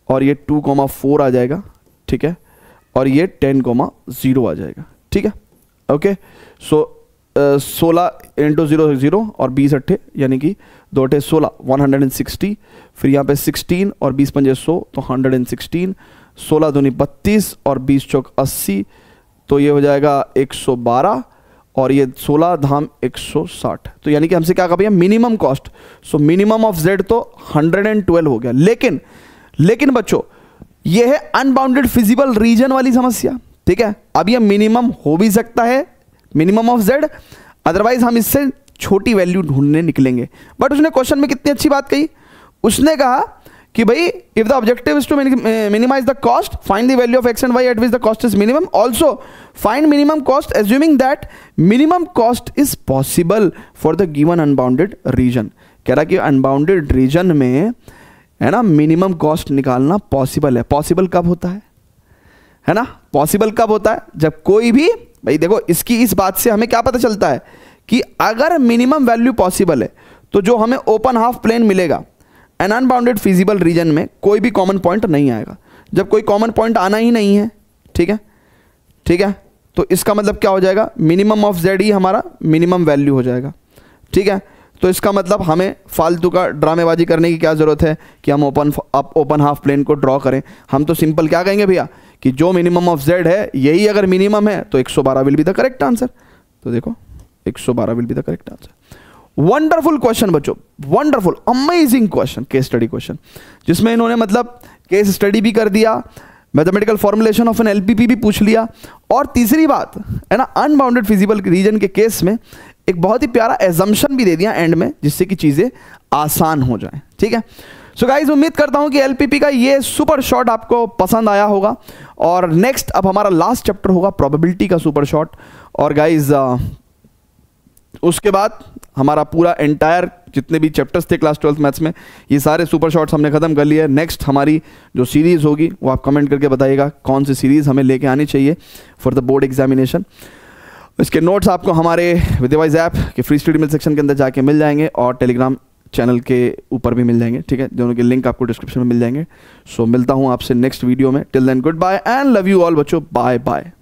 और ये 2,4 आ जाएगा, ठीक है, और ये 10,0 आ जाएगा, ठीक है। ओके, सो 16 इंटू 0 0 और 20 अट्ठे यानी कि 2 अट्ठे 16, 160, फिर यहाँ पे 16 और 20 पंजे 100 तो 116, 16 दूनी 32 और 20 चौक 80 तो ये हो जाएगा 112, और ये 16 धाम 160, तो यानी कि हमसे क्या कहा भैया, minimum cost. So minimum of z तो 112 हो गया। लेकिन बच्चों ये है अनबाउंडेड फिजिबल रीजन वाली समस्या, ठीक है। अब ये मिनिमम हो भी सकता है, मिनिमम ऑफ z, अदरवाइज हम इससे छोटी वैल्यू ढूंढने निकलेंगे। बट उसने क्वेश्चन में कितनी अच्छी बात कही, उसने कहा कि भाई if the objective is to minimize the cost find the value of x and y at which the cost is minimum, also find minimum cost assuming that minimum cost is possible for the given unbounded region. कह रहा कि unbounded region में है ना minimum cost निकालना possible है। Possible कब होता है ना, पॉसिबल कब होता है, जब कोई भी, भाई देखो इसकी इस बात से हमें क्या पता चलता है कि अगर मिनिमम वैल्यू पॉसिबल है तो जो हमें ओपन हाफ प्लेन मिलेगा एन अनबाउंडेड फिजिबल रीजन में कोई भी कॉमन पॉइंट नहीं आएगा। जब कोई कॉमन पॉइंट आना ही नहीं है, ठीक है, ठीक है, तो इसका मतलब क्या हो जाएगा, मिनिमम ऑफ z ही हमारा मिनिमम वैल्यू हो जाएगा, ठीक है। तो इसका मतलब हमें फालतू का ड्रामेबाजी करने की क्या ज़रूरत है कि हम ओपन हाफ प्लेन को ड्रॉ करें। हम तो सिंपल क्या कहेंगे भैया कि जो मिनिमम ऑफ z है यही अगर मिनिमम है तो 112 will be the correct answer. तो देखो 112 will be the correct answer. Wonderful question बच्चों, wonderful amazing question, case study question, जिसमें इन्होंने मतलब केस स्टडी भी कर दिया, mathematical formulation of an LPP भी पूछ लिया, और तीसरी बात है ना अनबाउंडेड फिजिबल रीजन के केस में एक बहुत ही प्यारा एजम्पशन भी दे दिया एंड में, जिससे कि चीज़ें आसान हो जाएं, ठीक है। सो गाइज उम्मीद करता हूं कि एलपीपी का ये सुपर शॉट आपको पसंद आया होगा, और नेक्स्ट अब हमारा लास्ट चैप्टर होगा प्रोबेबिलिटी का सुपर शॉट, और गाइज उसके बाद हमारा पूरा एंटायर जितने भी चैप्टर्स थे क्लास 12th मैथ्स में ये सारे सुपर शॉट्स हमने खत्म कर लिए। नेक्स्ट हमारी जो सीरीज़ होगी वो आप कमेंट करके बताइएगा कौन सी सीरीज़ हमें लेके आनी चाहिए फॉर द बोर्ड एग्जामिनेशन। इसके नोट्स आपको हमारे विद्यावाइज ऐप के फ्री स्टडी मिल सेक्शन के अंदर जाके मिल जाएंगे, और टेलीग्राम चैनल के ऊपर भी मिल जाएंगे, ठीक है, दोनों के लिंक आपको डिस्क्रिप्शन में मिल जाएंगे। सो मिलता हूँ आपसे नेक्स्ट वीडियो में। Till then good bye and love you all बच्चों, बाय बाय।